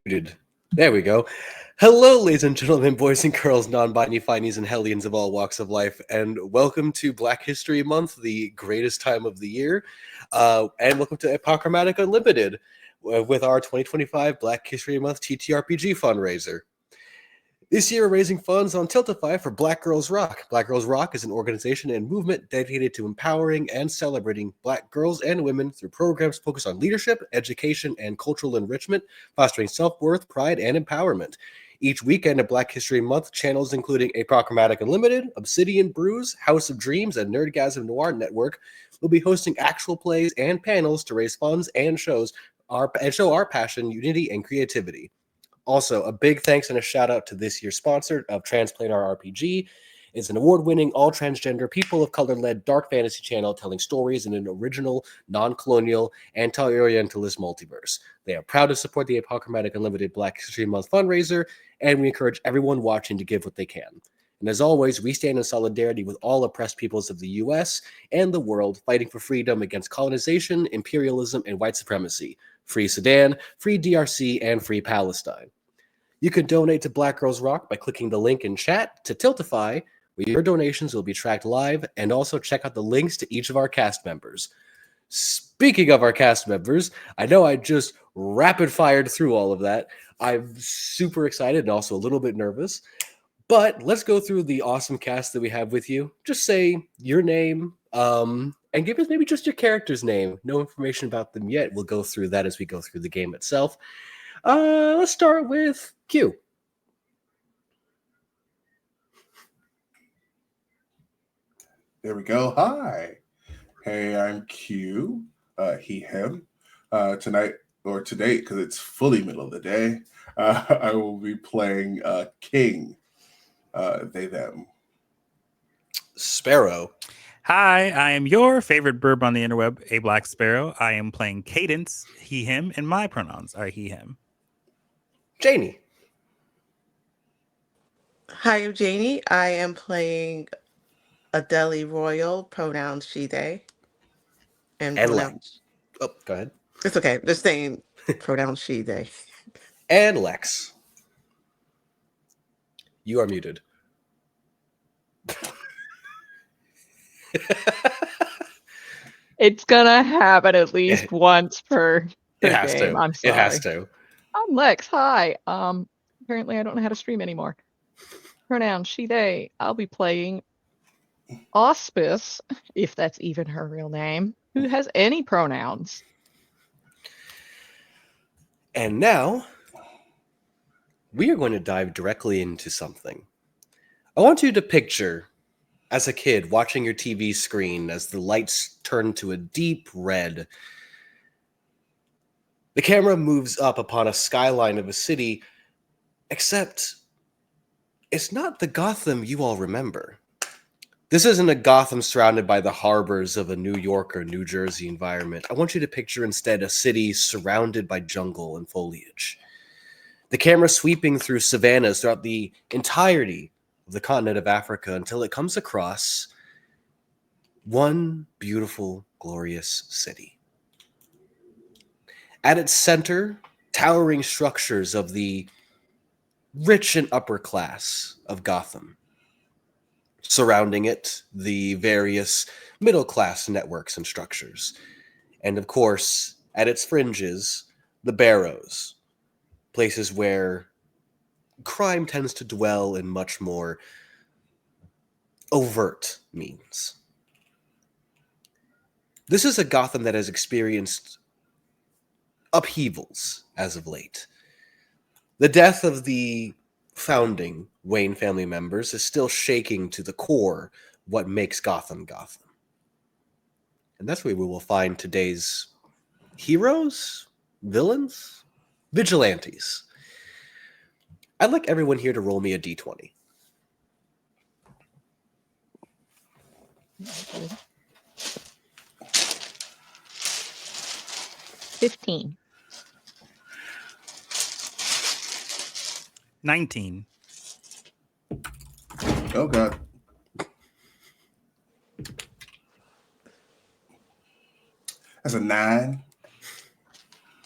Muted. There we go. Hello, ladies and gentlemen, boys and girls, non-binary finies and hellions of all walks of life, and welcome to Black History Month, the greatest time of the year, and welcome to Apochromatic Unlimited with our 2025 Black History Month TTRPG fundraiser. This year, we're raising funds on Tiltify for Black Girls Rock. Black Girls Rock is an organization and movement dedicated to empowering and celebrating Black girls and women through programs focused on leadership, education, and cultural enrichment, fostering self-worth, pride, and empowerment. Each weekend of Black History Month, channels including Apochromatic Unlimited, Obsidian Brews, House of Dreams, and Nerdgasm Noir Network will be hosting actual plays and panels to raise funds and show our passion, unity, and creativity. Also, a big thanks and a shout out to this year's sponsor of Transplanar RPG. It's an award-winning, all-transgender, people of color-led dark fantasy channel telling stories in an original, non-colonial, anti-Orientalist multiverse. They are proud to support the Apochromatic Unlimited Black History Month fundraiser, and we encourage everyone watching to give what they can. And as always, we stand in solidarity with all oppressed peoples of the U.S. and the world fighting for freedom against colonization, imperialism, and white supremacy. Free Sudan, free DRC, and free Palestine. You can donate to Black Girls Rock by clicking the link in chat to Tiltify, where your donations will be tracked live, and also check out the links to each of our cast members. Speaking of our cast members, I know I just rapid-fired through all of that. I'm super excited and also a little bit nervous, but let's go through the awesome cast that we have with you. Just say your name, and give us maybe just your character's name. No information about them yet. We'll go through that as we go through the game itself. Let's start with Q. There we go. Hi. Hey, I'm Q. He, him. Tonight, or today, because it's fully middle of the day, I will be playing King. They, them. Sparrow. Hi, I am your favorite burb on the interweb, a Black Sparrow. I am playing Cadence, he, him, and my pronouns are he, him. Janie. Hi, I'm Janie. I am playing Adele Royal, pronouns she, they. And pronouns. Oh, go ahead. It's okay. Just saying pronouns she, they. And Lex. You are muted. It's gonna happen at least once per It has game. to. I'm sorry. It has to. I'm Lex. Hi. Apparently I don't know how to stream anymore. Pronouns she, they. I'll be playing Auspice, if that's even her real name, who has any pronouns. And now, we are going to dive directly into something. I want you to picture, as a kid, watching your TV screen as the lights turn to a deep red. The camera moves up upon a skyline of a city, except it's not the Gotham you all remember. This isn't a Gotham surrounded by the harbors of a New York or New Jersey environment. I want you to picture instead a city surrounded by jungle and foliage. The camera sweeping through savannas throughout the entirety of the continent of Africa until it comes across one beautiful, glorious city. At its center, towering structures of the rich and upper class of Gotham. Surrounding it, the various middle class networks and structures. And of course, at its fringes, the barrows, places where crime tends to dwell in much more overt means. This is a Gotham that has experienced upheavals as of late. The death of the founding Wayne family members is still shaking to the core what makes Gotham Gotham. And that's where we will find today's heroes, villains, vigilantes. I'd like everyone here to roll me a d20. Okay. 15. 19. Oh, God. That's a 9.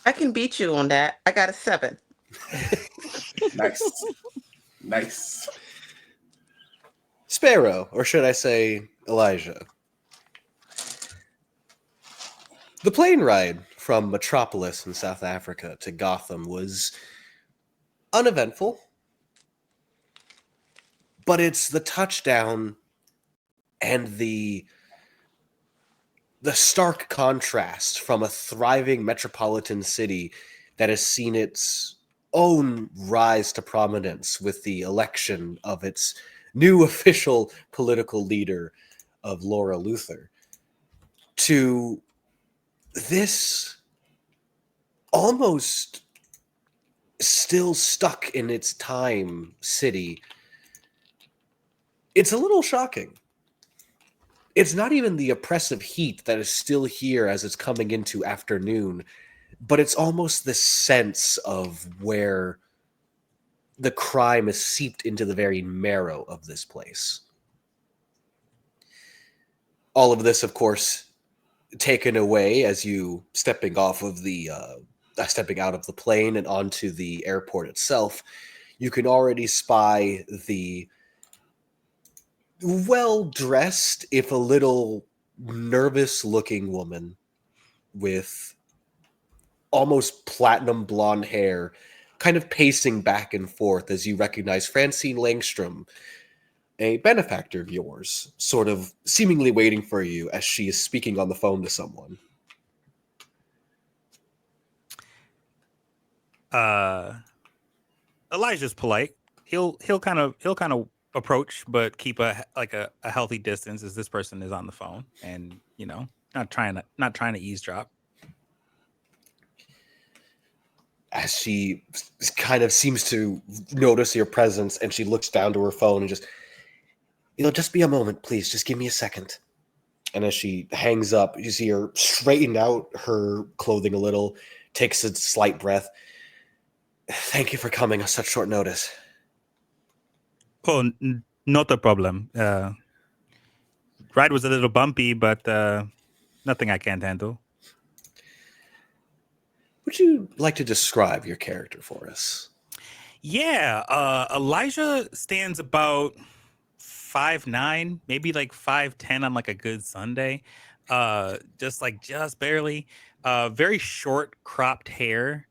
I can beat you on that. I got a 7. Nice. Sparrow, or should I say Elijah? The plane ride from Metropolis in South Africa to Gotham was uneventful, but it's the touchdown and the stark contrast from a thriving metropolitan city that has seen its own rise to prominence with the election of its new official political leader of Laura Luther to this almost still stuck in its time city. It's a little shocking. It's not even the oppressive heat that is still here as it's coming into afternoon, but it's almost this sense of where the crime is seeped into the very marrow of this place. All of this, of course, taken away as you stepping out of the plane and onto the airport itself. You can already spy the well-dressed, if a little nervous-looking woman with almost platinum blonde hair, kind of pacing back and forth as you recognize Francine Langstrom, a benefactor of yours, sort of seemingly waiting for you as she is speaking on the phone to someone. Elijah's polite. He'll kind of approach, but keep a healthy distance as this person is on the phone, and not trying to eavesdrop. As she kind of seems to notice your presence, and she looks down to her phone and just, just be a moment, please. Just give me a second. And as she hangs up, you see her straighten out her clothing a little, takes a slight breath. Thank you for coming on such short notice. Oh, not a problem. Ride was a little bumpy, but nothing I can't handle. Would you like to describe your character for us? Yeah, Elijah stands about 5'9", maybe like 5'10" on like a good Sunday. Just barely. Very short cropped hair.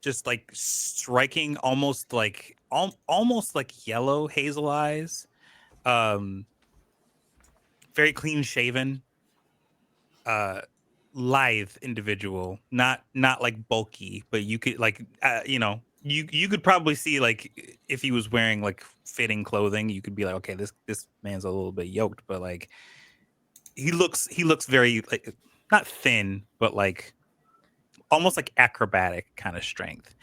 Just like striking, almost like yellow hazel eyes. Very clean shaven. Lithe individual, not like bulky, but you could you could probably see, like, if he was wearing like fitting clothing, you could be like, okay, this man's a little bit yoked, but like he looks very, like, not thin, but like almost like acrobatic kind of strength.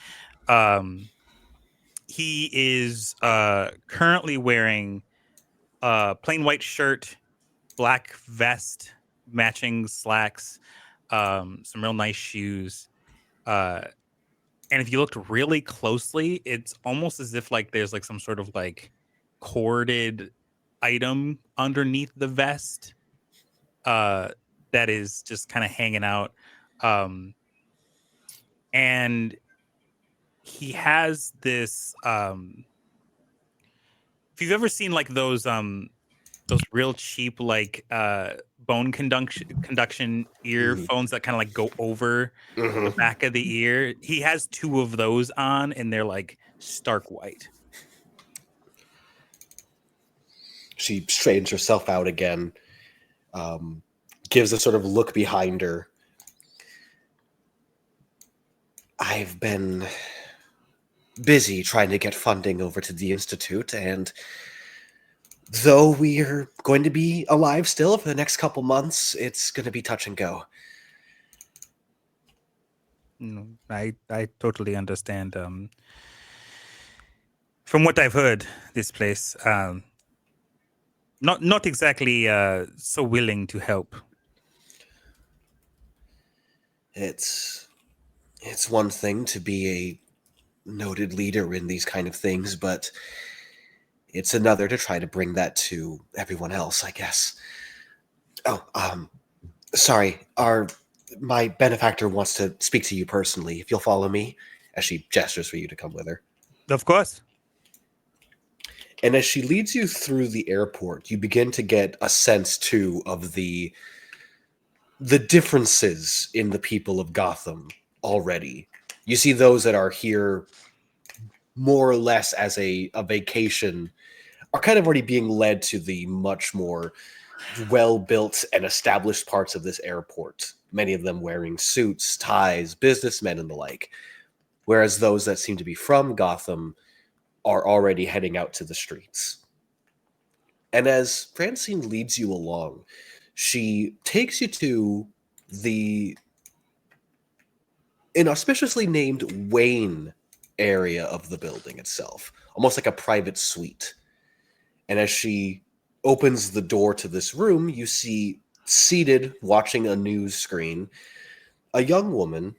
He is currently wearing a plain white shirt, black vest, matching slacks, some real nice shoes. And if you looked really closely, it's almost as if like there's like some sort of like corded item underneath the vest that is just kind of hanging out. And he has this if you've ever seen like those real cheap like bone conduction earphones that kind of like go over the back of the ear, he has two of those on, and they're like stark white. She straightens herself out again, gives a sort of look behind her. I've been busy trying to get funding over to the Institute, and though we're going to be alive still for the next couple months, it's going to be touch and go. I totally understand. From what I've heard, this place not exactly so willing to help. It's one thing to be a noted leader in these kind of things, but it's another to try to bring that to everyone else, I guess. Oh, sorry. Are my benefactor wants to speak to you personally, if you'll follow me, as she gestures for you to come with her. Of course. And as she leads you through the airport, you begin to get a sense, too, of the differences in the people of Gotham already. You see those that are here more or less as a vacation are kind of already being led to the much more well-built and established parts of this airport, many of them wearing suits, ties, businessmen, and the like, whereas those that seem to be from Gotham are already heading out to the streets. And as Francine leads you along, she takes you to the inauspiciously named Wayne area of the building itself, almost like a private suite. And as she opens the door to this room, you see seated, watching a news screen, a young woman,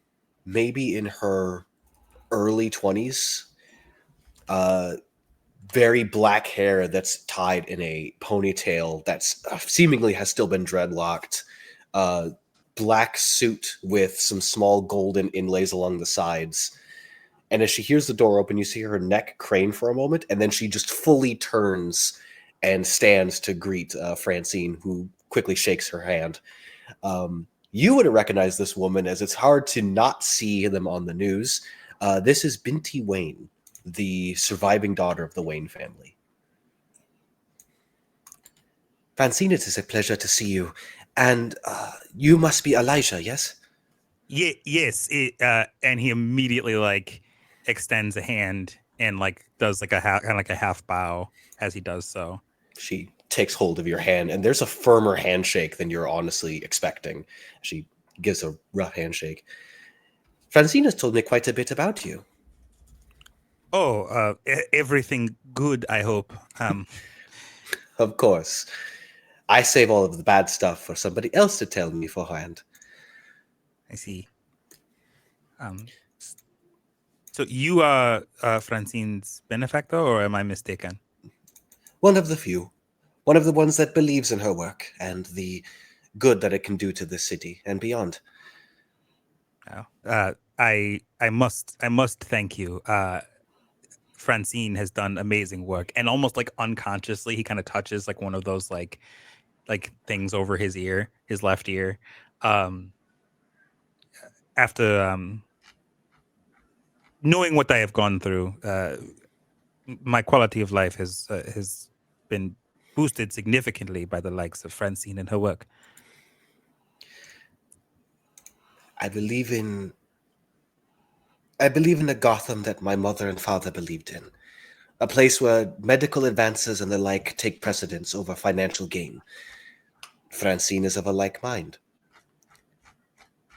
maybe in her early 20s, very black hair that's tied in a ponytail that's seemingly has still been dreadlocked, black suit with some small golden inlays along the sides. And as she hears the door open, you see her neck crane for a moment, and then she just fully turns and stands to greet Francine, who quickly shakes her hand. You would recognize this woman, as it's hard to not see them on the news. This is Binti Wayne, the surviving daughter of the Wayne family. Francine, it is a pleasure to see you. And you must be Elijah, yes? Yes. And he immediately like extends a hand and like does like a half bow as he does so. She takes hold of your hand, and there's a firmer handshake than you're honestly expecting. She gives a rough handshake. Francine has told me quite a bit about you. Oh, everything good, I hope. Of course. I save all of the bad stuff for somebody else to tell me beforehand. I see. So you are Francine's benefactor, or am I mistaken? One of the few. One of the ones that believes in her work and the good that it can do to the city and beyond. I must thank you. Francine has done amazing work, and almost like unconsciously, he kind of touches like one of those like things over his ear, his left ear. After knowing what I have gone through, my quality of life has been boosted significantly by the likes of Francine and her work. I believe in the Gotham that my mother and father believed in. A place where medical advances and the like take precedence over financial gain. Francine is of a like mind.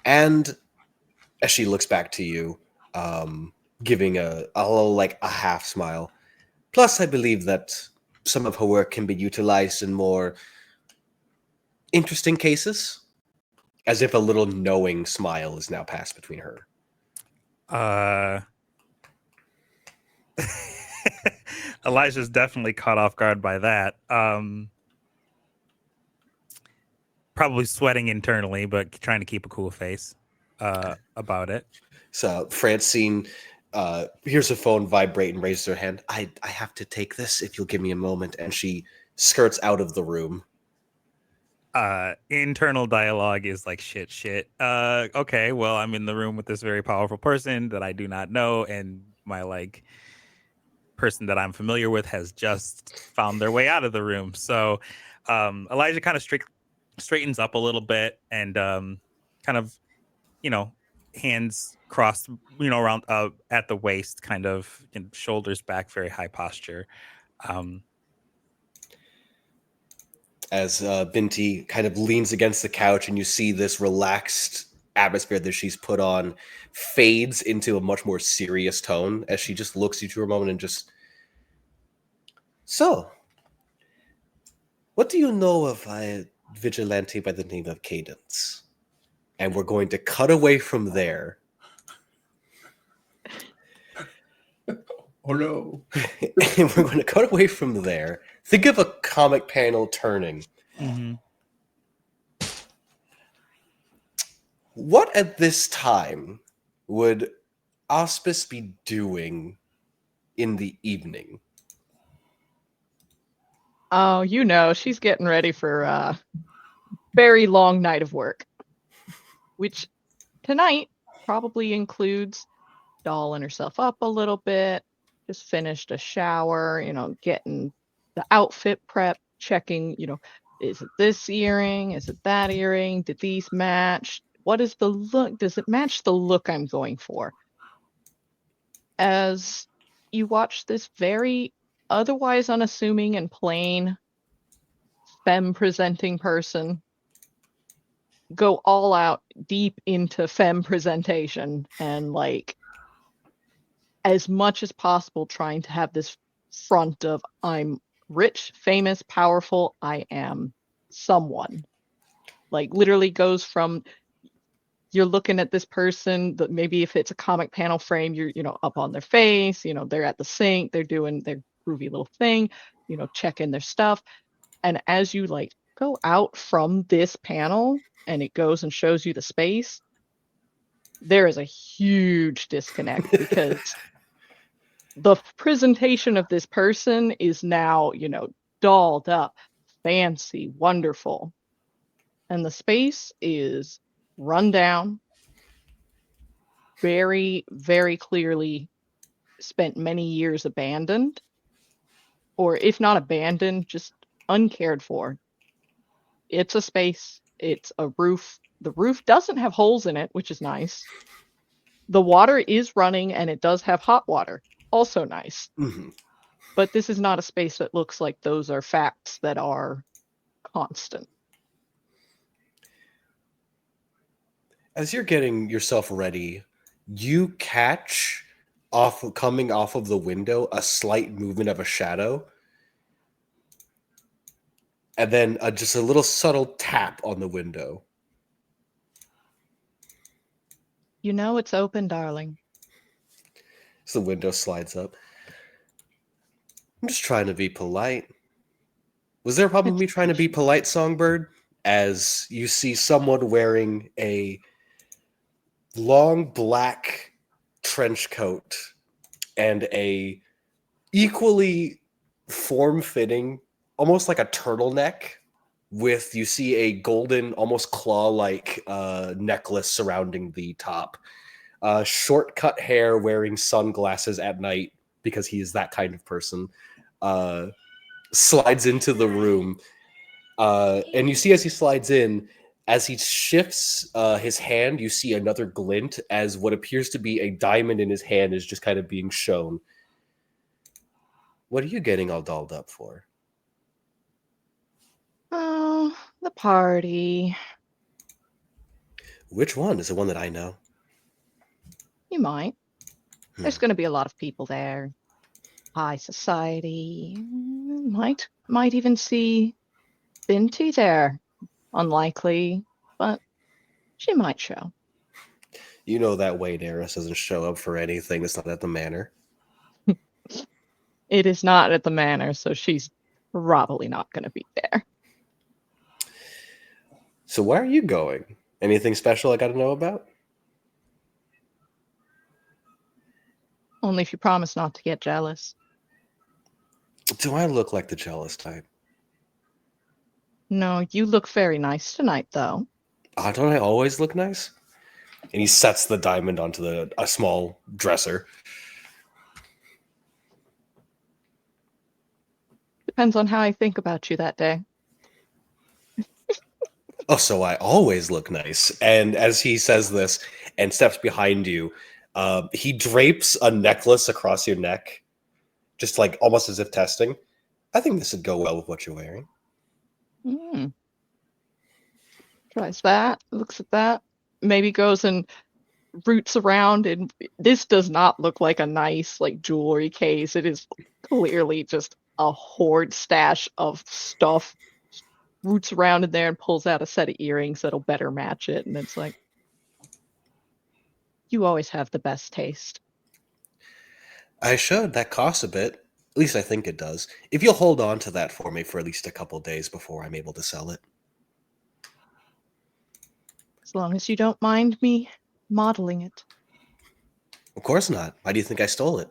And as she looks back to you, giving a little like a half smile. Plus, I believe that some of her work can be utilized in more interesting cases. As if a little knowing smile is now passed between her. Elijah's definitely caught off guard by that. Probably sweating internally, but trying to keep a cool face about it. So Francine hears her phone vibrate and raises her hand. I have to take this if you'll give me a moment. And she skirts out of the room. Internal dialogue is like shit. Okay, well, I'm in the room with this very powerful person that I do not know, and my like person that I'm familiar with has just found their way out of the room. So Elijah kind of straightens up a little bit and kind of, hands crossed, around at the waist, kind of, shoulders back, very high posture. As Binti kind of leans against the couch, and you see this relaxed atmosphere that she's put on fades into a much more serious tone as she just looks at you for a moment and just... So, what do you know of a vigilante by the name of Cadence? And we're going to cut away from there. Oh no. And we're going to cut away from there. Think of a comic panel turning. Mm-hmm. What at this time would Auspice be doing in the evening? Oh, you know, she's getting ready for a very long night of work, which tonight probably includes dolling herself up a little bit, just finished a shower, getting the outfit prep, checking, is it this earring? Is it that earring? Did these match? What is the look? Does it match the look I'm going for? As you watch this very otherwise unassuming and plain femme presenting person go all out deep into femme presentation and like as much as possible trying to have this front of I'm rich, famous, powerful, I am someone. Like literally goes from you're looking at this person that maybe if it's a comic panel frame, you're, up on their face, they're at the sink, they're doing their groovy little thing, checking their stuff. And as you like go out from this panel and it goes and shows you the space, there is a huge disconnect because the presentation of this person is now, dolled up, fancy, wonderful. And the space is run down, very, very clearly spent many years abandoned, or if not abandoned, just uncared for. It's a space, it's a roof. The roof doesn't have holes in it, which is nice. The water is running and it does have hot water, also nice. Mm-hmm. But this is not a space that looks like those are facts that are constant. As you're getting yourself ready, you catch coming off of the window a slight movement of a shadow, and then just a little subtle tap on the window. You know it's open, darling. So the window slides up. I'm just trying to be polite. Was there a problem with me trying to be polite, Songbird? As you see someone wearing a long black trench coat and a equally form-fitting, almost like a turtleneck, with you see a golden, almost claw-like necklace surrounding the top. Short cut hair, wearing sunglasses at night because he is that kind of person. Slides into the room, and you see as he slides in, as he shifts his hand, you see another glint as what appears to be a diamond in his hand is just kind of being shown. What are you getting all dolled up for? Oh, the party. Which one? Is the one that I know? You might. There's going to be a lot of people there. High society. Might even see Binti there. Unlikely, but she might show. You know that Wayne Harris doesn't show up for anything that's not at the manor. It is not at the manor, so she's probably not going to be there. So where are you going? Anything special I got to know about? Only if you promise not to get jealous. Do I look like the jealous type? No, you look very nice tonight, though. Don't I always look nice? And he sets the diamond onto a small dresser. Depends on how I think about you that day. Oh, so I always look nice. And as he says this and steps behind you, he drapes a necklace across your neck, just like almost as if testing. I think this would go well with what you're wearing. Tries that, looks at that, maybe goes and roots around, and this does not look like a nice like jewelry case. It is clearly just a hoard stash of stuff. Roots around in there and pulls out a set of earrings that'll better match it, and it's like, you always have the best taste. I should. That costs a bit. At least I think it does. If you'll hold on to that for me for at least a couple days before I'm able to sell it. As long as you don't mind me modeling it. Of course not. Why do you think I stole it?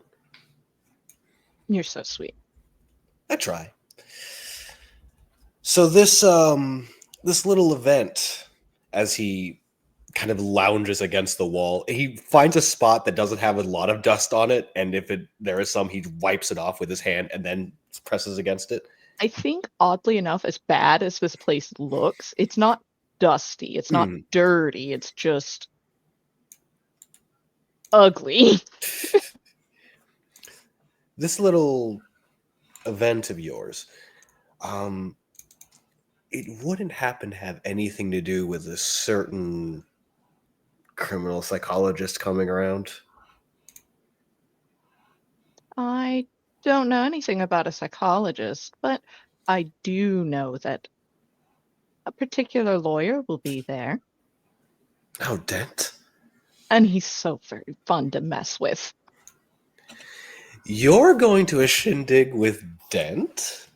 You're so sweet. I try. So this little event, as he kind of lounges against the wall, he finds a spot that doesn't have a lot of dust on it, and if there is some, he wipes it off with his hand and then presses against it. I think, oddly enough, as bad as this place looks, it's not dusty. It's not dirty. It's just ugly. This little event of yours, it wouldn't happen to have anything to do with a certain criminal psychologist coming around? I don't know anything about a psychologist, but I do know that a particular lawyer will be there. Oh, Dent? And he's so very fun to mess with. You're going to a shindig with Dent?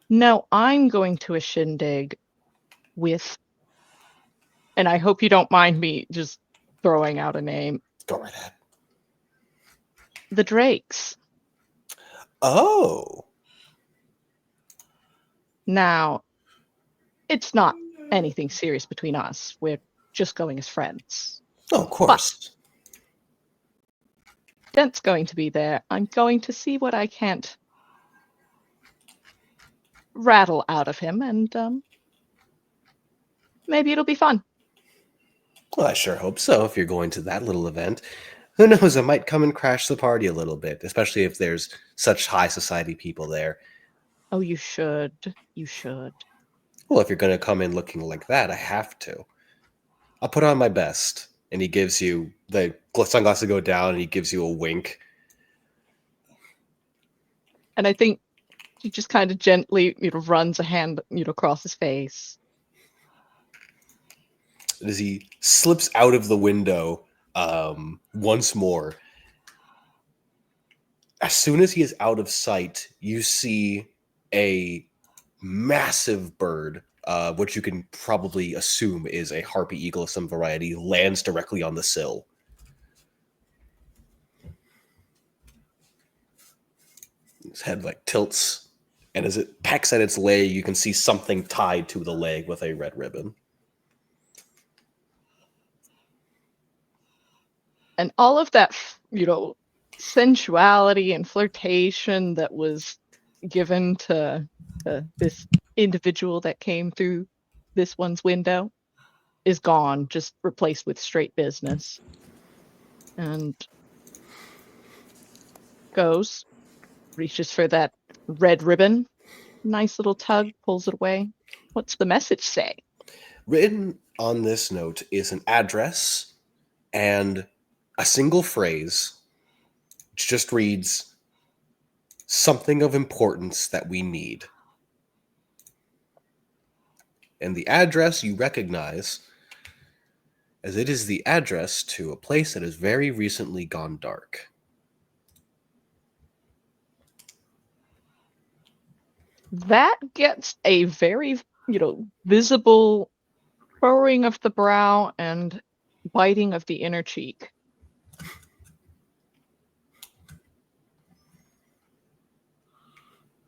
No, I'm going to a shindig with, and I hope you don't mind me just throwing out a name, Go right ahead. the Drakes. Oh. Now, it's not anything serious between us. We're just going as friends. Oh, of course. Dent's going to be there. I'm going to see what I can't rattle out of him, and maybe it'll be fun. Well, I sure hope so, if you're going to that little event. Who knows, I might come and crash the party a little bit, especially if there's such high society people there. Oh, you should. You should. Well, if you're going to come in looking like that, I have to. I'll put on my best. And he gives you, the sunglasses go down, and he gives you a wink. And I think he just kind of gently, runs a hand, across his face. As he slips out of the window once more, as soon as he is out of sight, you see a massive bird, which you can probably assume is a harpy eagle of some variety, lands directly on the sill. His head tilts, and as it pecks at its leg, you can see something tied to the leg with a red ribbon. And all of that, sensuality and flirtation that was given to this individual that came through this one's window is gone, just replaced with straight business. And goes, reaches for that red ribbon, nice little tug, pulls it away. What's the message say? Written on this note is an address and a single phrase, which just reads, "Something of importance that we need." And the address you recognize, as it is the address to a place that has very recently gone dark. That gets a very, visible furrowing of the brow and biting of the inner cheek.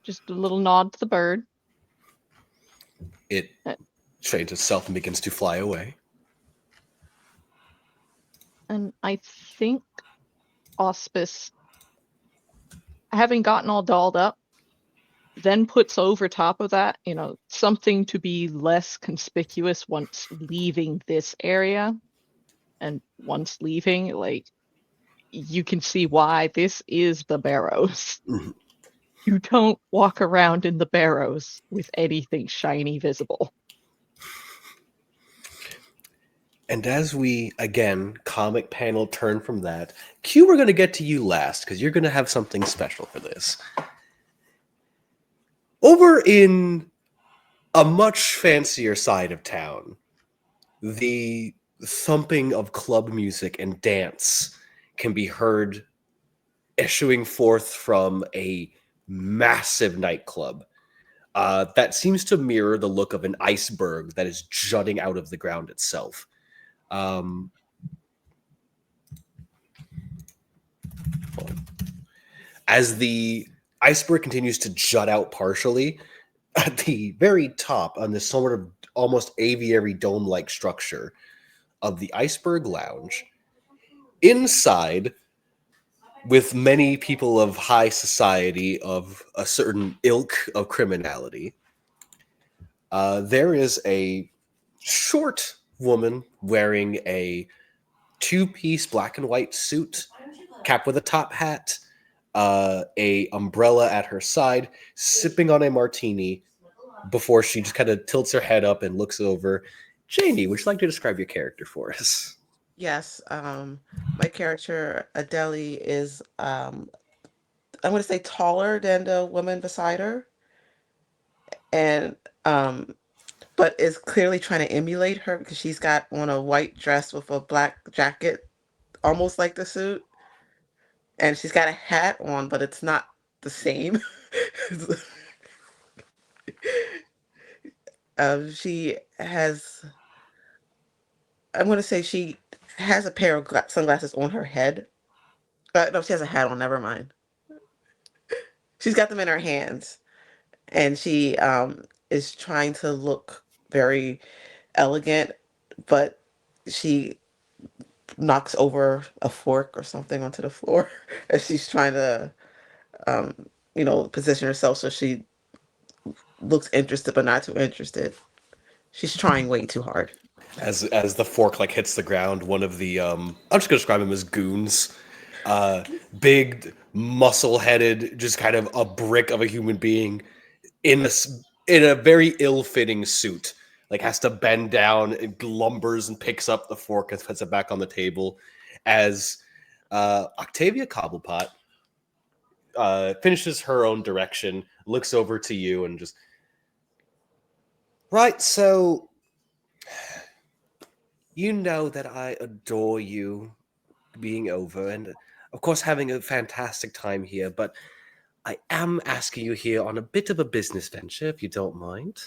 Just a little nod to the bird. It straightens itself and begins to fly away. And I think Auspice, having gotten all dolled up, then puts over top of that, something to be less conspicuous once leaving this area. And once leaving, you can see why this is the Barrows. Mm-hmm. You don't walk around in the Barrows with anything shiny visible. And as we, again, comic panel turn from that, Q, we're going to get to you last, because you're going to have something special for this. Over in a much fancier side of town, the thumping of club music and dance can be heard issuing forth from a massive nightclub. that seems to mirror the look of an iceberg that is jutting out of the ground itself. As the iceberg continues to jut out partially, at the very top on this sort of almost aviary dome-like structure of the iceberg lounge, inside, with many people of high society of a certain ilk of criminality, there is a short woman wearing a two-piece black and white suit, cap with a top hat, a umbrella at her side, sipping on a martini before she just kind of tilts her head up and looks over. Janie, would you like to describe your character for us? Yes, my character Adele is I'm going to say taller than the woman beside her, and but is clearly trying to emulate her because she's got on a white dress with a black jacket, almost like the suit, and she's got a hat on, but it's not the same. She has, I'm going to say she has a pair of sunglasses on her head. No, she has a hat on. Never mind. She's got them in her hands, and she is trying to look very elegant, but she knocks over a fork or something onto the floor as she's trying to, um, position herself so she looks interested but not too interested. She's trying way too hard. As the fork like hits the ground, one of the I'm just gonna describe him as goons, big, muscle-headed, just kind of a brick of a human being in a very ill-fitting suit, like has to bend down and lumbers and picks up the fork and puts it back on the table, as Octavia Cobblepot finishes her own direction, looks over to you, and just right. So you know that I adore you being over, and of course having a fantastic time here. But I am asking you here on a bit of a business venture, if you don't mind.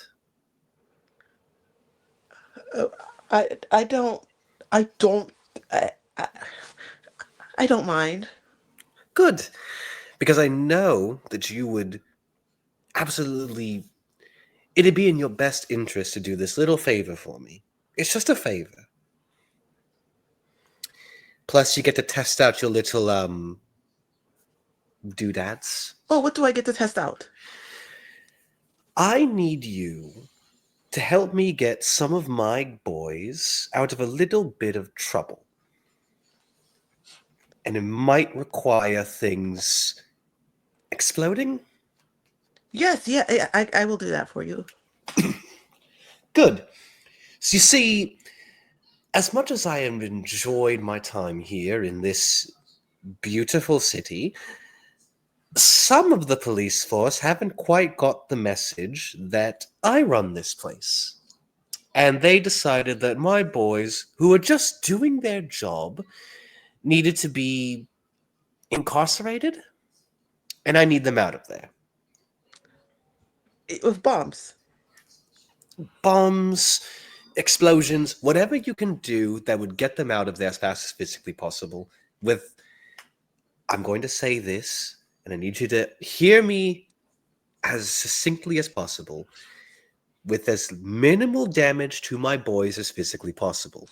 Uh, I don't I don't I, I, I don't mind. Good, because I know that you would absolutely. It'd be in your best interest to do this little favor for me. It's just a favor. Plus, you get to test out your little doodads. Oh, what do I get to test out? I need you to help me get some of my boys out of a little bit of trouble. And it might require things exploding. Yes, yeah, I will do that for you. Good. So you see, as much as I have enjoyed my time here in this beautiful city, some of the police force haven't quite got the message that I run this place. And they decided that my boys, who are just doing their job, needed to be incarcerated, and I need them out of there. With bombs. Bombs, explosions, whatever you can do that would get them out of there as fast as physically possible. I'm going to say this, and I need you to hear me as succinctly as possible, with as minimal damage to my boys as physically possible.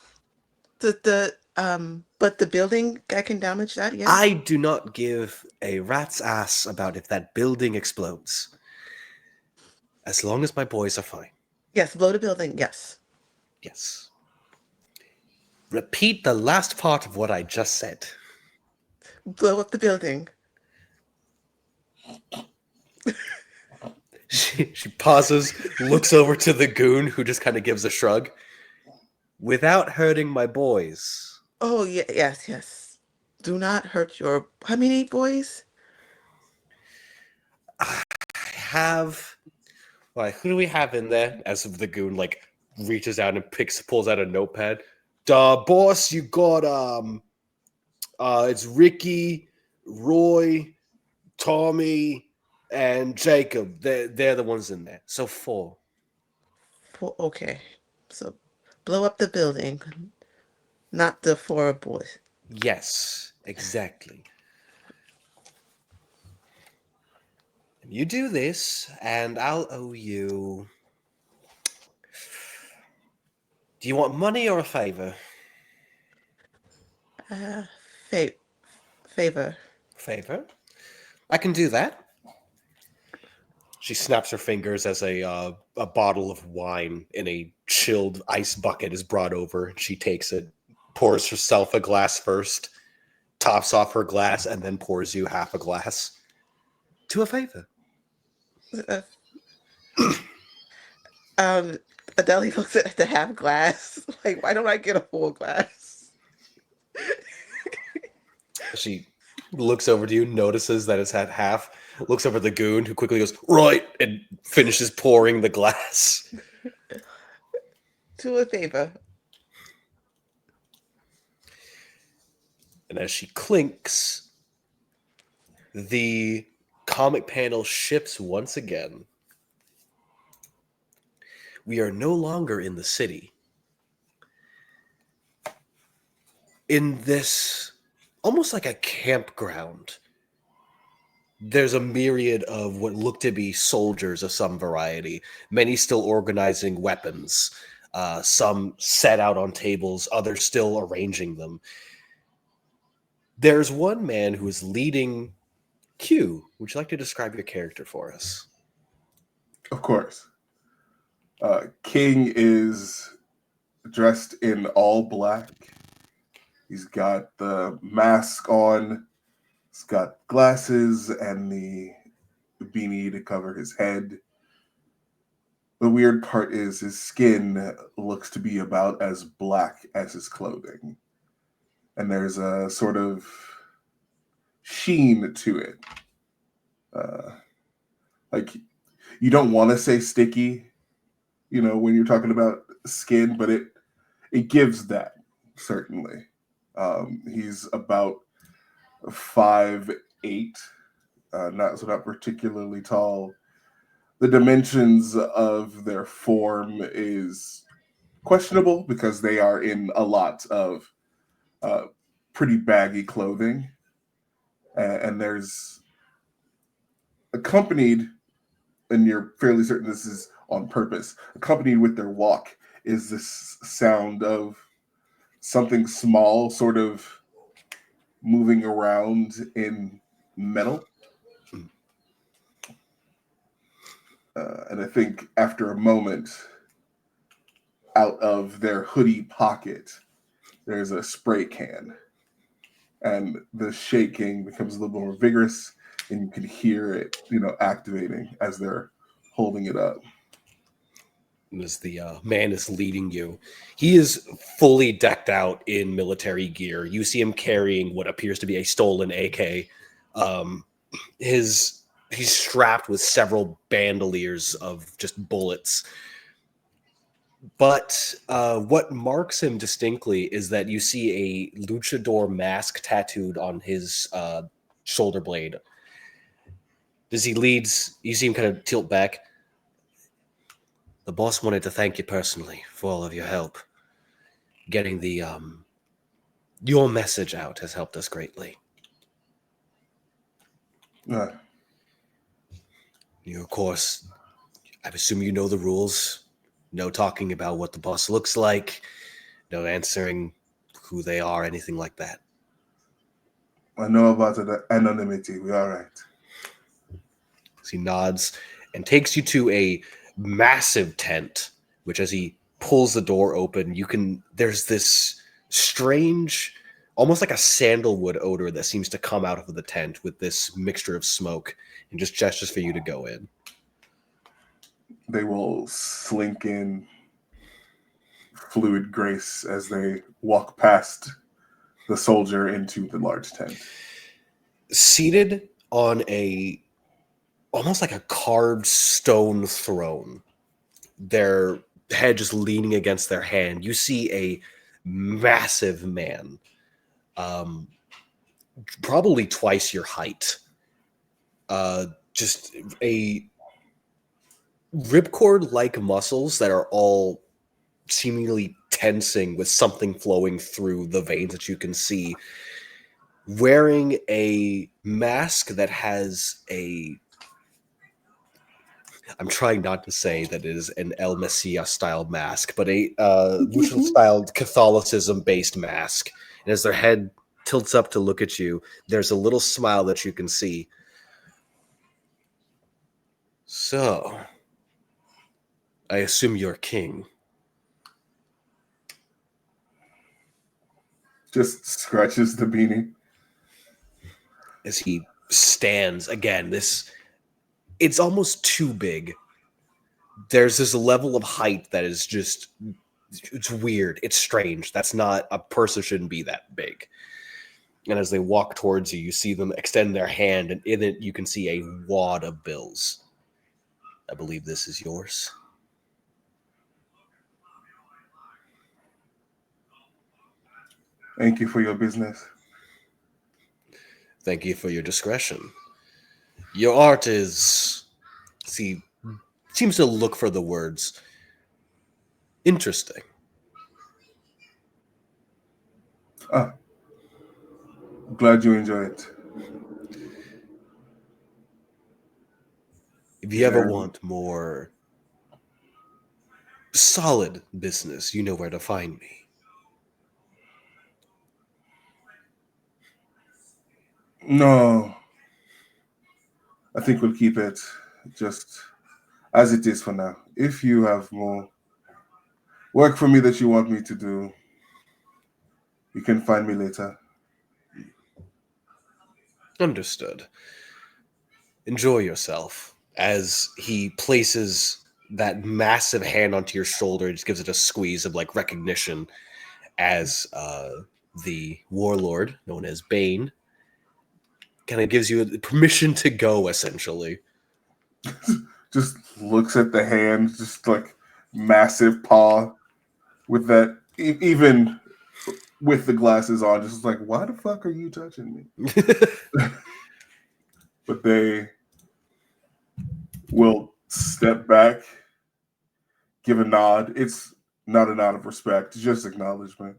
But the building I can damage that, yes? I do not give a rat's ass about if that building explodes. As long as my boys are fine. Yes, blow the building, yes. Yes. Repeat the last part of what I just said. Blow up the building. She pauses, looks over to the goon, who just kind of gives a shrug. Without hurting my boys. Oh, yes. Do not hurt your... How many boys? I have... Like, who do we have in there? As the goon, like, reaches out and pulls out a notepad. Boss, you got, it's Ricky, Roy, Tommy, and Jacob. They're the ones in there. So 4. Okay. So blow up the building, not the 4 boys. Yes, exactly. You do this, and I'll owe you. Do you want money or a favor? Uh, fa- favor. Favor. I can do that. She snaps her fingers as a bottle of wine in a chilled ice bucket is brought over. She takes it, pours herself a glass first, tops off her glass, and then pours you half a glass. To a favor. Uh, um, Adele looks at the half glass. Like, why don't I get a full glass? She looks over to you, notices that it's at half, looks over at the goon, who quickly goes, right, and finishes pouring the glass. To a favor. And as she clinks, the comic panel shifts once again. We are no longer in the city. In this, almost like a campground, there's a myriad of what look to be soldiers of some variety, many still organizing weapons, some set out on tables, others still arranging them. There's one man who is leading Q. Would you like to describe your character for us? Of course. King is dressed in all black. He's got the mask on. He's got glasses and the beanie to cover his head. The weird part is his skin looks to be about as black as his clothing. And there's a sort of sheen to it. Like, you don't want to say sticky, when you're talking about skin, but it gives that, certainly. He's about 5'8", not particularly tall. The dimensions of their form is questionable because they are in a lot of pretty baggy clothing. And there's accompanied, and you're fairly certain this is on purpose, accompanied with their walk is this sound of something small sort of moving around in metal. And I think after a moment, out of their hoodie pocket, there's a spray can. And the shaking becomes a little more vigorous, and you can hear it, activating as they're holding it up. As the man is leading you, he is fully decked out in military gear. You see him carrying what appears to be a stolen AK. He's strapped with several bandoliers of just bullets. But what marks him distinctly is that you see a luchador mask tattooed on his shoulder blade. As he leads, you see him kind of tilt back. The boss wanted to thank you personally for all of your help. Getting the your message out has helped us greatly. You, of course, I assume you know the rules. No talking about what the boss looks like. No answering who they are, anything like that. I know about the anonymity. We're all right. He nods and takes you to a massive tent, which as he pulls the door open, there's this strange, almost like a sandalwood odor that seems to come out of the tent with this mixture of smoke, and just gestures for you to go in. They will slink in fluid grace as they walk past the soldier into the large tent. Seated on almost like a carved stone throne, their head just leaning against their hand, you see a massive man, probably twice your height, just a ripcord-like muscles that are all seemingly tensing with something flowing through the veins that you can see, wearing a mask that has a... I'm trying not to say that it is an El Messia style mask, but a Lucian style Catholicism based mask. And as their head tilts up to look at you, there's a little smile that you can see. So, I assume you're king. Just scratches the beanie. As he stands again, it's almost too big. There's this level of height that is just, it's weird. It's strange. That's not, a person shouldn't be that big. And as they walk towards you, you see them extend their hand, and in it you can see a wad of bills. I believe this is yours. Thank you for your business. Thank you for your discretion. Your art is... See, seems to look for the words. Interesting. Glad you enjoy it. If you ever want more solid business, you know where to find me. No, I think we'll keep it just as it is for now. If you have more work for me that you want me to do, you can find me later. Understood. Enjoy yourself. As he places that massive hand onto your shoulder, just gives it a squeeze of like recognition, as the warlord known as Bane kind of gives you permission to go, essentially. Just looks at the hand, just like massive paw with that, even with the glasses on, just like, why the fuck are you touching me? But they will step back, give a nod. It's not a nod of respect, just acknowledgement.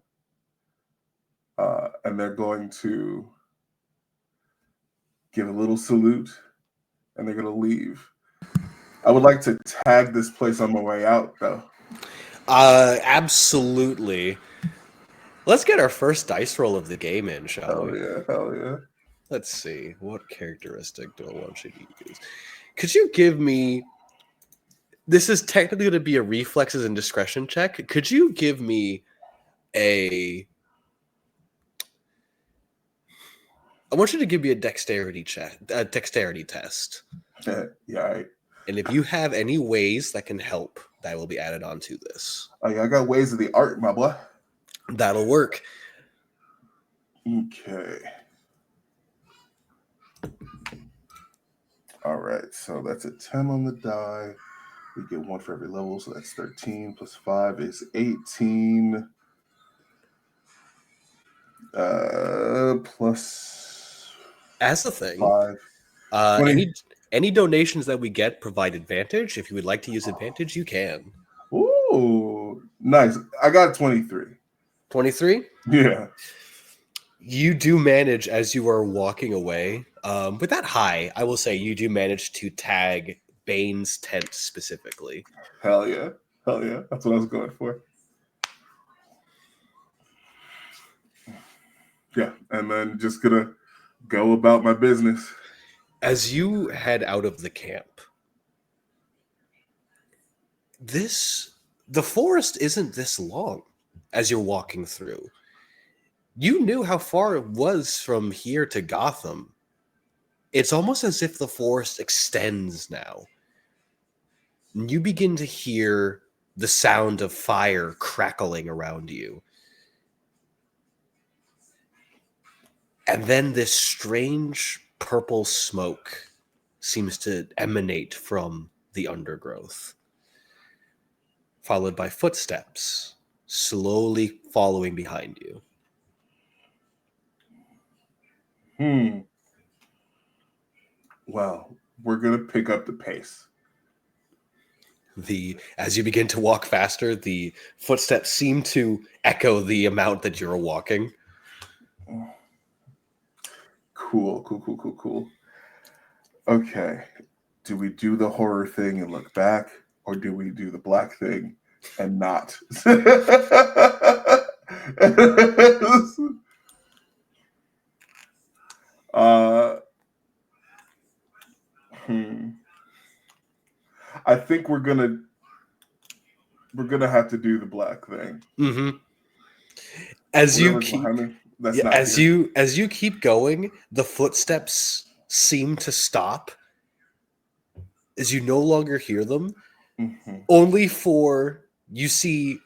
And they're going to give a little salute, and they're going to leave. I would like to tag this place on my way out, though. Absolutely. Let's get our first dice roll of the game in, shall we? Hell yeah. Let's see. What characteristic do I want you to use? Could you give me... This is technically going to be a reflexes and discretion check. Could you give me a... I want you to give me a dexterity check, a dexterity test. Yeah. And if you have any ways that can help, that will be added onto this. Oh, yeah, I got ways of the art, my boy. That'll work. Okay. All right, so that's a 10 on the die. We get one for every level, so that's 13 plus 5 is 18. Plus As the thing, 5. any donations that we get provide advantage. If you would like to use advantage, you can. Ooh, nice. I got 23. 23? Yeah. You do manage, as you are walking away, with that high, I will say you do manage to tag Bane's tent specifically. Hell yeah. That's what I was going for. Yeah, and then just gonna go about my business. As you head out of the camp, the forest isn't this long as you're walking through. You knew how far it was from here to Gotham. It's almost as if the forest extends now. You begin to hear the sound of fire crackling around you. And then this strange purple smoke seems to emanate from the undergrowth, followed by footsteps slowly following behind you. Well, we're gonna pick up the pace. As you begin to walk faster, the footsteps seem to echo the amount that you're walking. Cool. Okay. Do we do the horror thing and look back, or do we do the black thing and not? I think we're gonna have to do the black thing. Mm-hmm. As you Whatever's keep behind me, that's Yeah, not as here. you keep going, the footsteps seem to stop as you no longer hear them. Mhm. Only for you see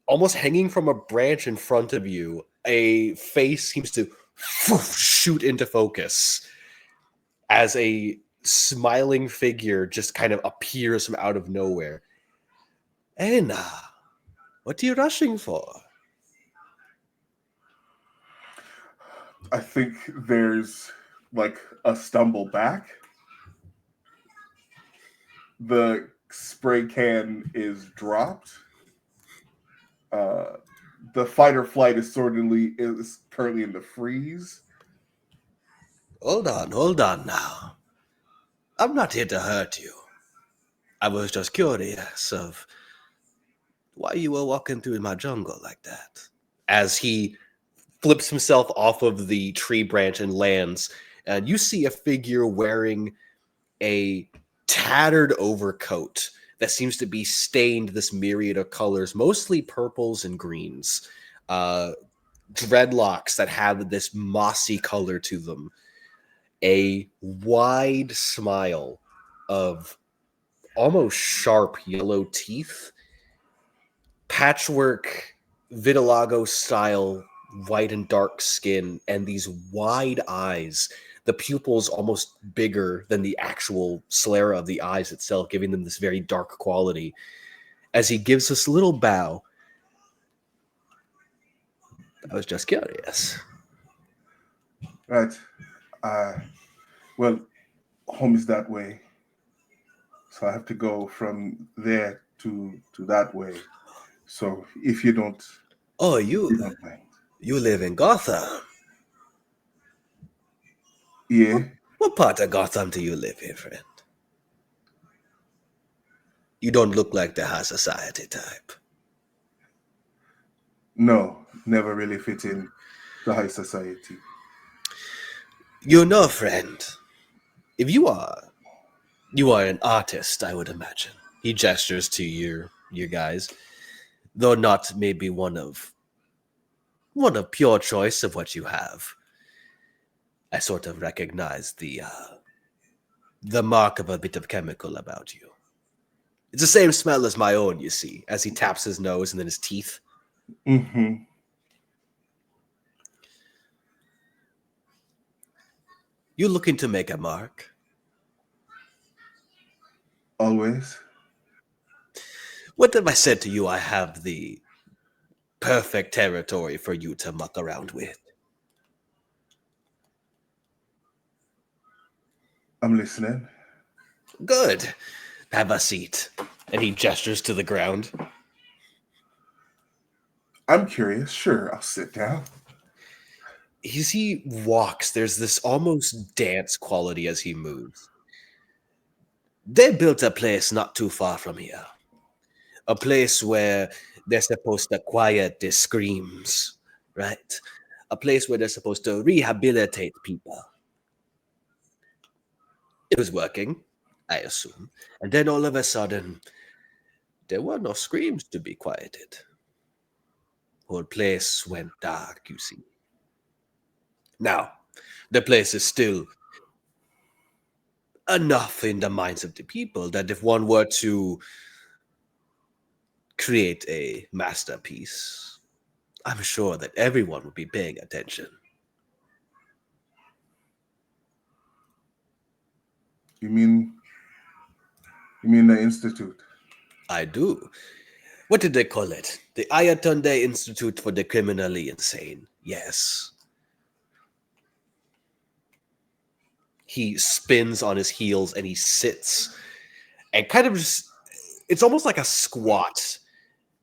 almost hanging from a branch in front of you, a face seems to shoot into focus as a smiling figure just kind of appears from out of nowhere. Anna, what are you rushing for? I think there's like a stumble back. The spray can is dropped. The fight or flight is currently in the freeze. Hold on now. I'm not here to hurt you. I was just curious of why you were walking through my jungle like that. As he flips himself off of the tree branch and lands, and you see a figure wearing a tattered overcoat that seems to be stained this myriad of colors, mostly purples and greens. Dreadlocks that have this mossy color to them. A wide smile of almost sharp yellow teeth, patchwork vitiligo style white and dark skin, and these wide eyes, the pupils almost bigger than the actual sclera of the eyes itself, giving them this very dark quality. As he gives this little bow, I was just curious. Right. Well, home is that way, so I have to go from there to that way. So if you don't, Oh, you don't mind. you live in Gotham. Yeah. What part of Gotham do you live in, friend? You don't look like the high society type. No, never really fit in the high society. You know, friend, if you are an artist, I would imagine. He gestures to your guys, though not maybe one of pure choice of what you have. I sort of recognize the mark of a bit of chemical about you. It's the same smell as my own, you see, as he taps his nose and then his teeth. Mm-hmm. You looking to make a mark? Always. What if I said to you I have the perfect territory for you to muck around with? I'm listening. Good. Have a seat. And he gestures to the ground. I'm curious. Sure, I'll sit down. As he walks, there's this almost dance quality as he moves. They built a place not too far from here. A place where they're supposed to quiet their screams, right? A place where they're supposed to rehabilitate people. It was working, I assume. And then all of a sudden, there were no screams to be quieted. Whole place went dark, you see. Now, the place is still enough in the minds of the people that if one were to create a masterpiece, I'm sure that everyone would be paying attention. You mean the institute? I do. What did they call it? The Ayatunde Institute for the Criminally Insane. Yes. he spins on his heels and he sits and kind of just, it's almost like a squat.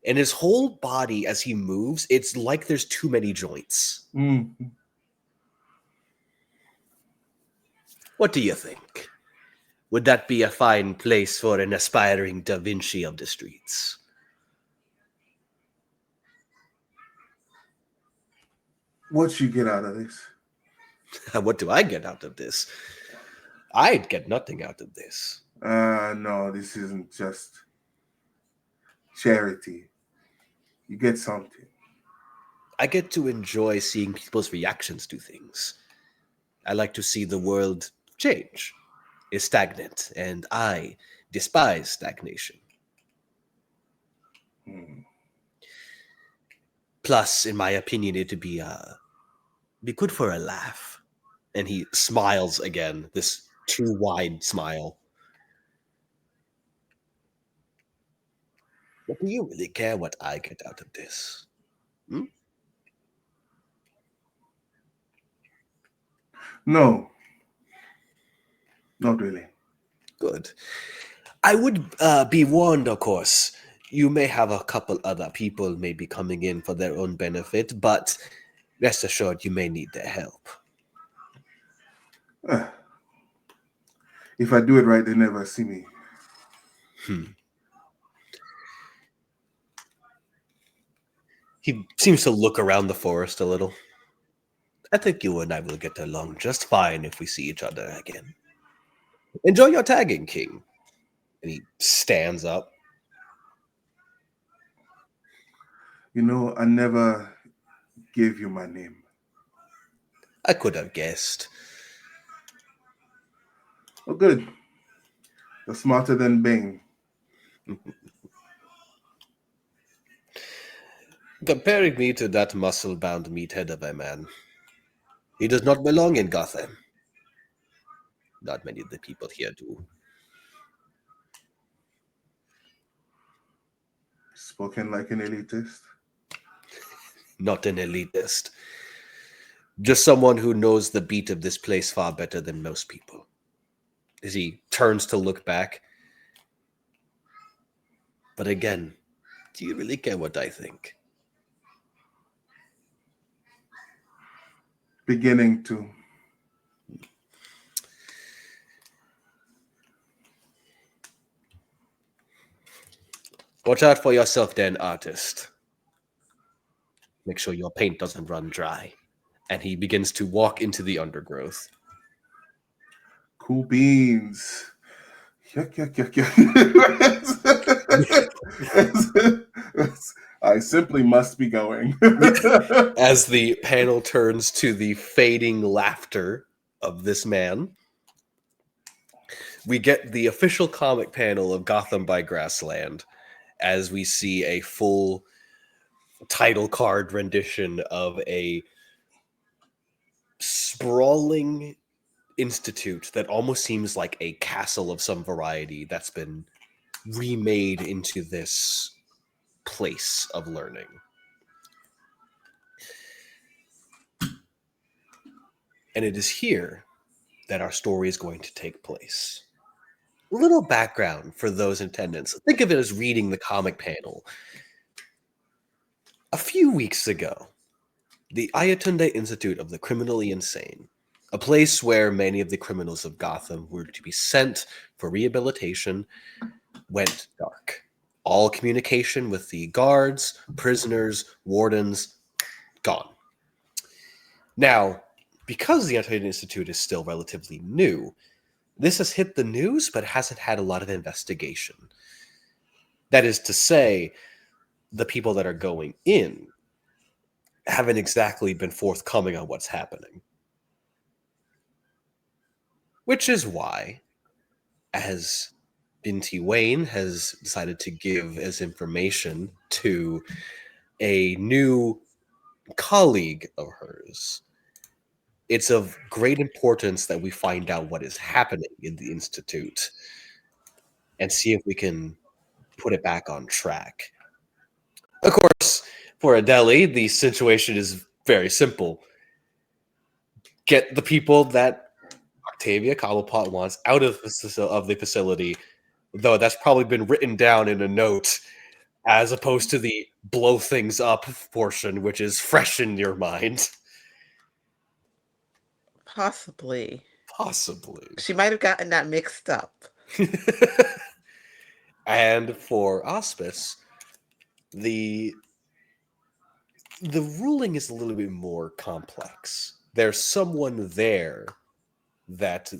And his whole body, as he moves, it's like there's too many joints. Mm. What do you think? Would that be a fine place for an aspiring Da Vinci of the streets? What you get out of this? What do I get out of this? I'd get nothing out of this. No, this isn't just charity. You get something. I get to enjoy seeing people's reactions to things. I like to see the world change. It's stagnant, and I despise stagnation. Hmm. Plus, in my opinion, it'd be good for a laugh. And he smiles again, this too wide smile. But do you really care what I get out of this? Hmm? No, not really. Good. I would be warned, of course. You may have a couple other people maybe coming in for their own benefit, but rest assured you may need their help. If I do it right, they never see me. He seems to look around the forest a little. I think you and I will get along just fine if we see each other again. Enjoy your tagging, King. And he stands up. You know, I never gave you my name. I could have guessed. Oh, good. You're smarter than Bane. Comparing me to that muscle-bound meathead of a man, he does not belong in Gotham. Not many of the people here do. Spoken like an elitist. Not an elitist. Just someone who knows the beat of this place far better than most people. As he turns to look back. But again, do you really care what I think? Beginning to. Watch out for yourself then, artist. Make sure your paint doesn't run dry. And he begins to walk into the undergrowth. Cool beans. Yuck, yuck, yuck, yuck. I simply must be going. As the panel turns to the fading laughter of this man, we get the official comic panel of Gotham by Grassland as we see a full title card rendition of a sprawling institute that almost seems like a castle of some variety that's been remade into this place of learning. And it is here that our story is going to take place. A little background for those in attendance. Think of it as reading the comic panel. A few weeks ago, the Ayatunde Institute of the Criminally Insane, a place where many of the criminals of Gotham were to be sent for rehabilitation, went dark. All communication with the guards, prisoners, wardens, gone. Now, because the Ayatunde Institute is still relatively new, this has hit the news, but hasn't had a lot of investigation. That is to say, the people that are going in haven't exactly been forthcoming on what's happening. Which is why, as Binti Wayne has decided to give as information to a new colleague of hers, it's of great importance that we find out what is happening in the Institute and see if we can put it back on track. Of course, for Adeli, the situation is very simple. Get the people that Octavia Cobblepot wants out of the facility, though that's probably been written down in a note, as opposed to the blow things up portion, which is fresh in your mind. Possibly. Possibly. She might have gotten that mixed up. And for Auspice, the ruling is a little bit more complex. There's someone there that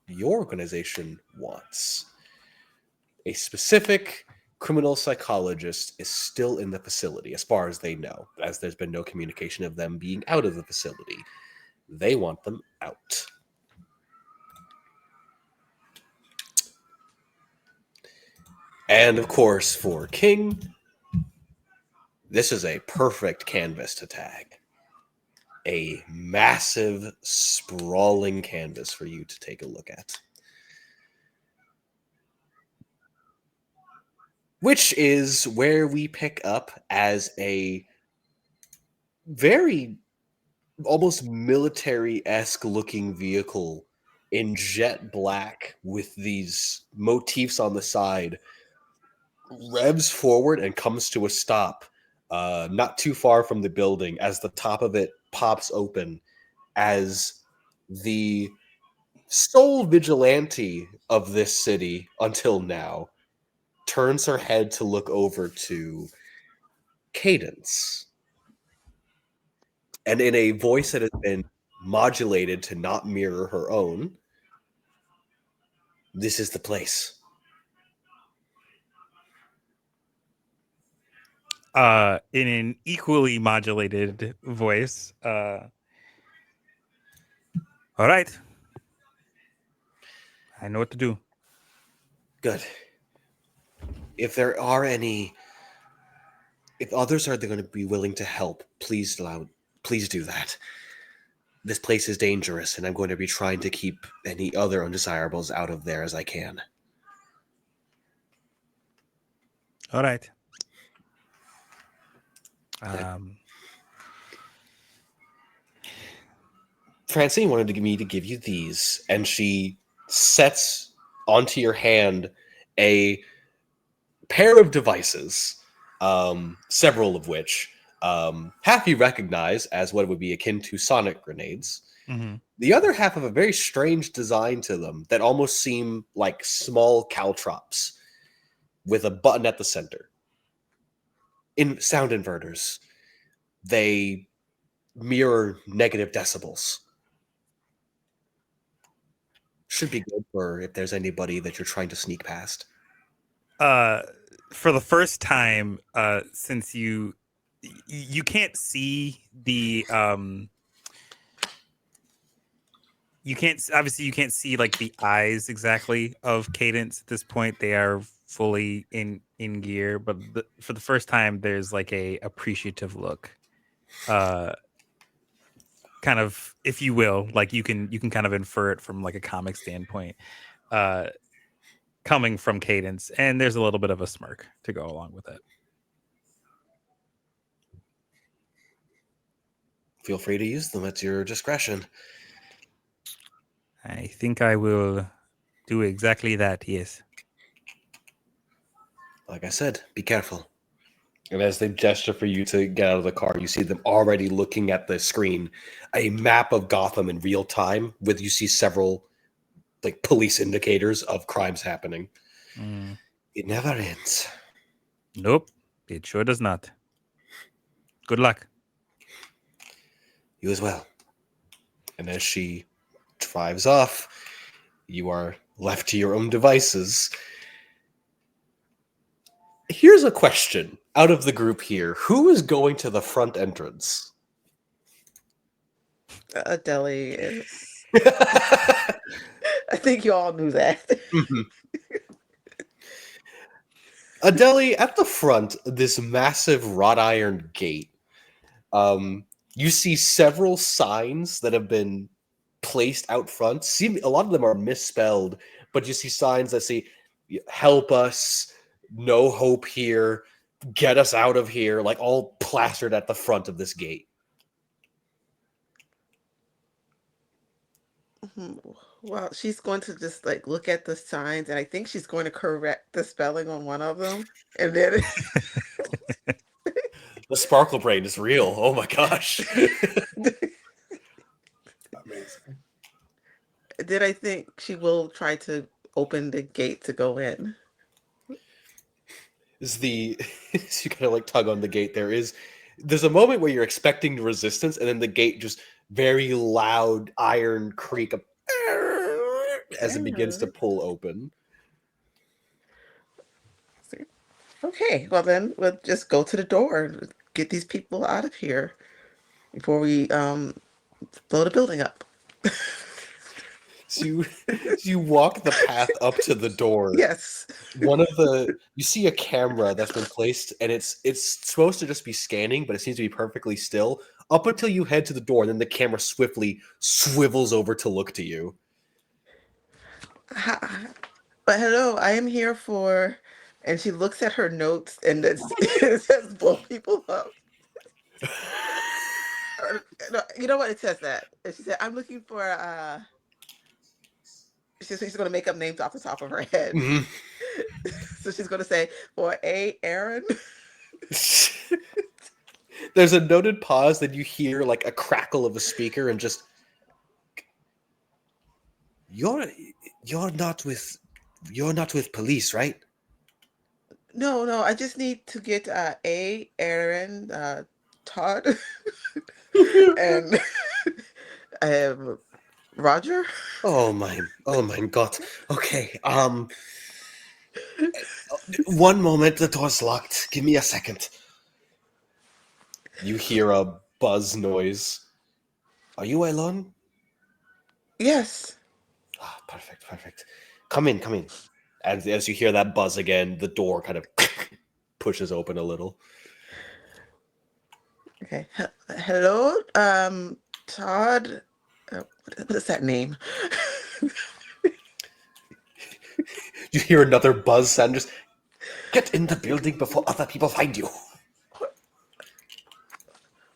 your organization wants. A specific criminal psychologist is still in the facility, as far as they know, as there's been no communication of them being out of the facility. They want them out. And of course, for King, this is a perfect canvas to tag. A massive, sprawling canvas for you to take a look at. Which is where we pick up as a very almost military-esque looking vehicle in jet black with these motifs on the side revs forward and comes to a stop not too far from the building as the top of it pops open as the sole vigilante of this city until now turns her head to look over to Cadence. And in a voice that has been modulated to not mirror her own, this is the place. In an equally modulated voice, all right. I know what to do. Good. If there are any, if others are going to be willing to help, please do that. This place is dangerous, and I'm going to be trying to keep any other undesirables out of there as I can. All right. Francine wanted me to give you these, and she sets onto your hand a pair of devices, several of which half you recognize as what would be akin to sonic grenades. Mm-hmm. The other half have a very strange design to them that almost seem like small caltrops with a button at the center. In sound inverters, they mirror negative decibels. Should be good for if there's anybody that you're trying to sneak past. For the first time, since you can't see the you can't see like the eyes exactly of Cadence at this point. They are fully in gear, but for the first time, there's like a appreciative look, kind of, if you will, like you can kind of infer it from like a comic standpoint, coming from Cadence, and there's a little bit of a smirk to go along with it. Feel free to use them at your discretion. I think I will do exactly that, yes. Like I said, be careful. And as they gesture for you to get out of the car, you see them already looking at the screen, a map of Gotham in real time, with you see several like police indicators of crimes happening. Mm. It never ends. Nope, it sure does not. Good luck. You as well. And as she drives off, you are left to your own devices. Here's a question out of the group here. Who is going to the front entrance? Adeli is. I think you all knew that. Mm-hmm. Adeli, at the front, this massive wrought iron gate. You see several signs that have been placed out front. A lot of them are misspelled, but you see signs that say, "Help us," "No hope here," "Get us out of here," like all plastered at the front of this gate. Well, she's going to just like look at the signs, and I think she's going to correct the spelling on one of them, and then The sparkle brain is real. Oh my gosh. Amazing. then I think she will try to open the gate to go in. Is the you kind of like tug on the gate. There's a moment where you're expecting resistance, and then the gate just very loud iron creak up as it begins to pull open. Okay, well then we'll just go to the door and get these people out of here before we blow the building up. So you walk the path up to the door. Yes. You see a camera that's been placed, and it's supposed to just be scanning, but it seems to be perfectly still up until you head to the door, and then the camera swiftly swivels over to look to you. But hello, I am here for, and she looks at her notes, and it says blow people up. No, you know what? It says that. And she said, I'm looking for, she's going to make up names off the top of her head. Mhm. So she's going to say, for A, Aaron. There's a noted pause, then you hear like a crackle of a speaker, and just you're not with police, right? No, I just need to get A, Aaron, Todd, and Roger. Oh my God. Okay. One moment, the door's locked. Give me a second. You hear a buzz noise. Are you alone? Yes. Ah, perfect. Come in. And as you hear that buzz again, the door kind of pushes open a little. Okay. Hello, Todd. What is that name? You hear another buzz sound. Just get in the building before other people find you.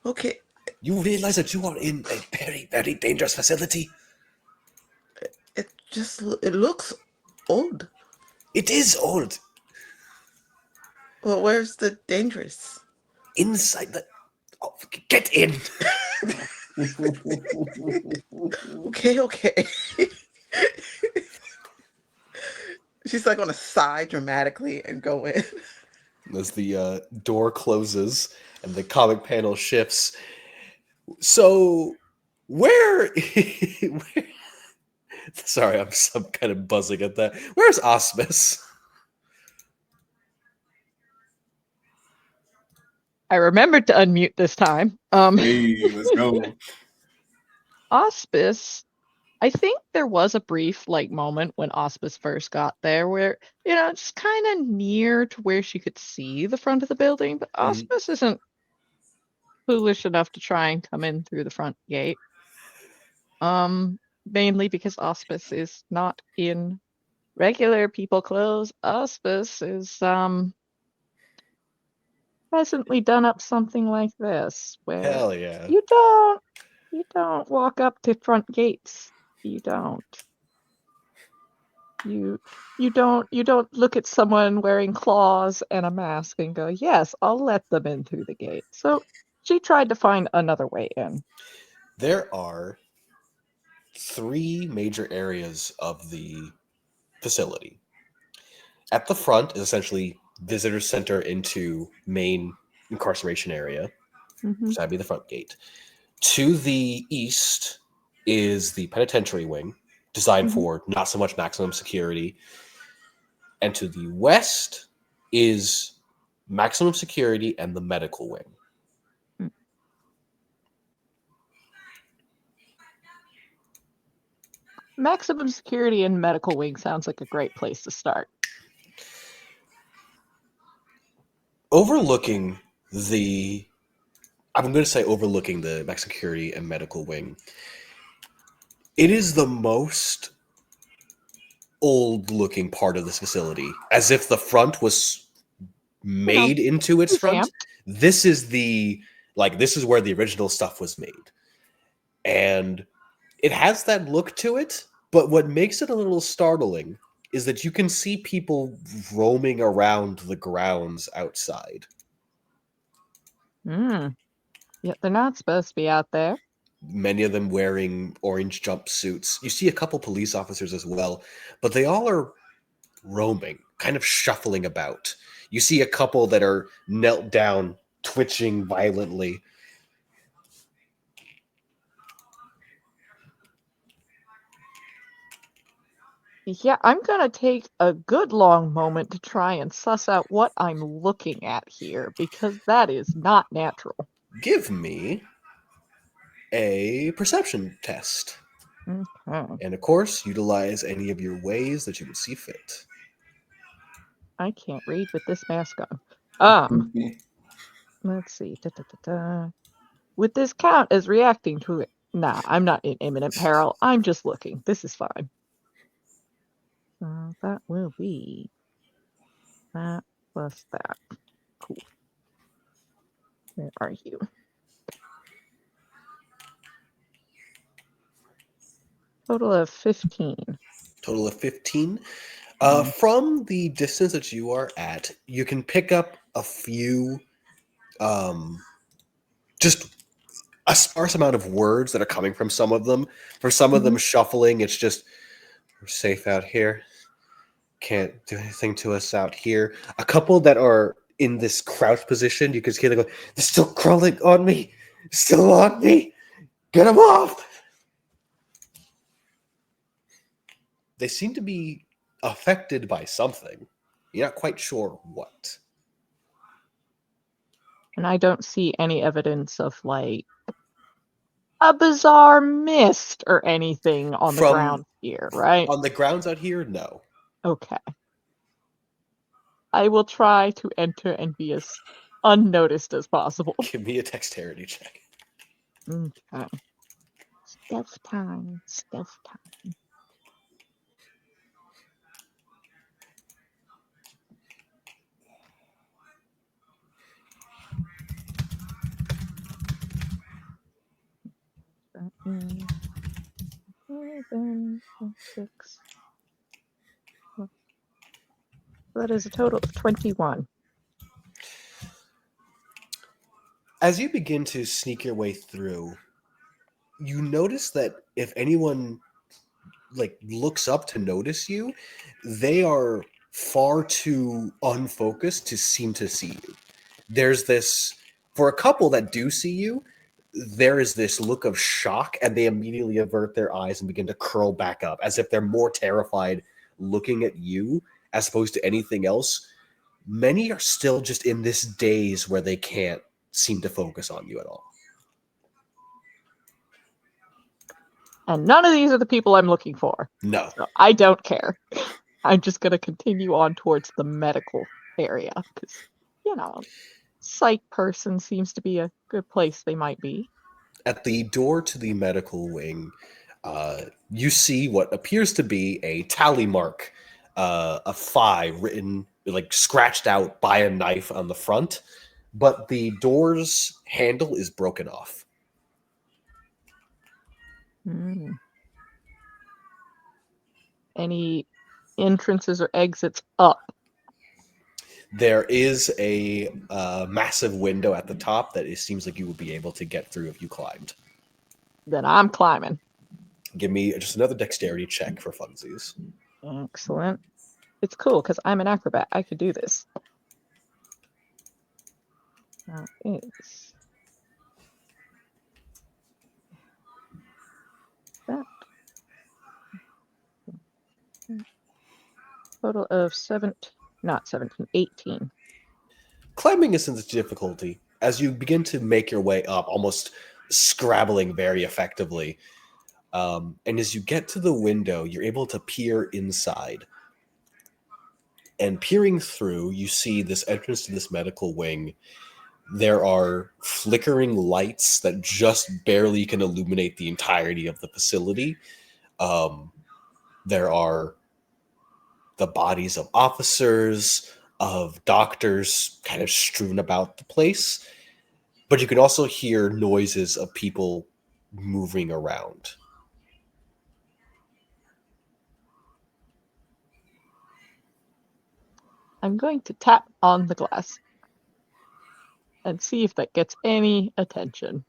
Okay. You realize that you are in a very, very dangerous facility? It looks old. It is old. Well, where's the dangerous? Inside the... Oh, get in. Okay. She's like going to sigh dramatically and go in. As the door closes and the comic panel shifts. So, where... Sorry, I'm kind of buzzing at that. Where's Osmus? I remembered to unmute this time. Hey, let's go. Auspice, I think there was a brief moment when Auspice first got there where, it's kind of near to where she could see the front of the building, but Auspice isn't foolish enough to try and come in through the front gate. Mainly because Auspice is not in regular people clothes. Auspice is presently done up something like this, where Hell yeah. you don't walk up to front gates. You don't. You don't look at someone wearing claws and a mask and go, yes, I'll let them in through the gate. So she tried to find another way in. There are 3 major areas of the facility. At the front is essentially visitor center into main incarceration area. Mhm. So that'd be the front gate. To the east is the penitentiary wing, designed for not so much maximum security. And to the west is maximum security and the medical wing. Maximum security and medical wing sounds like a great place to start. Overlooking the max security and medical wing, it is the most old-looking part of this facility, as if the front was made into its front. This is where the original stuff was made, and It has that look to it, but what makes it a little startling is that you can see people roaming around the grounds outside. Yet they're not supposed to be out there. Many of them wearing orange jumpsuits. You see a couple police officers as well, but they all are roaming, kind of shuffling about. You see a couple that are knelt down, twitching violently. Yeah, I'm gonna take a good long moment to try and suss out what I'm looking at here, because that is not natural. Give me a perception test. Okay. And of course, utilize any of your ways that you would see fit. I can't read with this mask on. Let's see. Would this count as reacting to it? Nah, I'm not in imminent peril. I'm just looking. This is fine. So that will be that plus that. Cool. Where are you? Total of 15. Total of 15. Mhm. From the distance that you are at, you can pick up a few, just a sparse amount of words that are coming from some of them. For some of them shuffling, it's just, we're safe out here. Can't do anything to us out here. A couple that are in this crouch position, you can hear them go, they're still crawling on me. Still on me. Get them off. They seem to be affected by something. You're not quite sure what. And I don't see any evidence of like a bizarre mist or anything on the From ground here, right? on the grounds out here, no. Okay. I will try to enter and be as unnoticed as possible. Give me a dexterity check. Okay. Stealth time. Stealth time. That is 11 plus 6. That is a total of 21. As you begin to sneak your way through, you notice that if anyone like looks up to notice you, they are far too unfocused to seem to see you. There's this, for a couple that do see you, there is this look of shock, and they immediately avert their eyes and begin to curl back up as if they're more terrified looking at you as opposed to anything else. Many are still just in this daze where they can't seem to focus on you at all. And none of these are the people I'm looking for. No. So I don't care. I'm just going to continue on towards the medical area because, psych person seems to be a good place they might be. At the door to the medical wing, you see what appears to be a tally mark, a phi written, like scratched out by a knife on the front, but the door's handle is broken off. Any entrances or exits up? There is a massive window at the top that it seems like you would be able to get through if you climbed. Then I'm climbing. Give me just another dexterity check for funsies. Excellent. It's cool because I'm an acrobat. I could do this. That is that. Total of 18. Climbing isn't a difficulty. As you begin to make your way up, almost scrabbling very effectively, and as you get to the window, you're able to peer inside. And peering through, you see this entrance to this medical wing. There are flickering lights that just barely can illuminate the entirety of the facility. There are the bodies of officers, of doctors kind of strewn about the place. But you can also hear noises of people moving around. I'm going to tap on the glass and see if that gets any attention.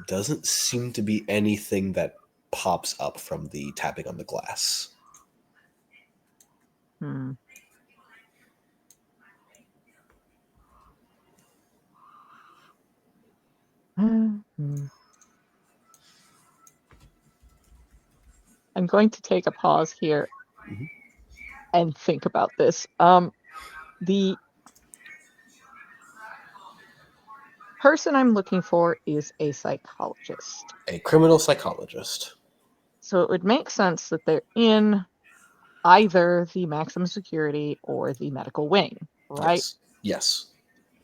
Doesn't seem to be anything that pops up from the tapping on the glass. Hmm. Hmm. I'm going to take a pause here Mhm. and think about this. The person I'm looking for is a psychologist. A criminal psychologist. So it would make sense that they're in either the maximum security or the medical wing, right? Yes. Yes.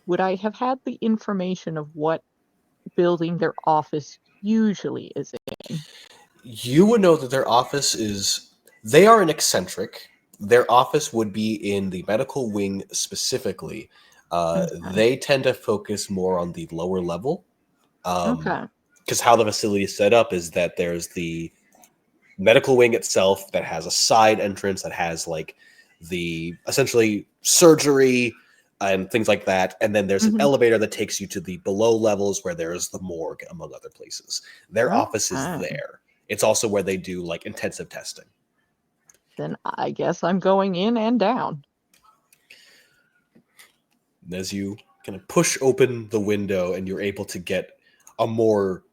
Would I have had the information of what building their office usually is in? You would know that their office is. They are an eccentric. Their office would be in the medical wing specifically. Okay. They tend to focus more on the lower level. Okay. Because how the facility is set up is that there's the medical wing itself that has a side entrance that has like the essentially surgery and things like that, and then there's an Mhm. elevator that takes you to the below levels where there's the morgue, among other places. Their office is Okay. there. It's also where they do like intensive testing. Then I guess I'm going in and down. And as you kind of push open the window and you're able to get a more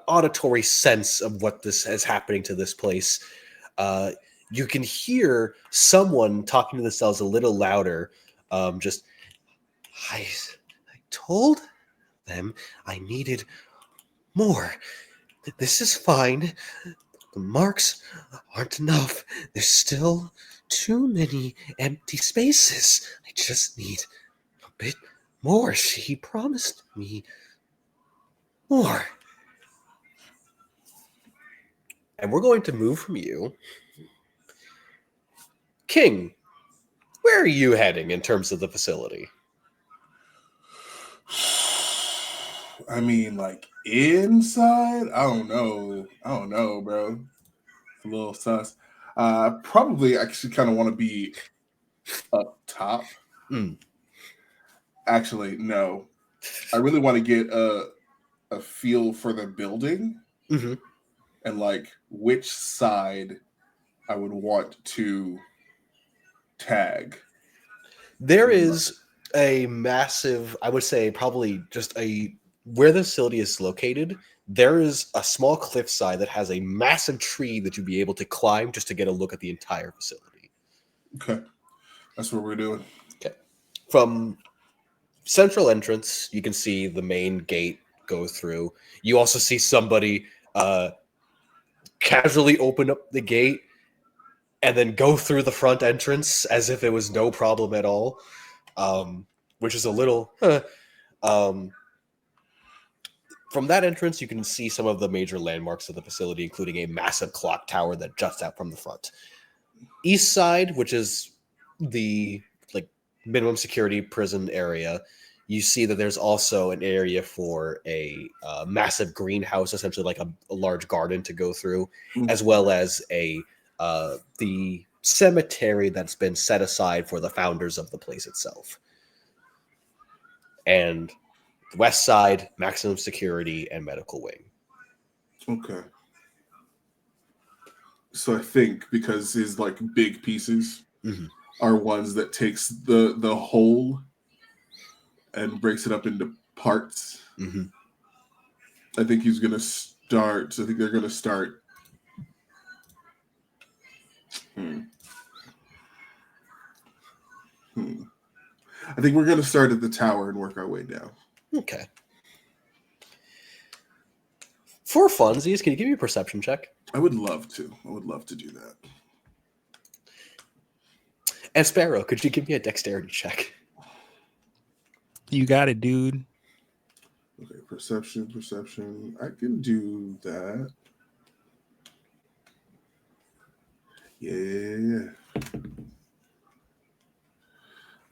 auditory sense of what this is happening to this place, you can hear someone talking to themselves a little louder. Just, I told them I needed more. This is fine. The marks aren't enough. There's still too many empty spaces. I just need a bit more. She promised me more. And we're going to move from you. King, where are you heading in terms of the facility? I mean, like inside, I don't know. I don't know, bro. It's a little sus. Probably actually kind of want to be up top. Mm. Actually, no. I really want to get a feel for the building Mm-hmm. and like which side I would want to tag. There is a massive, I would say probably just where the facility is located, there is a small cliffside that has a massive tree that you'd be able to climb just to get a look at the entire facility. Okay. That's what we're doing. Okay. From central entrance, you can see the main gate go through. You also see somebody casually open up the gate and then go through the front entrance as if it was no problem at all, which is a little... From that entrance, you can see some of the major landmarks of the facility, including a massive clock tower that juts out from the front. East side, which is the like minimum security prison area, you see that there's also an area for a massive greenhouse, essentially like a large garden to go through, as well as the cemetery that's been set aside for the founders of the place itself. And west side, maximum security and medical wing. Okay. So I think because his like big pieces are ones that takes the whole and breaks it up into parts. I think he's gonna start. I think they're gonna start. I think we're gonna start at the tower and work our way down. Okay. For funsies, can you give me a perception check? I would love to. I would love to do that. And Sparrow, could you give me a dexterity check? You got it, dude. Okay, perception. I can do that. Yeah.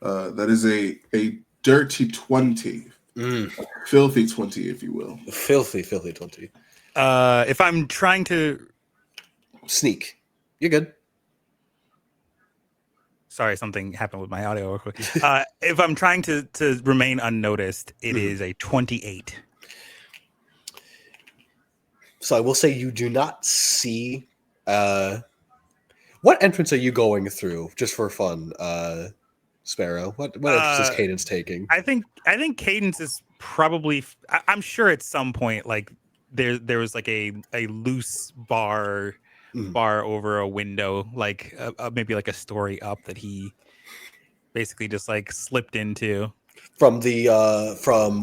That is a dirty 20. Filthy 20, if you will. Filthy 20. If I'm trying to Sneak. You're good. Sorry, something happened with my audio real quick. If I'm trying to remain unnoticed, it is a 28. So I will say you do not see. What entrance are you going through, just for fun, Sparrow? What entrance is Cadence taking? I think Cadence is probably. I'm sure at some point, like there was like a loose bar over a window, like maybe like a story up that he basically just like slipped into. From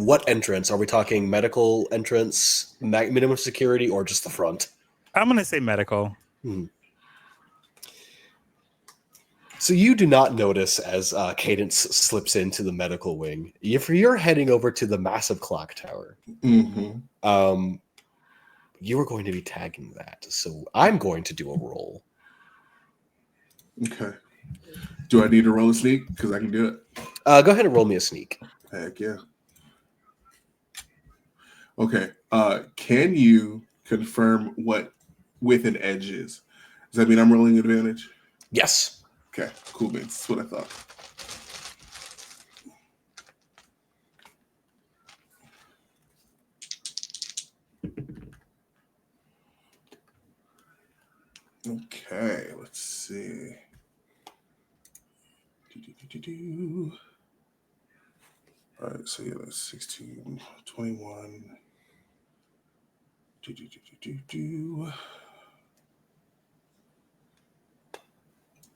what entrance are we talking? Medical entrance, minimum security, or just the front? I'm gonna say medical. So you do not notice as Cadence slips into the medical wing. If you're heading over to the massive clock tower, you are going to be tagging that. So I'm going to do a roll. Okay. Do I need to roll a sneak? Because I can do it. Go ahead and roll me a sneak. Heck yeah. Okay. Can you confirm what with an edge is? Does that mean I'm rolling advantage? Yes. Okay, cool beans. That's what I thought. Okay, let's see. All right, so yeah, that's 16, 21.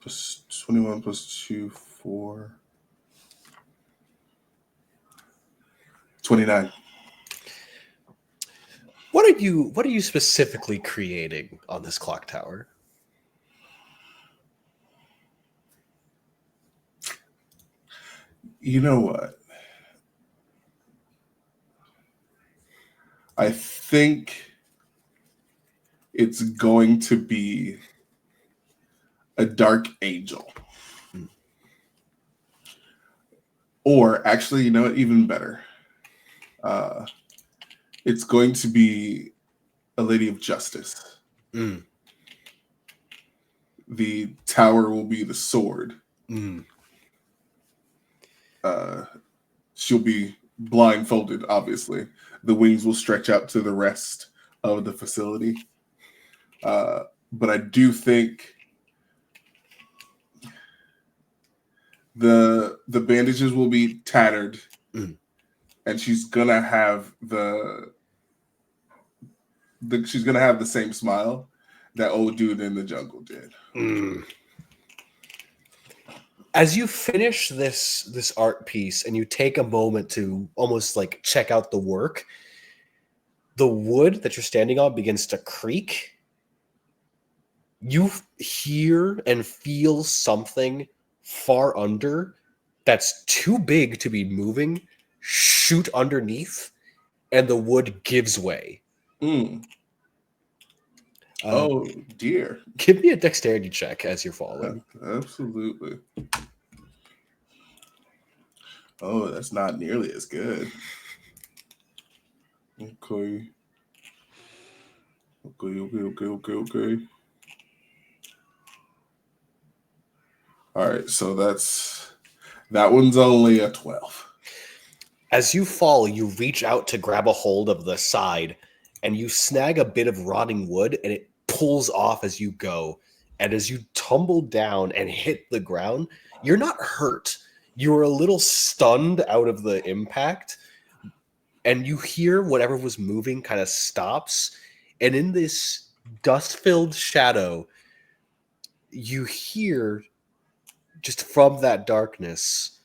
Plus 21 plus 2, 4. 29. What are you specifically creating on this clock tower? You know what? I think it's going to be a dark angel. Or actually, you know what? Even better. It's going to be a lady of justice. The tower will be the sword. She'll be blindfolded, obviously. The wings will stretch out to the rest of the facility. But I do think the bandages will be tattered, and she's gonna have she's gonna have the same smile that old dude in the jungle did. As you finish this art piece and you take a moment to almost like check out the work, the wood that you're standing on begins to creak. You hear and feel something far under that's too big to be moving shoot underneath, and the wood gives way. Oh dear. Give me a dexterity check as you're falling. Absolutely. Oh, that's not nearly as good. Okay. All right, so that one's only a 12. As you fall, you reach out to grab a hold of the side, and you snag a bit of rotting wood, and it pulls off as you go. And as you tumble down and hit the ground, you're not hurt. You're a little stunned out of the impact, and you hear whatever was moving kind of stops. And in this dust-filled shadow, you hear just from that darkness,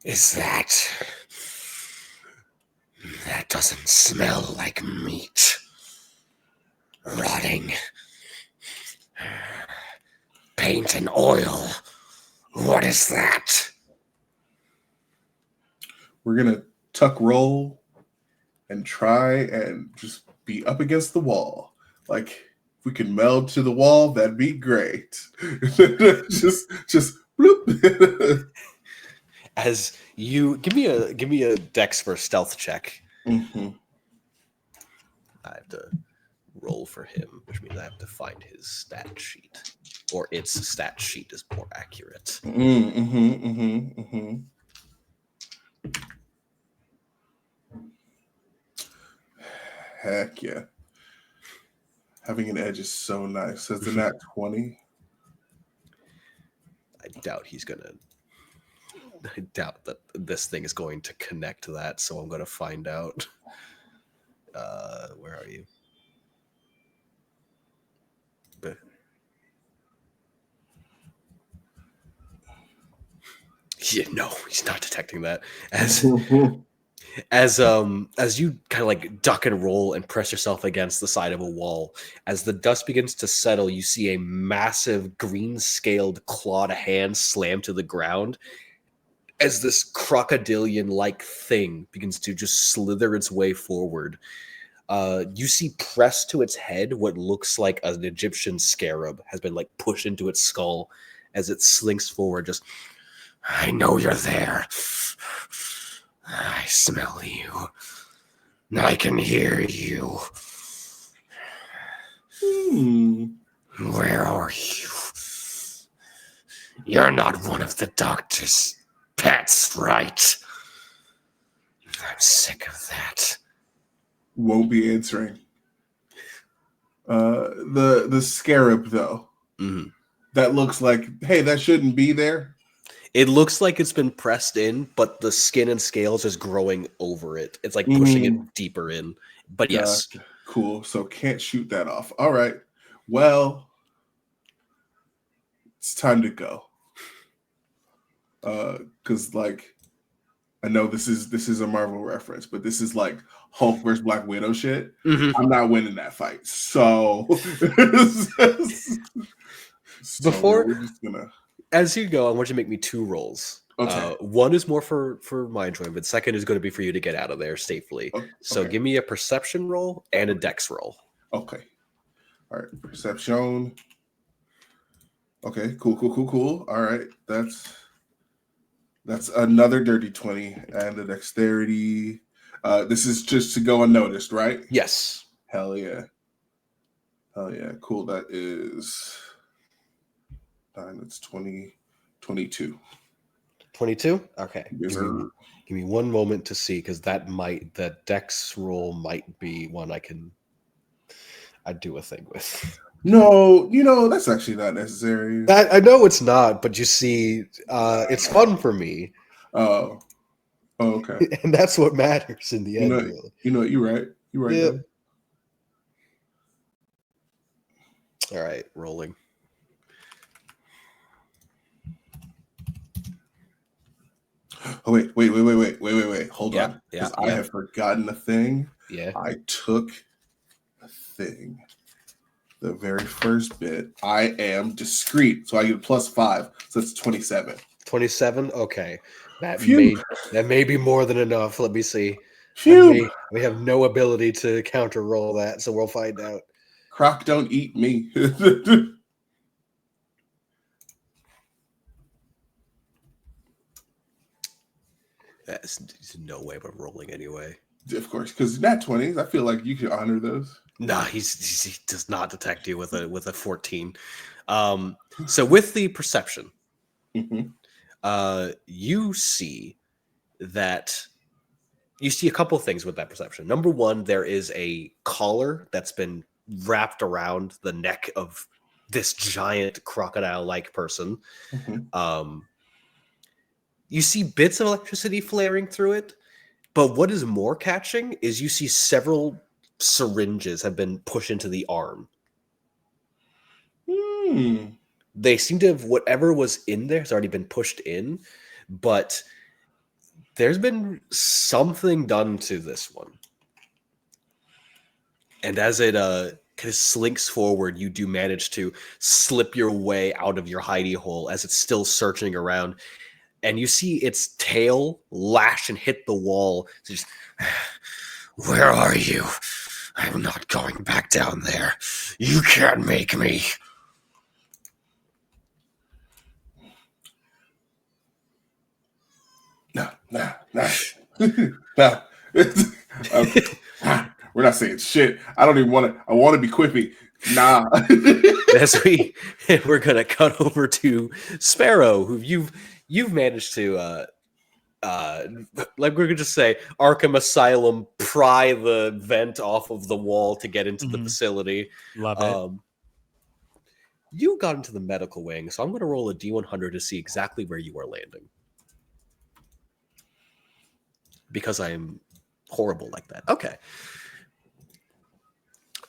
is that doesn't smell like meat. Rotting. Paint and oil. What is that? We're gonna tuck roll and try and just be up against the wall. Like if we can meld to the wall, that'd be great. just bloop. As you give me a dex for stealth check. Mm-hmm. I have to roll for him, which means I have to find his stat sheet, or its stat sheet is more accurate. Heck yeah. Having an edge is so nice. Says the nat 20. I doubt he's gonna. I doubt that this thing is going to connect to that, so I'm gonna find out. Where are you? Yeah, no, he's not detecting that. As you kind of like duck and roll and press yourself against the side of a wall, as the dust begins to settle, you see a massive green-scaled clawed hand slam to the ground as this crocodilian-like thing begins to just slither its way forward. You see pressed to its head what looks like an Egyptian scarab has been like pushed into its skull as it slinks forward. Just, I know you're there. I smell you. I can hear you. Where are you? You're not one of the doctor's pets, right? I'm sick of that. Won't be answering. The scarab though. Mm-hmm. That looks like, hey, that shouldn't be there. It looks like it's been pressed in, but the skin and scales is growing over it. It's like pushing it deeper in. But yes. Cool. So can't shoot that off. All right. Well, it's time to go. Because like, I know this is a Marvel reference, but this is like Hulk versus Black Widow shit. Mm-hmm. I'm not winning that fight. So, Before we're just gonna... As you go, I want you to make me 2 rolls. Okay. One is more for my enjoyment. Second is going to be for you to get out of there safely. Okay. So give me a perception roll and a dex roll. Okay. All right. Perception. Okay. Cool. All right. That's another dirty 20 and the dexterity. This is just to go unnoticed, right? Yes. Hell yeah. Cool. That is 9. That's 20, 22. 22? Okay. Yes, give me one moment to see, because the dex roll might be one I'd do a thing with. No, that's actually not necessary. I know it's not, but you see, it's fun for me. Oh, okay. And that's what matters in the end, really. You're right. Yep. All right, rolling. Oh, wait. Hold on. Yeah. I have forgotten a thing. Yeah. I took a thing. The very first bit. I am discreet, so I get a +5. So that's 27. 27? Okay. That Phew. may be more than enough. Let me see. Phew. We have no ability to counter roll that, so we'll find out. Croc, don't eat me. There's no way but rolling anyway. Of course, because nat 20s, I feel like you could honor those. Nah, he does not detect you with a 14. So with the perception, you see a couple things with that perception. Number one, there is a collar that's been wrapped around the neck of this giant crocodile-like person. You see bits of electricity flaring through it, but what is more catching is you see several syringes have been pushed into the arm. They seem to have, whatever was in there has already been pushed in, but there's been something done to this one. And as it kind of slinks forward, you do manage to slip your way out of your hidey hole as it's still searching around. And you see its tail lash and hit the wall. So just, where are you? I'm not going back down there. You can't make me. No. We're not saying shit. I don't even want to. I want to be quippy. Nah. As we're gonna cut over to Sparrow, who you've managed to like we're gonna just say Arkham Asylum pry the vent off of the wall to get into the facility. Love it. You got into the medical wing, so I'm gonna roll a D100 to see exactly where you are landing. Because I am horrible like that. Okay.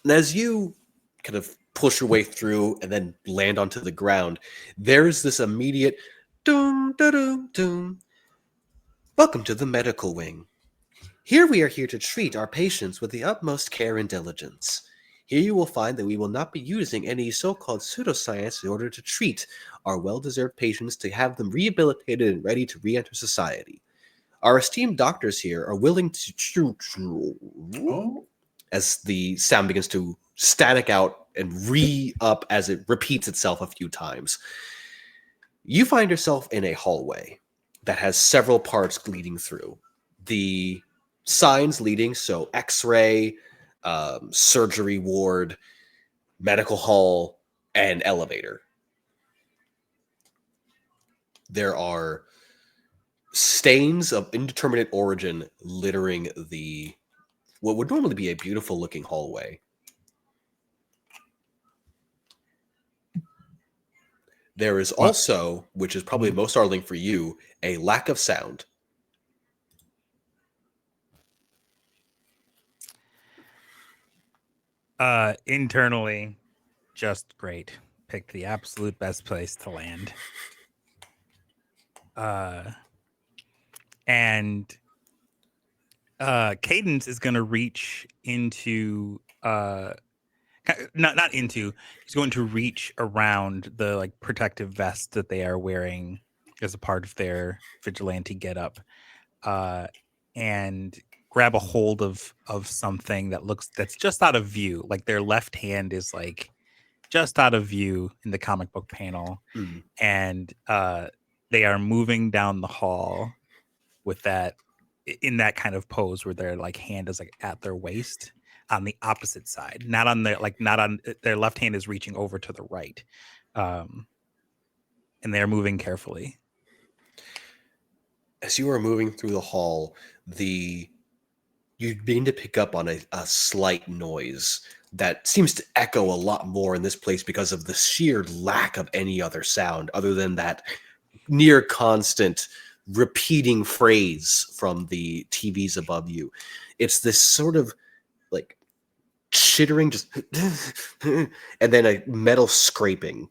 And as you kind of push your way through and then land onto the ground, there's this immediate doom, doom, doom. Welcome to the medical wing. Here we are here to treat our patients with the utmost care and diligence. Here you will find that we will not be using any so-called pseudoscience in order to treat our well-deserved patients to have them rehabilitated and ready to re-enter society. Our esteemed doctors here are willing to as the sound begins to static out and re-up as it repeats itself a few times. You find yourself in a hallway that has several parts leading through. The signs leading, so X-ray, surgery ward, medical hall, and elevator. There are stains of indeterminate origin littering the what would normally be a beautiful looking hallway. There is also, which is probably most startling for you, a lack of sound. Internally, just great. Picked the absolute best place to land. And Cadence is going to reach into not into, he's going to reach around the like protective vest that they are wearing as a part of their vigilante getup, and grab a hold of something that's just out of view. Like their left hand is like just out of view in the comic book panel, and they are moving down the hall with that in that kind of pose where their like hand is like at their waist on the opposite side, not on their left hand is reaching over to the right, and they're moving carefully. As you are moving through the hall, you begin to pick up on a slight noise that seems to echo a lot more in this place because of the sheer lack of any other sound other than that near constant repeating phrase from the TVs above you. It's this sort of like chittering, just and then a metal scraping.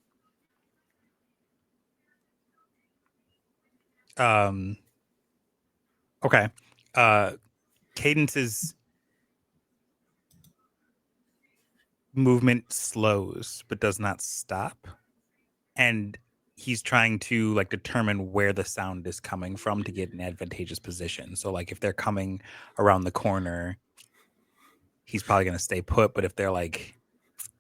Okay. Cadence's movement slows but does not stop, and he's trying to like determine where the sound is coming from to get an advantageous position. So like if they're coming around the corner, he's probably going to stay put, but if they're like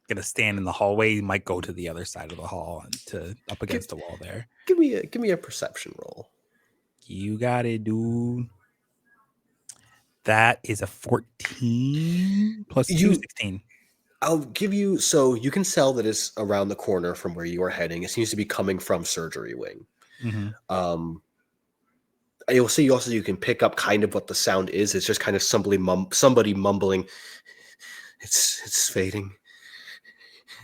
going to stand in the hallway, he might go to the other side of the hall and to up against the wall there. Give me a perception roll. You got it, dude. That is a 14 plus 2, 16. I'll give you, so you can tell that it's around the corner from where you are heading. It seems to be coming from surgery wing. You'll see also you can pick up kind of what the sound is. It's just kind of somebody mumbling. It's fading.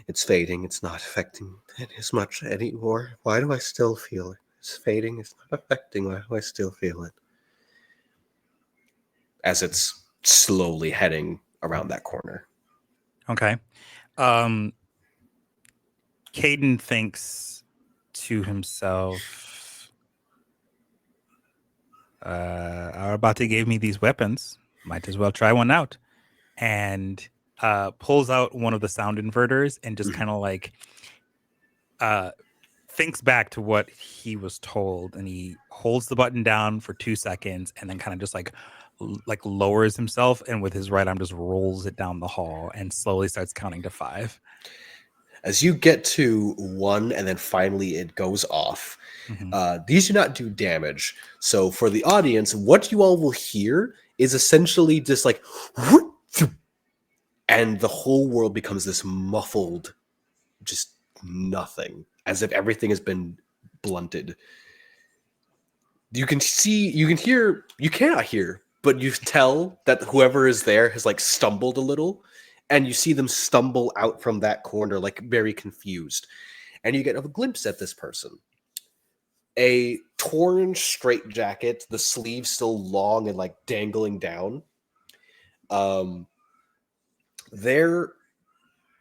It's fading. It's not affecting it as much anymore. Why do I still feel it? It's fading. It's not affecting. Why do I still feel it? As it's slowly heading around that corner. Okay. Caden thinks to himself, Arbate gave me these weapons. Might as well try one out. And pulls out one of the sound inverters and just kind of like thinks back to what he was told. And he holds the button down for 2 seconds and then kind of just like lowers himself and with his right arm just rolls it down the hall and slowly starts counting to 5. As you get to 1 and then finally it goes off, these do not do damage. So for the audience, what you all will hear is essentially just like and the whole world becomes this muffled, just nothing, as if everything has been blunted. You can see, you can hear, you cannot hear, but you tell that whoever is there has like stumbled a little, and you see them stumble out from that corner, like very confused. And you get a glimpse at this person. A torn straitjacket, the sleeves still long and like dangling down. Their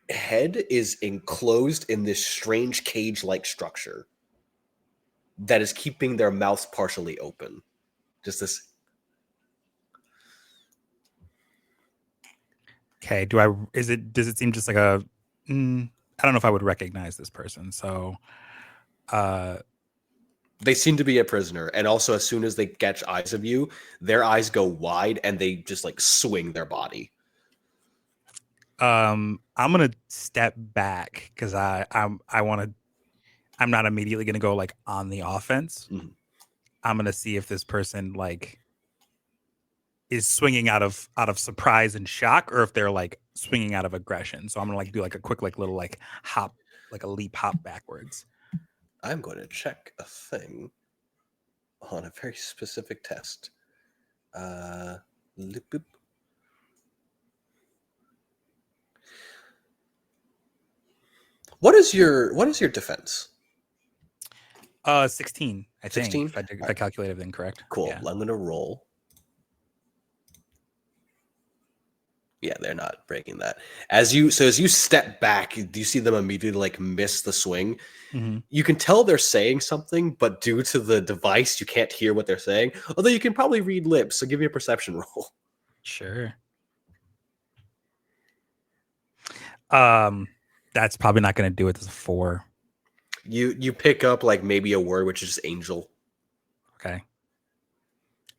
head is enclosed in this strange cage-like structure that is keeping their mouths partially open. Just this. Okay. Does it seem just like a, I don't know if I would recognize this person. So, They seem to be a prisoner, and also as soon as they catch eyes of you, their eyes go wide and they just like swing their body. I'm gonna step back because I'm not immediately gonna go like on the offense. Mhm. I'm gonna see if this person like is swinging out of surprise and shock, or if they're like swinging out of aggression. So I'm gonna like do like a quick like little like hop, like a leap hop backwards. I'm going to check a thing on a very specific test. Boop. What is your defense? 16, I think. 16? If I calculate everything correct. Cool. Yeah. I'm gonna roll. Yeah, they're not breaking that. As you step back, do you see them immediately like miss the swing? Mm-hmm. You can tell they're saying something, but due to the device, you can't hear what they're saying. Although you can probably read lips, so give me a perception roll. Sure. That's probably not going to do it. It's a 4. You pick up like maybe a word, which is just angel. Okay.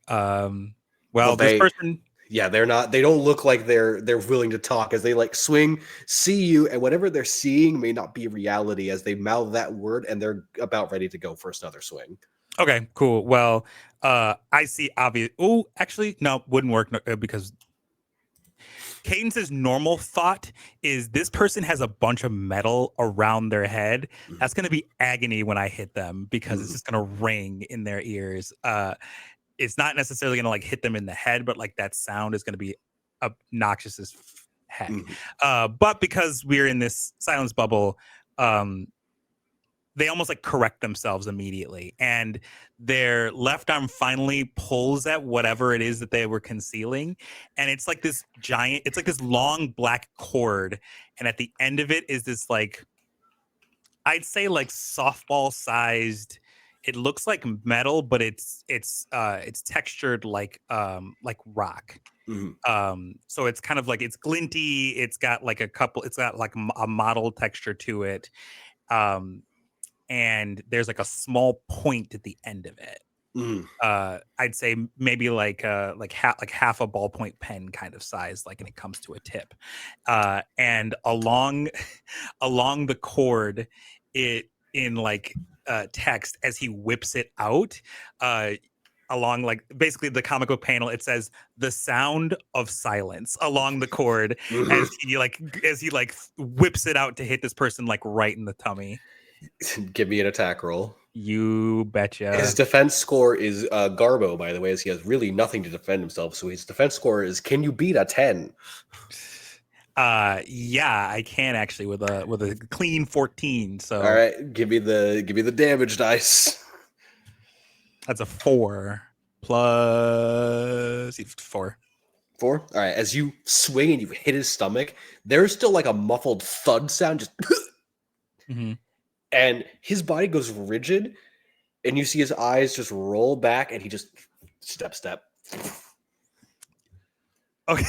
Well, they, this person. Yeah, they're not. They don't look like they're willing to talk as they like swing, see you, and whatever they're seeing may not be reality as they mouth that word and they're about ready to go for another swing. Okay, cool. Well, I see obvious. Oh, actually, no, wouldn't work because Cadence's normal thought is this person has a bunch of metal around their head. That's going to be agony when I hit them because it's just going to ring in their ears. It's not necessarily going to like hit them in the head, but like that sound is going to be obnoxious as heck. But because we're in this silence bubble, they almost like correct themselves immediately, and their left arm finally pulls at whatever it is that they were concealing, and it's like this long black cord, and at the end of it is this like, I'd say like softball sized. It looks like metal, but it's textured like rock. So it's kind of like it's glinty. It's got like a model texture to it. And there's like a small point at the end of it. I'd say maybe like half a ballpoint pen kind of size, like, and it comes to a tip. And along the cord, it in like text as he whips it out, along like basically the comic book panel, it says "the sound of silence" along the cord as he whips it out to hit this person like right in the tummy. Give me an attack roll. You betcha. His defense score is Garbo, by the way, as he has really nothing to defend himself. So his defense score is, can you beat a 10? Yeah, I can actually with a clean 14. So all right, give me the damage dice. That's a 4 plus 4. 4. All right, as you swing and you hit his stomach, there's still like a muffled thud sound, just and his body goes rigid, and you see his eyes just roll back, and he just step. Okay.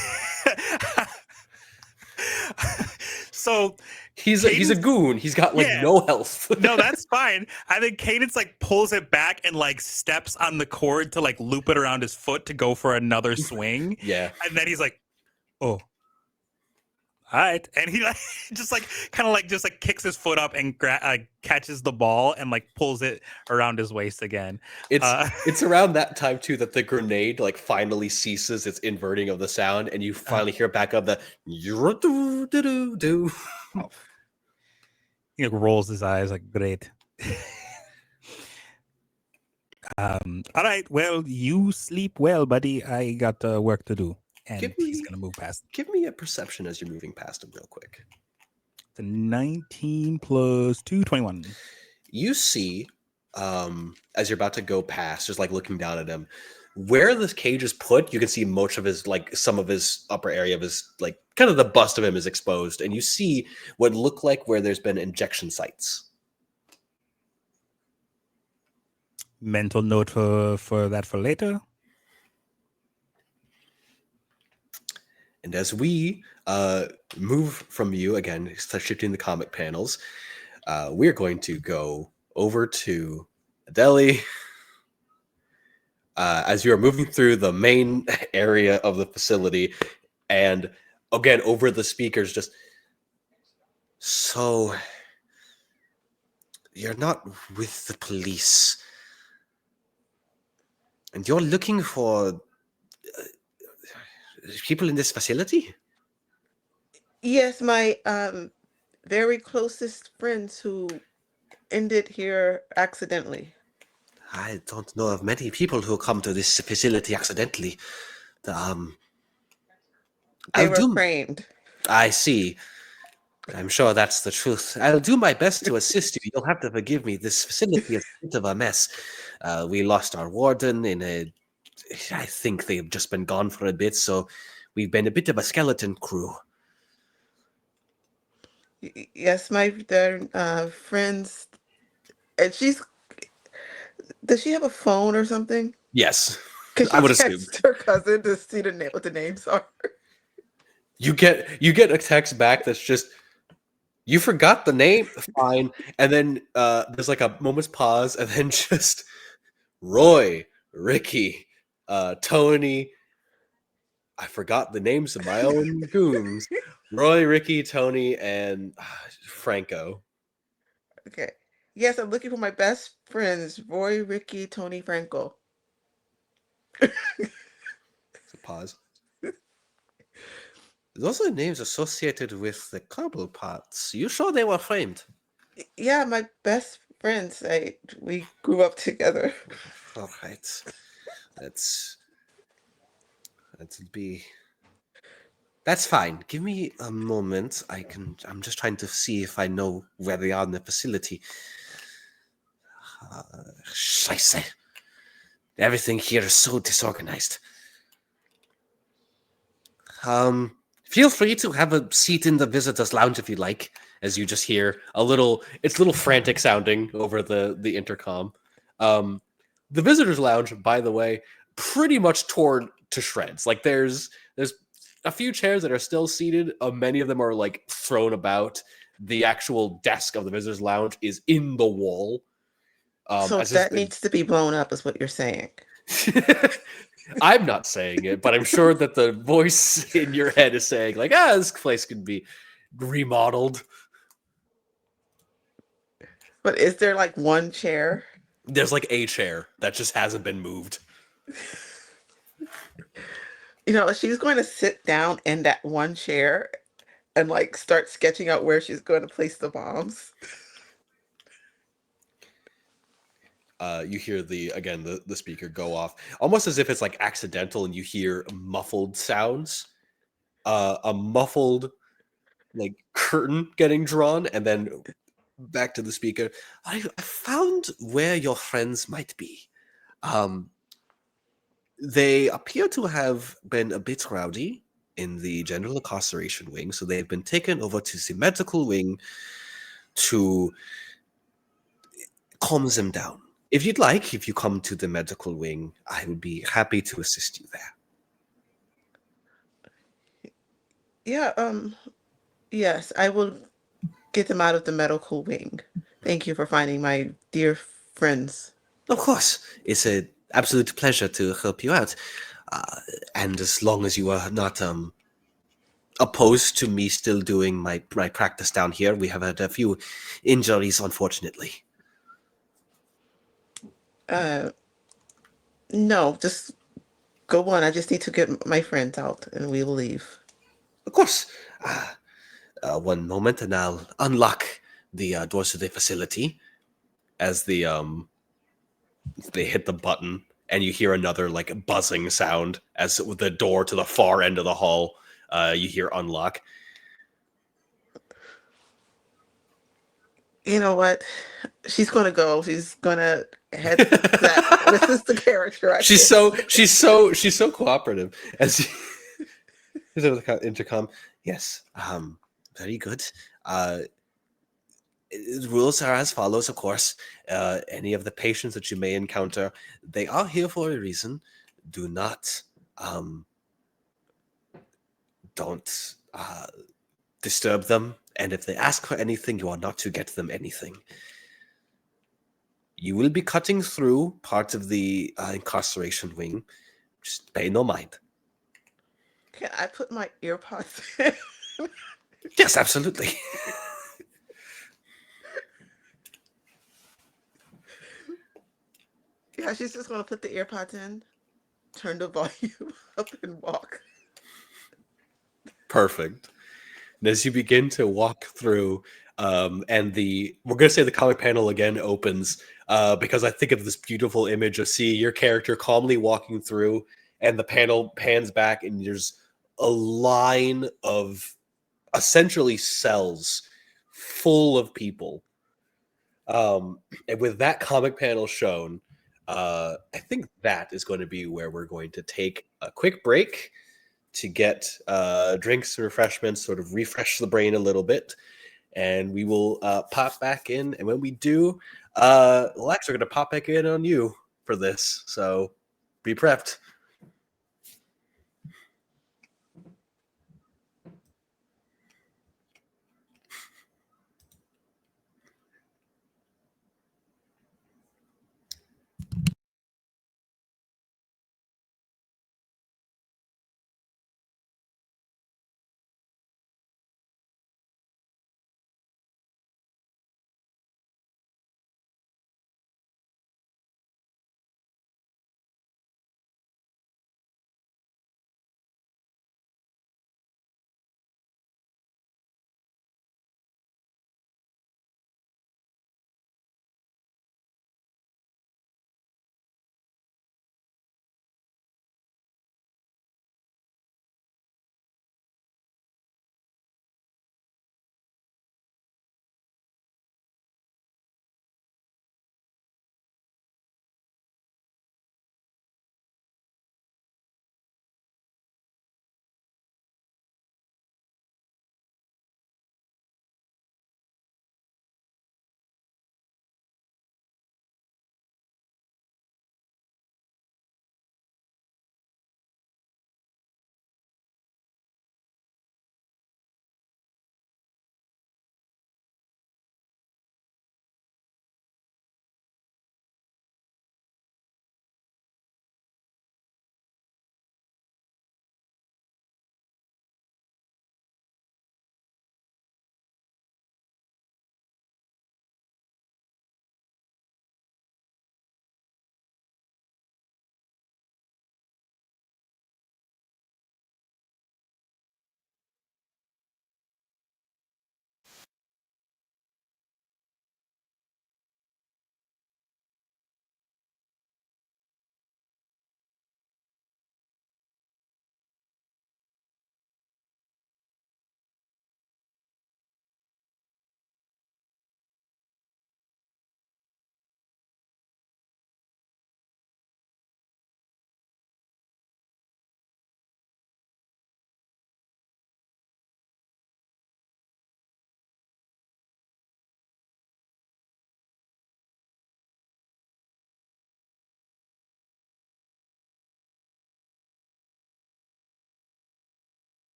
So he's a goon. He's got like no health. No, that's fine. I think Cadence like pulls it back and like steps on the cord to like loop it around his foot to go for another swing. Yeah. And then he's like, oh, all right. And he like just like kind of like just like kicks his foot up and catches the ball and like pulls it around his waist again. It's around that time too that the grenade like finally ceases its inverting of the sound, and you finally hear back up the do. He like, rolls his eyes like, great. All right. Well, you sleep well, buddy. I got work to do, and he's gonna move past. Give me a perception as you're moving past him, real quick. The 19 plus 2, 21. You see, as you're about to go past, just like looking down at him, where this cage is put, you can see much of his, like some of his upper area of his, like kind of the bust of him is exposed, and you see what look like where there's been injection sites. Mental note for that for later. And as we move from you, again, shifting the comic panels, we're going to go over to Adeli. As you are moving through the main area of the facility, and again, over the speakers, just, so you're not with the police, and you're looking for people in this facility? Yes, my very closest friends who ended here accidentally. I don't know of many people who come to this facility accidentally. They I'll were framed. I see. I'm sure that's the truth. I'll do my best to assist you. You'll have to forgive me. This facility is a bit of a mess. We lost our warden I think they've just been gone for a bit, so we've been a bit of a skeleton crew. Yes, their friends, and does she have a phone or something? Yes, Could I would she assume. text her cousin to see what the names are? You get a text back that's just, you forgot the name, fine, and then there's like a moment's pause, and then just Roy, Ricky, Tony. I forgot the names of my own goons. Roy, Ricky, Tony, and Franco. Okay. Yes, I'm looking for my best friends, Roy, Ricky, Tony, Franco. Pause. Those are names associated with the Cobblepots. You sure they were framed? Yeah, my best friends. We grew up together. All right. That's fine. Give me a moment. I'm just trying to see if I know where they are in the facility. Scheiße. Everything here is so disorganized. Feel free to have a seat in the visitors' lounge if you like, as you just hear it's a little frantic sounding over the intercom. The visitors' lounge, by the way, pretty much torn to shreds. Like there's a few chairs that are still seated. Many of them are like thrown about. The actual desk of the visitors' lounge is in the wall. So that needs to be blown up, is what you're saying. I'm not saying it, but I'm sure that the voice in your head is saying, like, this place could be remodeled. But is there like one chair? There's like a chair that just hasn't been moved. She's going to sit down in that one chair and like start sketching out where she's going to place the bombs. You hear the speaker go off, almost as if it's like accidental, and you hear muffled sounds, a muffled like curtain getting drawn, and then back to the speaker. I found where your friends might be. They appear to have been a bit rowdy in the general incarceration wing, so they've been taken over to the medical wing to calm them down. If you'd like, if you come to the medical wing, I would be happy to assist you there. Yeah, yes, I will get them out of the medical wing. Thank you for finding my dear friends. Of course. It's an absolute pleasure to help you out. And as long as you are not opposed to me still doing my practice down here. We have had a few injuries, unfortunately. No, just go on. I just need to get my friends out, and we will leave. Of course. One moment, and I'll unlock the doors to the facility. As they hit the button, and you hear another like buzzing sound as the door to the far end of the hall. You hear unlock. You know what? She's gonna go. She's gonna head that. This is the character I she's picked. she's so cooperative as she's over the intercom. Yes, very good. Rules are as follows, of course. Any of the patients that you may encounter, they are here for a reason. Do not, don't disturb them. And if they ask for anything, you are not to get them anything. You will be cutting through parts of the incarceration wing. Just pay no mind. Can I put my earpods in? Yes, absolutely. Yeah, she's just gonna put the earpods in, turn the volume up, and walk. Perfect. And as you begin to walk through, and we're gonna say the comic panel again opens, because I think of this beautiful image of see your character calmly walking through, and the panel pans back, and there's a line of essentially cells full of people. And with that comic panel shown, I think that is going to be where we're going to take a quick break to get drinks and refreshments, sort of refresh the brain a little bit. And we will pop back in. And when we do, Lex, are going to pop back in on you for this. So be prepped.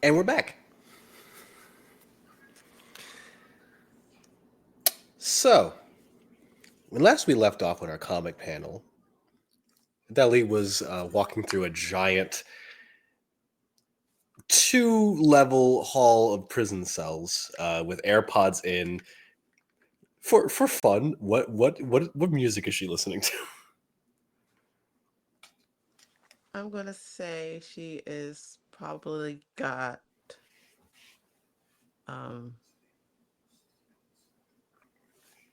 And we're back. So, when last we left off on our comic panel, Deli was walking through a giant 2-level hall of prison cells with AirPods in. For fun, what music is she listening to? I'm gonna say she is probably got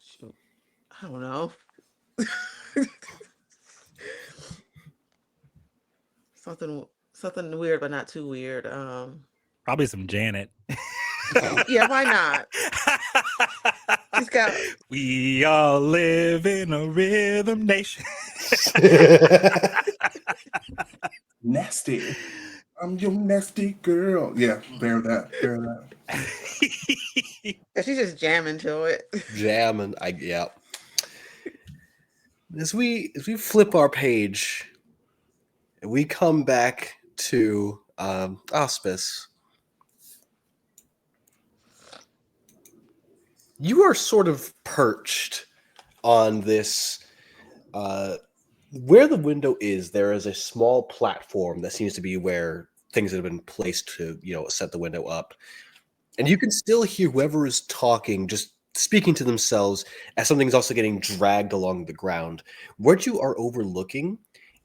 shoot, I don't know. something weird but not too weird. Probably some Janet. Yeah, why not? She's got We all live in a rhythm nation. Nasty. I'm your nasty girl. Yeah, bear that. she's just jamming to it. Jam yeah. As we flip our page, and we come back to Auspice. You are sort of perched on this. Where the window is, there is a small platform that seems to be where things have been placed to, set the window up. And you can still hear whoever is talking, just speaking to themselves as something's also getting dragged along the ground. What you are overlooking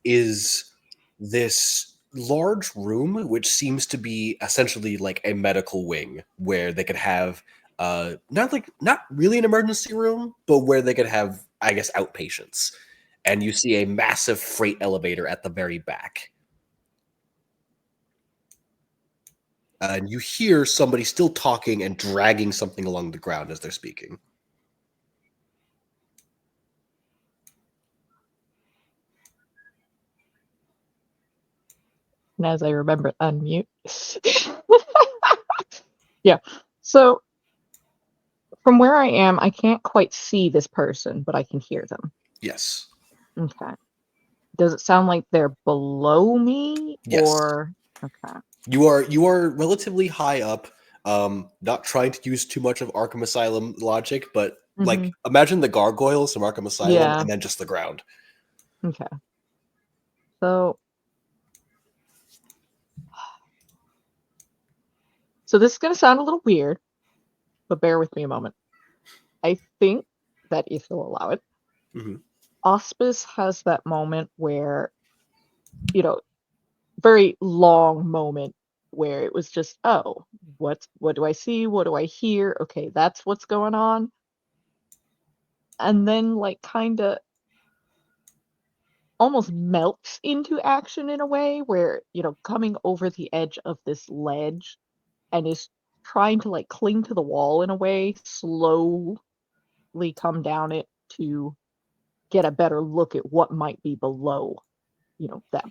is this large room, which seems to be essentially like a medical wing where they could have not really an emergency room, but where they could have, I guess, outpatients. And you see a massive freight elevator at the very back. And you hear somebody still talking and dragging something along the ground as they're speaking. And as I remember, unmute. Yeah. So from where I am, I can't quite see this person, but I can hear them. Yes. Okay. Does it sound like they're below me? Yes. Or okay. You are relatively high up. Not trying to use too much of Arkham Asylum logic, but like imagine the gargoyles from Arkham Asylum and then just the ground. Okay. So this is going to sound a little weird, but bear with me a moment. I think that if you'll allow it, Auspice has that moment where, very long moment where it was just, oh, what do I see? What do I hear? Okay, that's what's going on. And then like kind of almost melts into action in a way where, coming over the edge of this ledge and is trying to like cling to the wall in a way, slowly come down it to get a better look at what might be below, them.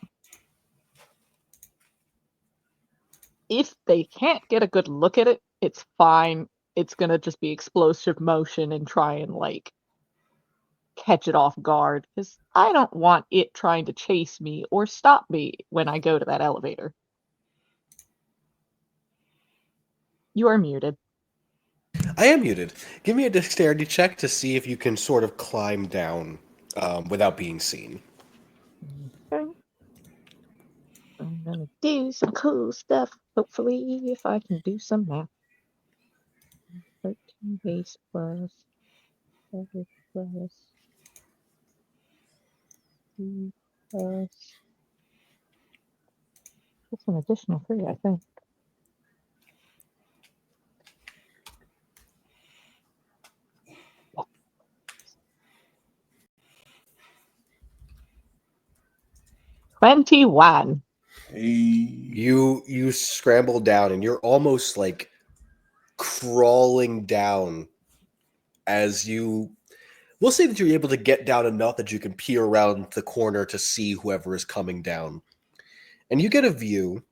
If they can't get a good look at it, it's fine. It's going to just be explosive motion and try and like catch it off guard because I don't want it trying to chase me or stop me when I go to that elevator. You are muted. I am muted. Give me a dexterity check to see if you can sort of climb down without being seen. Okay. I'm gonna do some cool stuff. Hopefully, if I can do some math. 13 base plus 7 plus 2 plus. That's an additional 3, I think. Yeah. 21. Hey. You scramble down and you're almost like crawling down as we'll say that you're able to get down enough that you can peer around the corner to see whoever is coming down. And you get a view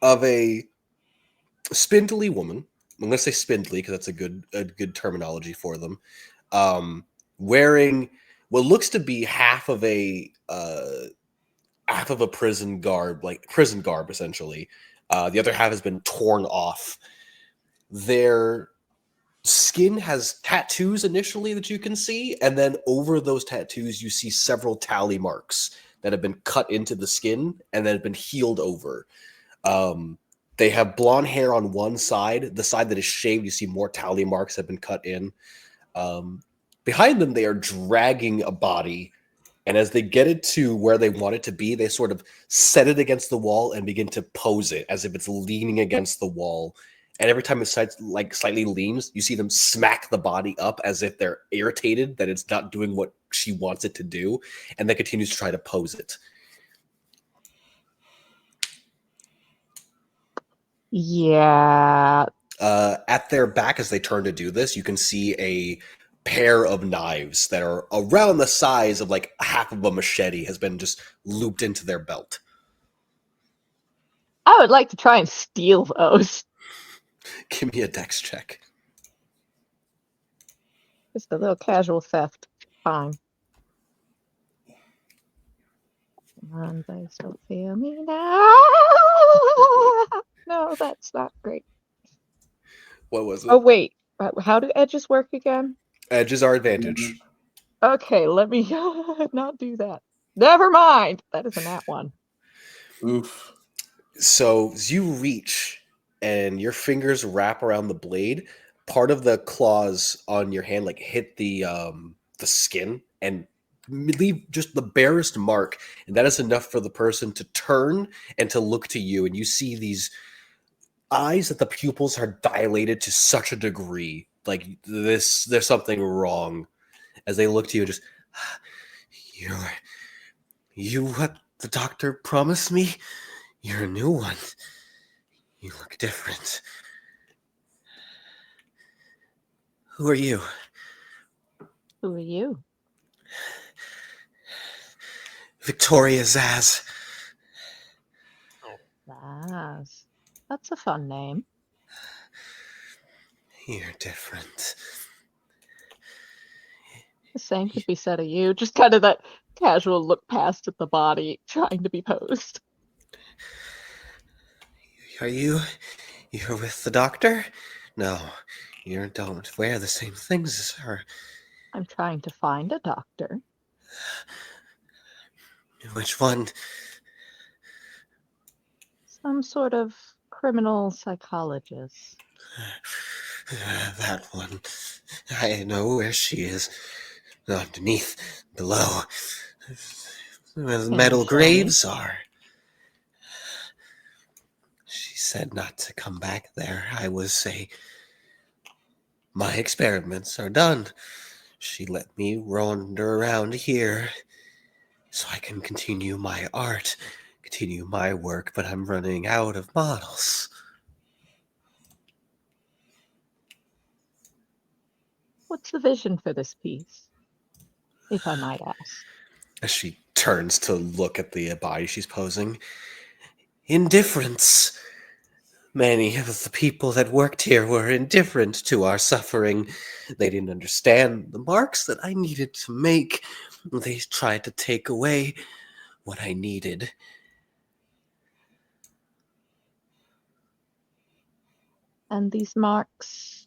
of a spindly woman. I'm going to say spindly because that's a good terminology for them. Wearing what looks to be half of a prison garb essentially. The other half has been torn off. Their skin has tattoos initially that you can see, and then over those tattoos you see several tally marks that have been cut into the skin and then have been healed over. They have blonde hair on one side. The side that is shaved, you see more tally marks have been cut in. Behind them, they are dragging a body, and as they get it to where they want it to be, they sort of set it against the wall and begin to pose it as if it's leaning against the wall. And every time it slightly leans, you see them smack the body up as if they're irritated that it's not doing what she wants it to do, and then continues to try to pose it. Yeah. At their back, as they turn to do this, you can see a pair of knives that are around the size of like half of a machete has been just looped into their belt. I would like to try and steal those. Give me a dex check. Just a little casual theft. Fine. Come on, dice, don't fail me now. No, that's not great. What was it? Oh, wait. How do edges work again? Edges are advantage. Okay, let me not do that. Never mind. That is a nat one. Oof. So as you reach and your fingers wrap around the blade, part of the claws on your hand like hit the skin and leave just the barest mark, and that is enough for the person to turn and to look to you, and you see these eyes that the pupils are dilated to such a degree like this there's something wrong as they look to you. Just you what the doctor promised me? You're a new one. You look different. Who are you? Who are you? Victoria Zaz. Zaz. That's a fun name. You're different. The same could be said of you. Just kind of that casual look past at the body, trying to be posed. Are you're with the doctor? No, you don't wear the same things as her. I'm trying to find a doctor. Which one? Some sort of criminal psychologist. That one. I know where she is. Underneath, below. Where the Can metal you show graves are. She said not to come back there. I was say, my experiments are done. She let me wander around here so I can continue my art, continue my work, but I'm running out of models. What's the vision for this piece, if I might ask? As she turns to look at the body she's posing. Indifference. Many of the people that worked here were indifferent to our suffering. They didn't understand the marks that I needed to make. They tried to take away what I needed. And these marks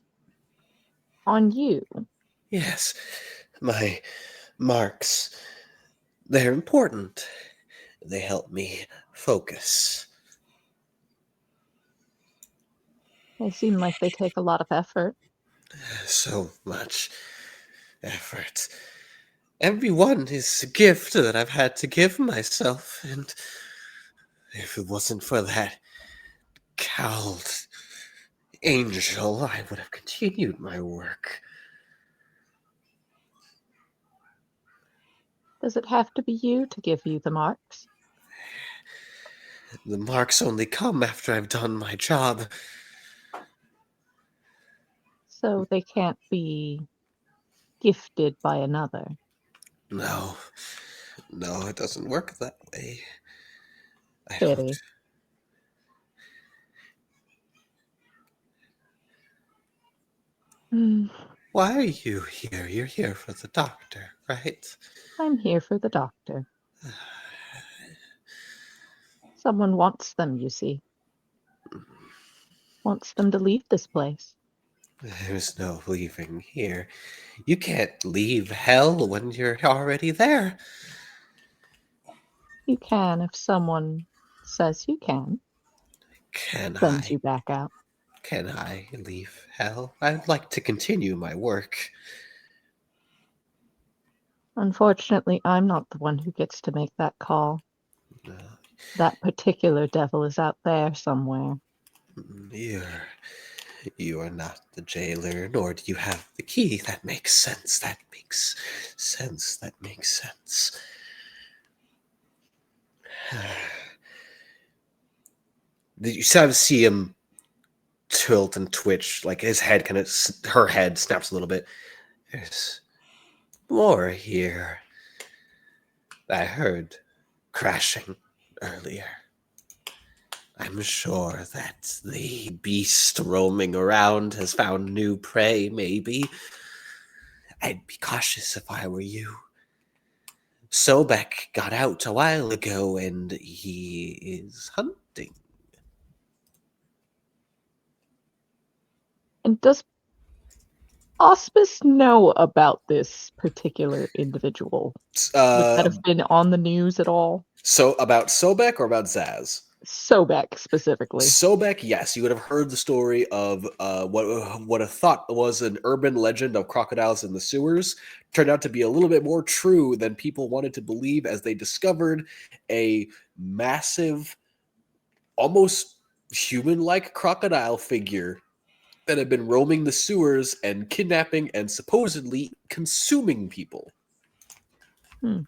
on you? Yes, my marks. They're important. They help me focus. They seem like they take a lot of effort. So much effort. Everyone is a gift that I've had to give myself, and if it wasn't for that cowled angel, I would have continued my work. Does it have to be you to give you the marks? The marks only come after I've done my job. So they can't be gifted by another. No, it doesn't work that way. I Pity. don't. Why are you here? You're here for the doctor, right? I'm here for the doctor. Someone wants them, you see. wants them to leave this place. There's no leaving here. You can't leave hell when you're already there. You can if someone says you can. Can Sends I? you back out. Can I leave hell? I'd like to continue my work. Unfortunately, I'm not the one who gets to make that call. Uh, That particular devil is out there somewhere. you are not the jailer, nor do you have the key. That makes sense. That makes sense. That makes sense. Did you kind of see him tilt and twitch? Like his head her head snaps a little bit. There's more here. I heard crashing earlier. I'm sure that the beast roaming around has found new prey, maybe. I'd be cautious if I were you. Sobek got out a while ago and he is hunting. And does Auspice know about this particular individual? Would that have been on the news at all? So about Sobek or about Zaz? Sobek specifically. Sobek, yes, you would have heard the story of what I thought was an urban legend of crocodiles in the sewers turned out to be a little bit more true than people wanted to believe, as they discovered a massive, almost human-like crocodile figure that had been roaming the sewers and kidnapping and supposedly consuming people. When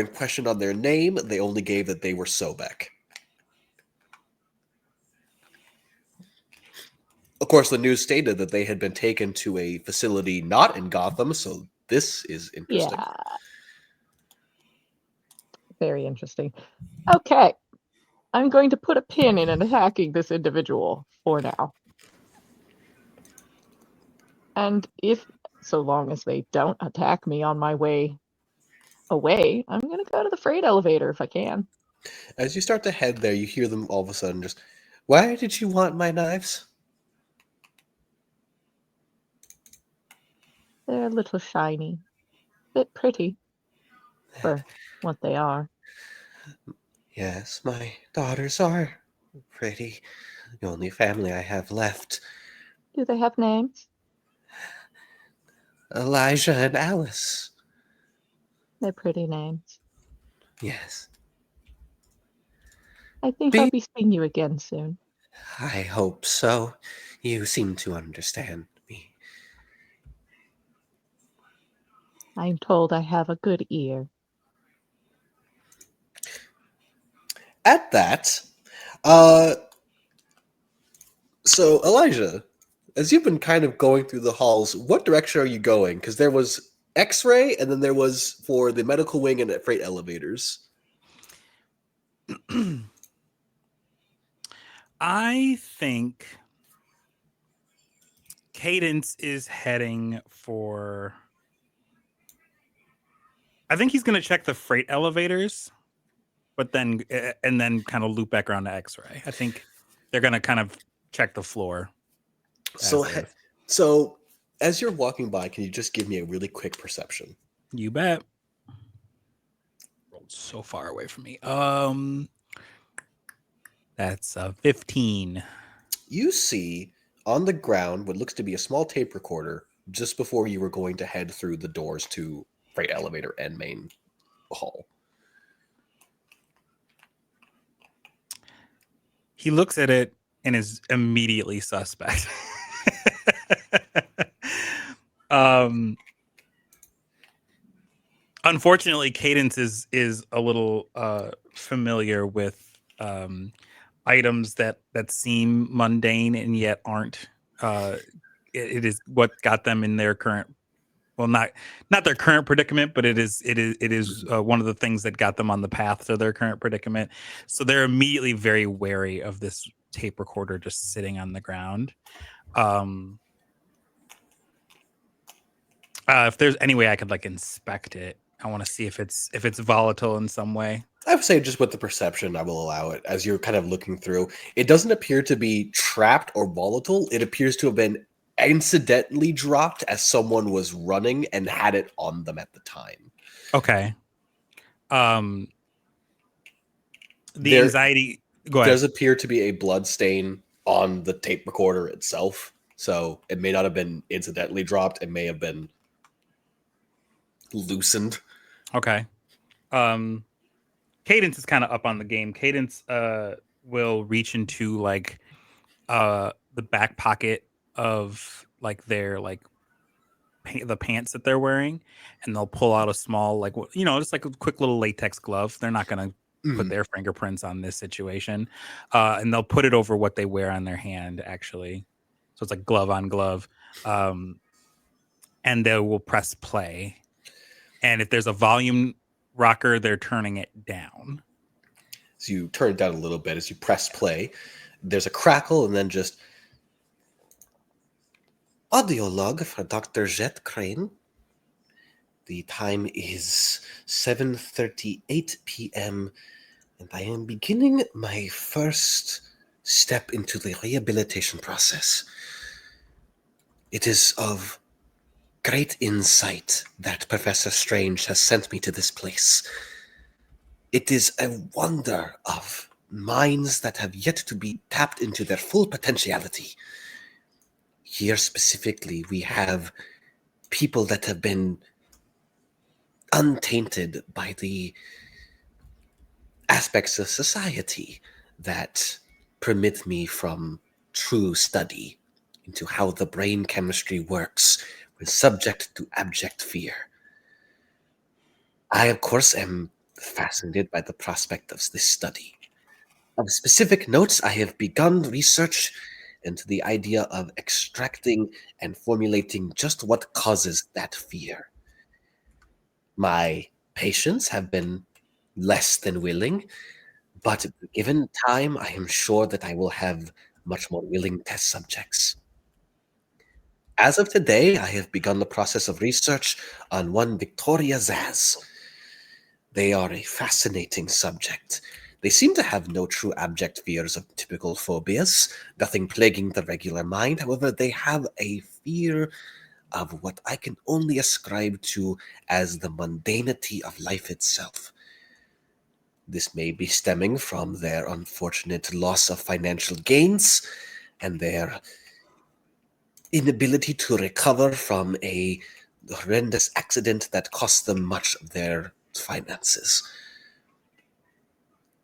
questioned on their name, they only gave that they were Sobek. Of course, the news stated that they had been taken to a facility not in Gotham, so this is interesting. Yeah. Very interesting. Okay. I'm going to put a pin in attacking this individual for now. And if, so long as they don't attack me on my way away, I'm going to go to the freight elevator if I can. As you start to head there, you hear them all of a sudden just, "Why did you want my knives?" They're a little shiny. Bit pretty for what they are. Yes, my daughters are pretty. The only family I have left. Do they have names? Elijah and Alice. They're pretty names. Yes. I think I'll be seeing you again soon. I hope so. You seem to understand me. I'm told I have a good ear. At that, so Elijah, as you've been kind of going through the halls, what direction are you going? Because there was X-ray, and then there was for the medical wing and freight elevators. I think Cadence is heading for. I think he's going to check the freight elevators, but then kind of loop back around to X-ray. I think they're going to kind of check the floor. So as you're walking by, can you just give me a really quick perception? You bet. Rolled so far away from me. That's 15. You see on the ground what looks to be a small tape recorder just before you were going to head through the doors to freight elevator and main hall. He looks at it and is immediately suspect. Unfortunately, Cadence is a little familiar with items that seem mundane and yet aren't. It is what got them in their current, well, not their current predicament, but it is one of the things that got them on the path to their current predicament. So they're immediately very wary of this tape recorder just sitting on the ground. If there's any way I could like inspect it, I want to see if it's volatile in some way. I would say just with the perception, I will allow it. As you're kind of looking through, it doesn't appear to be trapped or volatile. It appears to have been incidentally dropped as someone was running and had it on them at the time. Okay. The There anxiety. Go ahead. does appear to be a blood stain on the tape recorder itself. So it may not have been incidentally dropped. It may have been loosened. Okay. Cadence is kind of up on the game. Cadence will reach into like the back pocket of like their like the pants that they're wearing, and they'll pull out a small like just like a quick little latex glove. They're not gonna put their fingerprints on this situation, and they'll put it over what they wear on their hand actually. So it's like glove on glove, and they will press play. And if there's a volume rocker, they're turning it down. So you turn it down a little bit as you press play. There's a crackle and then just audio log for Dr. Jet Crane. The time is 7:38 p.m. and I am beginning my first step into the rehabilitation process. It is of great insight that Professor Strange has sent me to this place. It is a wonder of minds that have yet to be tapped into their full potentiality. Here specifically, we have people that have been untainted by the aspects of society that permit me from true study into how the brain chemistry works when subject to abject fear. I, of course, am fascinated by the prospect of this study. Of specific notes, I have begun research into the idea of extracting and formulating just what causes that fear. My patients have been less than willing, but given time, I am sure that I will have much more willing test subjects. As of today, I have begun the process of research on one Victoria Zaz. They are a fascinating subject. They seem to have no true abject fears of typical phobias, nothing plaguing the regular mind. However, they have a fear of what I can only ascribe to as the mundanity of life itself. This may be stemming from their unfortunate loss of financial gains and their inability to recover from a horrendous accident that cost them much of their finances.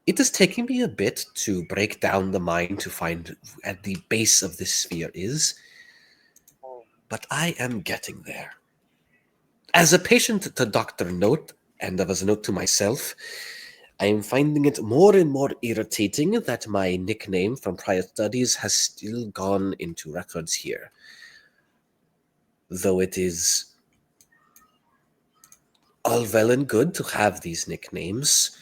It is taking me a bit to break down the mind to find at the base of this sphere is, but I am getting there. As a patient to Dr. Note, and as a note to myself, I am finding it more and more irritating that my nickname from prior studies has still gone into records here. Though it is all well and good to have these nicknames,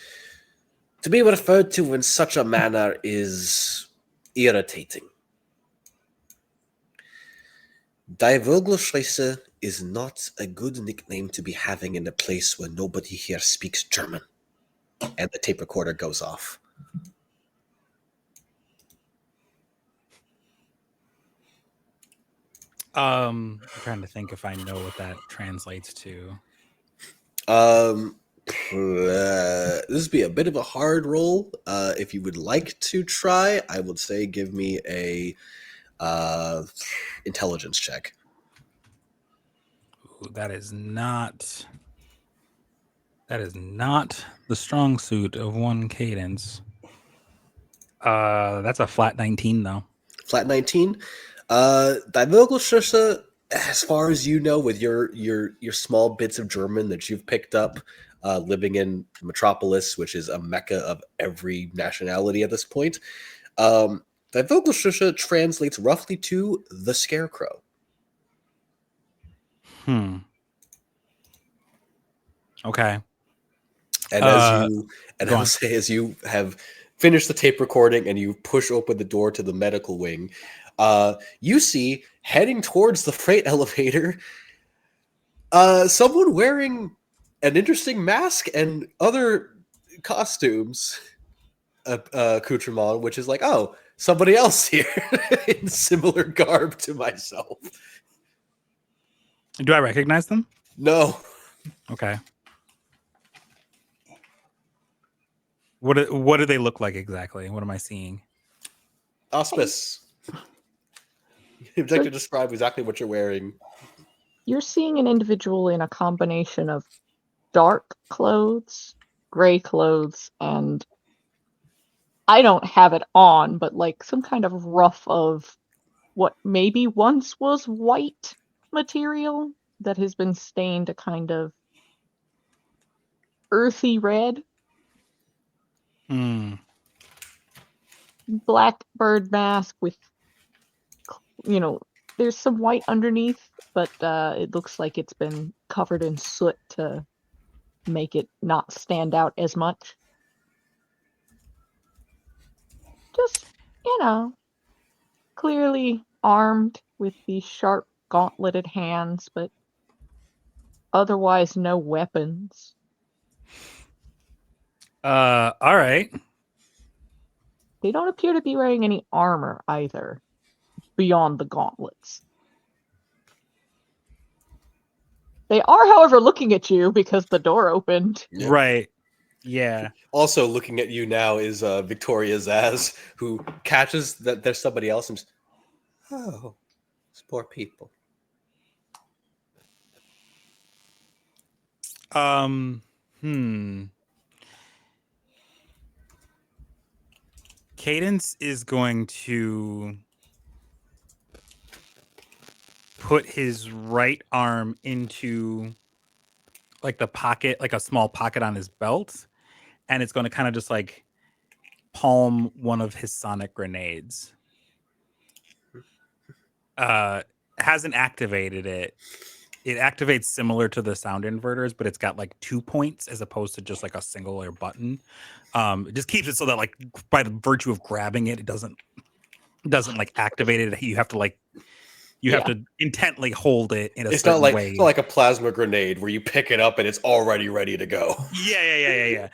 to be referred to in such a manner is irritating. Die Vogelschreise is not a good nickname to be having in a place where nobody here speaks German. And the tape recorder goes off. I'm trying to think if I know what that translates to. This would be a bit of a hard roll. If you would like to try, I would say give me a intelligence check. Ooh, that is not the strong suit of one Cadence. That's a flat 19 though. Flat 19. Die Vogelschüsse, as far as you know, with your small bits of German that you've picked up, living in Metropolis, which is a mecca of every nationality at this point, Die Vogelschüsse translates roughly to the Scarecrow. Okay. And as you have finished the tape recording and you push open the door to the medical wing, you see heading towards the freight elevator someone wearing an interesting mask and other costumes accoutrement, which is like, oh, somebody else here in similar garb to myself. Do I recognize them? No. Okay. What do they look like exactly? What am I seeing? Auspice. You'd like to describe exactly what you're wearing. You're seeing an individual in a combination of dark clothes, gray clothes, and I don't have it on, but like some kind of rough of what maybe once was white material that has been stained a kind of earthy red. Black bird mask with, there's some white underneath, but it looks like it's been covered in soot to make it not stand out as much. Just, clearly armed with these sharp gauntleted hands, but otherwise no weapons. All right. They don't appear to be wearing any armor either, beyond the gauntlets. They are, however, looking at you because the door opened. Yep. Right. Yeah. Also looking at you now is Victoria Zaz, who catches that there's somebody else and just, oh, it's poor people. Cadence is going to put his right arm into like the pocket, like a small pocket on his belt, and it's going to kind of just like palm one of his sonic grenades. Hasn't activated it. It activates similar to the sound inverters, but it's got like 2 points as opposed to just like a singular button. It just keeps it so that like by the virtue of grabbing it, it doesn't like activate it. You have to like have to intently hold it in a certain way. It's not like a plasma grenade where you pick it up and it's already ready to go. Yeah.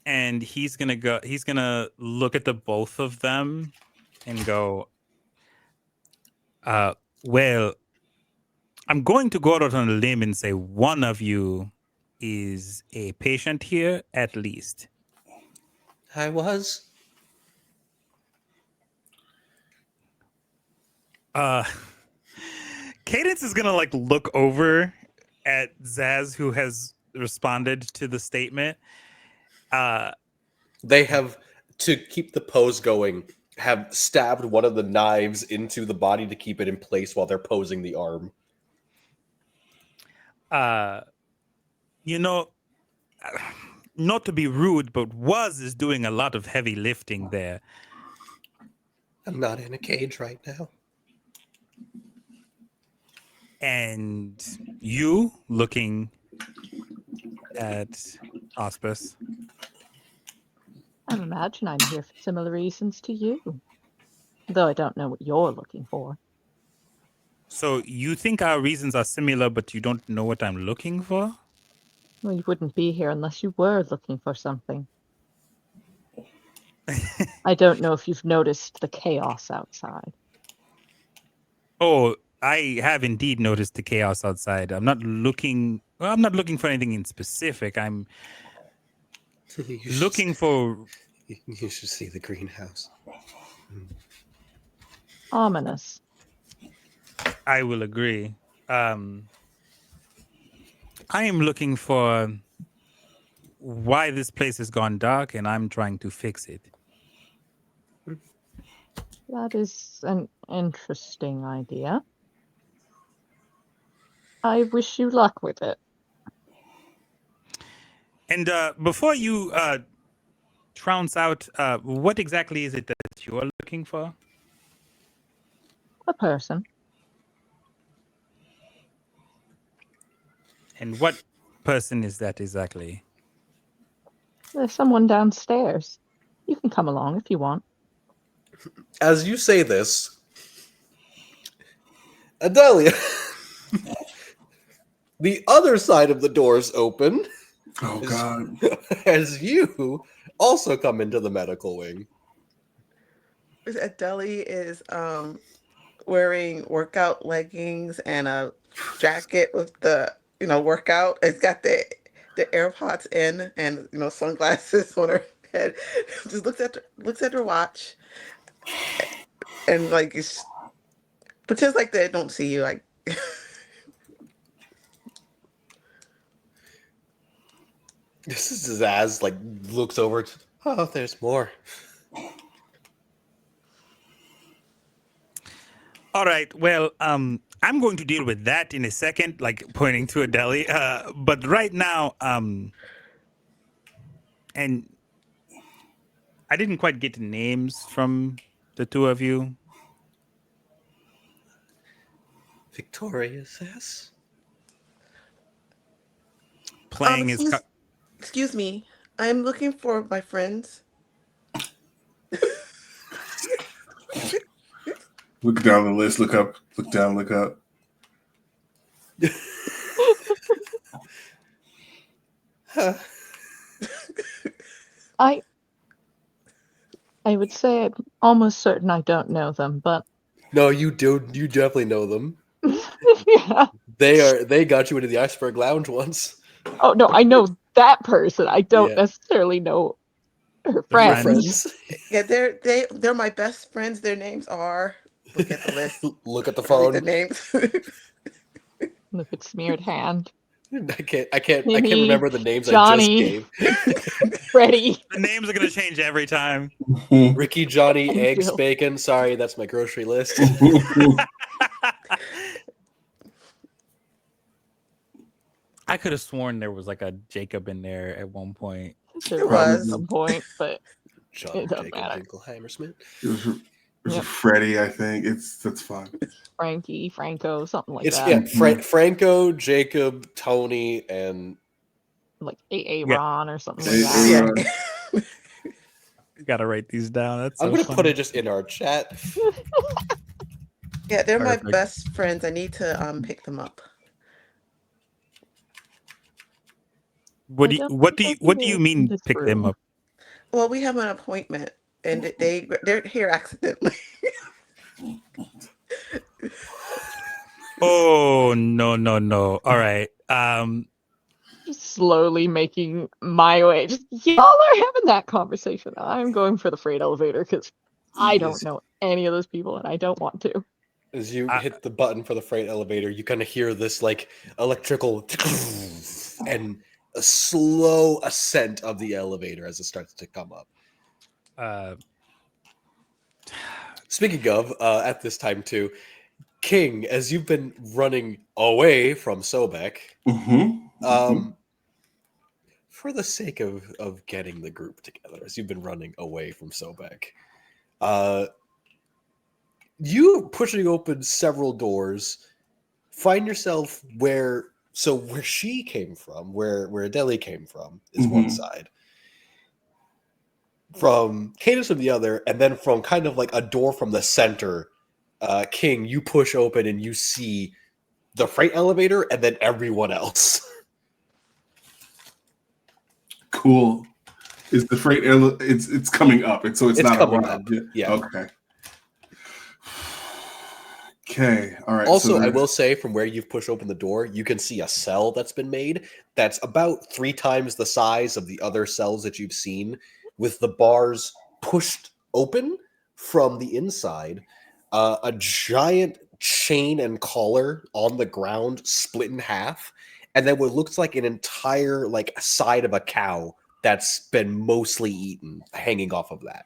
And he's gonna look at the both of them and go, well, I'm going to go out on a limb and say one of you is a patient here at least. I was. Cadence is gonna like look over at Zaz, who has responded to the statement. They have, to keep the pose going, have stabbed one of the knives into the body to keep it in place while they're posing the arm. Not to be rude, but Waz is doing a lot of heavy lifting there. I'm not in a cage right now. And you, looking at Auspice. I imagine I'm here for similar reasons to you, though I don't know what you're looking for. So you think our reasons are similar, but you don't know what I'm looking for? Well, you wouldn't be here unless you were looking for something. I don't know if you've noticed the chaos outside. Oh, I have indeed noticed the chaos outside. I'm not looking for anything in specific. I'm looking for... You should see the greenhouse. Ominous. I will agree. I am looking for why this place has gone dark, and I'm trying to fix it. That is an interesting idea. I wish you luck with it. And before you trounce out, what exactly is it that you are looking for? A person. And what person is that exactly? There's someone downstairs. You can come along if you want. As you say this, Adelia, The other side of the doors open Oh God. as you also come into the medical wing. Deli is wearing workout leggings and a jacket with the workout. It's got the AirPods in and sunglasses on her head. Just looks at her watch and like it's pretends like they don't see you. Like This is Zaz like looks over. Oh, there's more. All right. Well, I'm going to deal with that in a second, like pointing to a deli. But right now, and I didn't quite get names from the two of you. Victoria says. Playing is excuse me. I'm looking for my friends. Look down the list. Look up. Look down. Look up. I would say I'm almost certain I don't know them, but No, you do. You definitely know them. yeah. They got you into the Iceberg Lounge once. Oh no, I know that person. I don't Yeah. necessarily know her Your friends. Yeah, they're my best friends. Their names are. Look at the list. Look at the Read the phone. names. Look at smeared hand. I can't Timmy, remember the names Johnny. I just gave. Freddie. the names are going to change every time. Ricky, Johnny, And eggs, Bill. bacon. Sorry, that's my grocery list. I could have sworn there was like a Jacob in there at one point. There was. at some point, but John It doesn't Jacob matter. Dinkelheimer Smith. There's a Yep. Freddy, I think. That's fine. Frankie, Franco, something like It's that. Franco, Jacob, Tony, and Like AA Yeah. Ron or something like Yeah. that. You got to write these down. That's I'm so gonna put funny. it just in our chat. Yeah, they're my Perfect. best friends. I need to pick them up. What I do you, don't what do think you what do they're you in mean this pick them room. up? Well, we have an appointment, and they're here accidentally. Oh no. All right. Just slowly making my way. Just y'all are having that conversation. I'm going for the freight elevator because I don't know any of those people and I don't want to. As you hit the button for the freight elevator, you kind of hear this like electrical and a slow ascent of the elevator as it starts to come up. Speaking of, at this time too, King, as you've been running away from Sobek, for the sake of getting the group together, as you've been running away from Sobek, you pushing open several doors, find yourself where she came from, where Adeli came from, is one side. From Cadence from the other, and then from kind of like a door from the center, King, you push open and you see the freight elevator and then everyone else. Cool. Is the freight it's coming up, and so it's not coming a run. up. Yeah. Okay. Okay. All right. Also, so I will say, from where you've pushed open the door, you can see a cell that's been made that's about 3 times the size of the other cells that you've seen, with the bars pushed open from the inside. A giant chain and collar on the ground split in half, and then what looks like an entire like side of a cow that's been mostly eaten hanging off of that.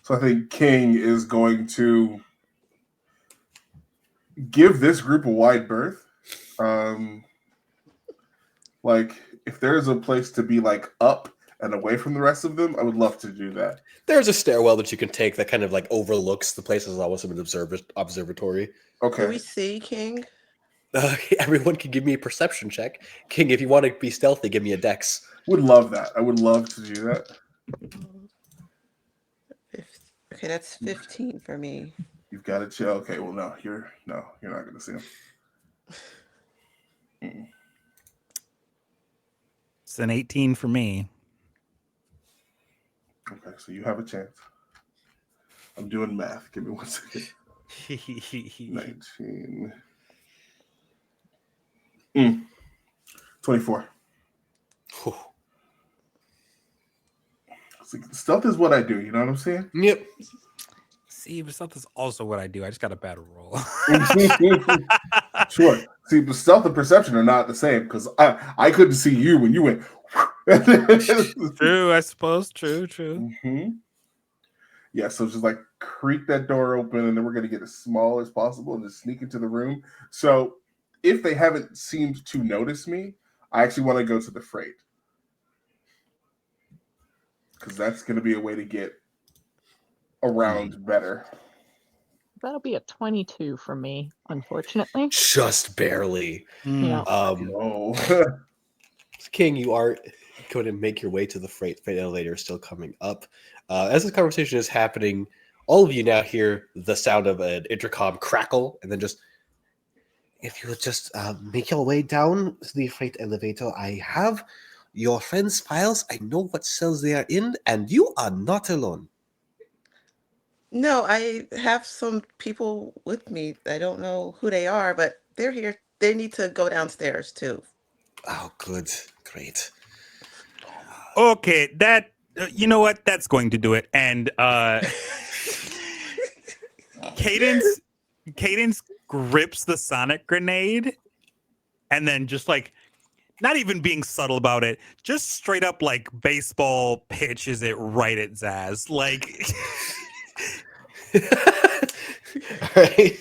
So I think King is going to give this group a wide berth. Like, if there's a place to be like up and away from the rest of them, I would love to do that. There's a stairwell that you can take that kind of like overlooks the place as almost an observatory. Okay. Can we see King? Everyone can give me a perception check. King, if you want to be stealthy, give me a dex. Would love that. I would love to do that. Okay, that's 15 for me. You've got to chill. Okay, well, no, you're not going to see him. It's an 18 for me. Okay, so you have a chance. I'm doing math. Give me 1 second. 19. 24. See, stealth is what I do. You know what I'm saying? Yep. See, but stealth is also what I do. I just got a bad roll. Sure. See, but stealth and perception are not the same because I couldn't see you when you went. True, I suppose. True. Mm-hmm. Yeah, so just like creak that door open, and then we're going to get as small as possible and just sneak into the room. So if they haven't seemed to notice me, I actually want to go to the freight because that's going to be a way to get around better. That'll be a 22 for me, unfortunately. Just barely. Yeah. No. King, you are going to make your way to the freight elevator, still coming up. As this conversation is happening, all of you now hear the sound of an intercom crackle, and then just, if you would just make your way down to the freight elevator, I have your friend's files. I know what cells they are in, and you are not alone. No, I have some people with me. I don't know who they are, but they're here. They need to go downstairs too. Oh, good. Great. Okay, that you know what? That's going to do it. And Cadence grips the sonic grenade and then just like not even being subtle about it, just straight up like baseball pitches it right at Zaz. Like All right.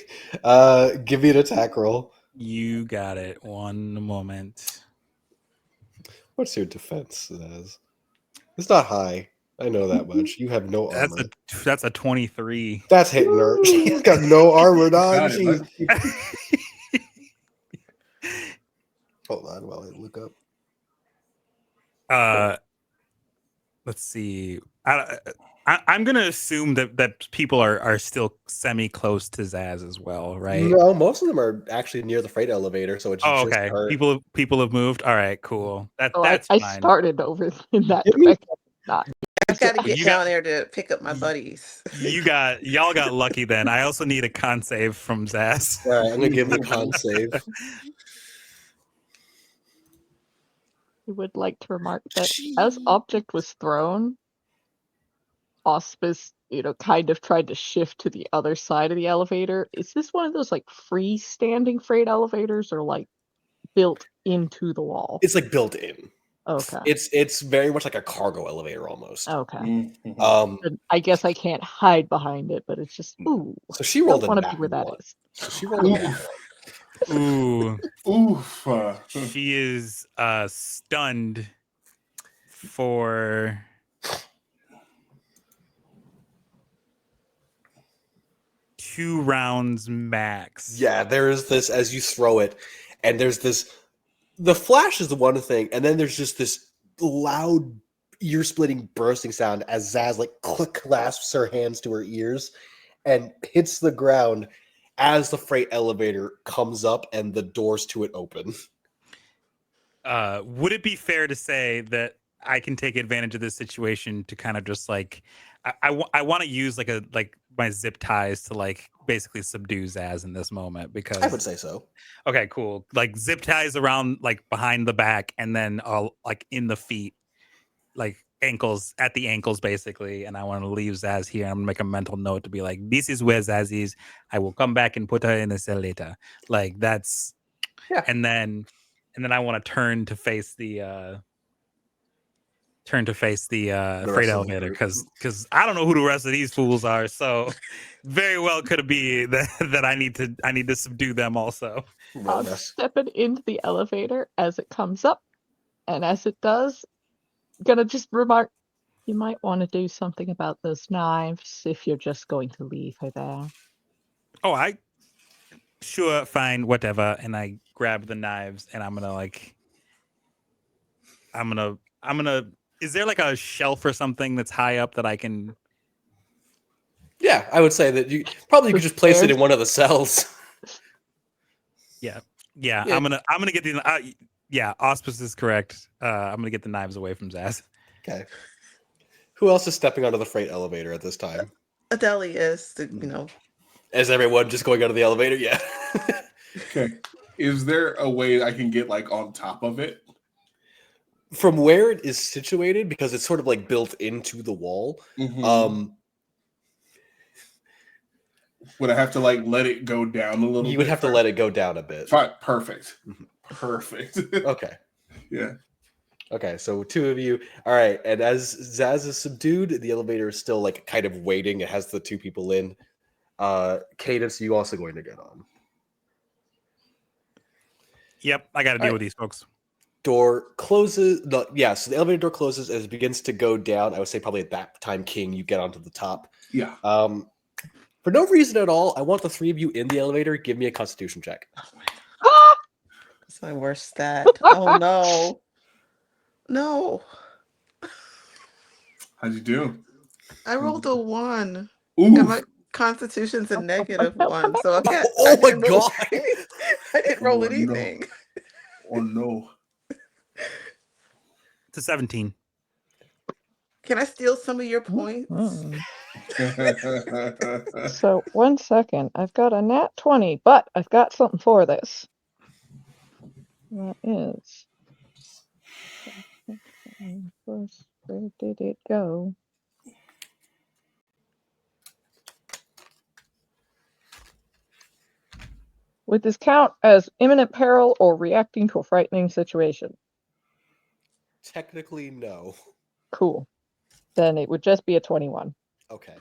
Give me an attack roll. you got it. One moment. What's your defense, Zaz? It's not high. I know that much. You have no armor. That's a 23. That's hitting her. She's got no armor, dog. Got it. Jeez. Hold on while I look up. Let's see. I'm gonna assume that people are still semi close to Zaz as well, right? No, most of them are actually near the freight elevator, so it's just okay. her. People have moved. All right, cool. So That's I fine. started over in that Give me- direction. Not. I've got to get You down there to pick up my buddies. Y'all got lucky then. I also need a con save from Zaz. All right, I'm gonna give the con save. I would like to remark that as object was thrown, Auspice, kind of tried to shift to the other side of the elevator. Is this one of those like freestanding freight elevators or like built into the wall? It's like built in. Okay. It's very much like a cargo elevator almost. Okay. Mm-hmm. And I guess I can't hide behind it, but it's just ooh. So she rolled a want to nat be where that one. is. So she rolled a nat one. Ooh. Oof. She is stunned for 2 rounds max. Yeah, there is this as you throw it, and there's this. The flash is the one thing, and then there's just this loud, ear-splitting, bursting sound as Zaz like clasps her hands to her ears and hits the ground as the freight elevator comes up and the doors to it open. Would it be fair to say that I can take advantage of this situation to kind of just like I want to use like my zip ties to like basically subdue Zaz in this moment because I would say so. Okay, cool. Like zip ties around like behind the back and then like in the feet, like ankles at the ankles basically. And I want to leave Zaz here. I'm gonna make a mental note to be like, this is where Zaz is. I will come back and put her in the cell later. Like that's Yeah. And then I want to turn to face the freight elevator because I don't know who the rest of these fools are. So very well could it be that I need to subdue them also. I'll step it into the elevator as it comes up, and as it does, gonna just remark, you might want to do something about those knives if you're just going to leave her there. Oh, sure, fine, whatever. And I grab the knives and I'm gonna is there like a shelf or something that's high up that I can Yeah, I would say that you could just place it in one of the cells. Yeah. Yeah. I'm gonna get the. Yeah, Auspice is correct. I'm gonna get the knives away from Zaz. Okay. Who else is stepping onto the freight elevator at this time? Adeli is, you know. Is everyone just going out of the elevator? Yeah. Okay. Is there a way I can get like on top of it? From where it is situated, because it's sort of like built into the wall. Mhm. Would I have to like let it go down a little bit? You would have to let it go down a bit. Fine. Perfect. Mhm. Perfect. Okay. Yeah. Okay, so two of you. All right, and as Zaz is subdued, the elevator is still like kind of waiting. It has the two people in. Cadence, you also going to get on. Yep, I got to deal right. with these folks. Door closes. So the elevator door closes as it begins to go down. I would say probably at that time, King, you get onto the top. Yeah. For no reason at all, I want the three of you in the elevator. Give me a Constitution check. That's my worst stat. Oh no. No. How'd you do? I rolled a 1. Ooh. And my constitution's a -1. So I can't. Oh my didn't roll God. any- I didn't roll Oh, no. anything. Oh no. It's a 17. Can I steal some of your points? So 1 second. I've got a nat 20, but I've got something for this. That is. Where did it go? Would this count as imminent peril or reacting to a frightening situation? Technically, no. Cool. Then it would just be a 21. Okay.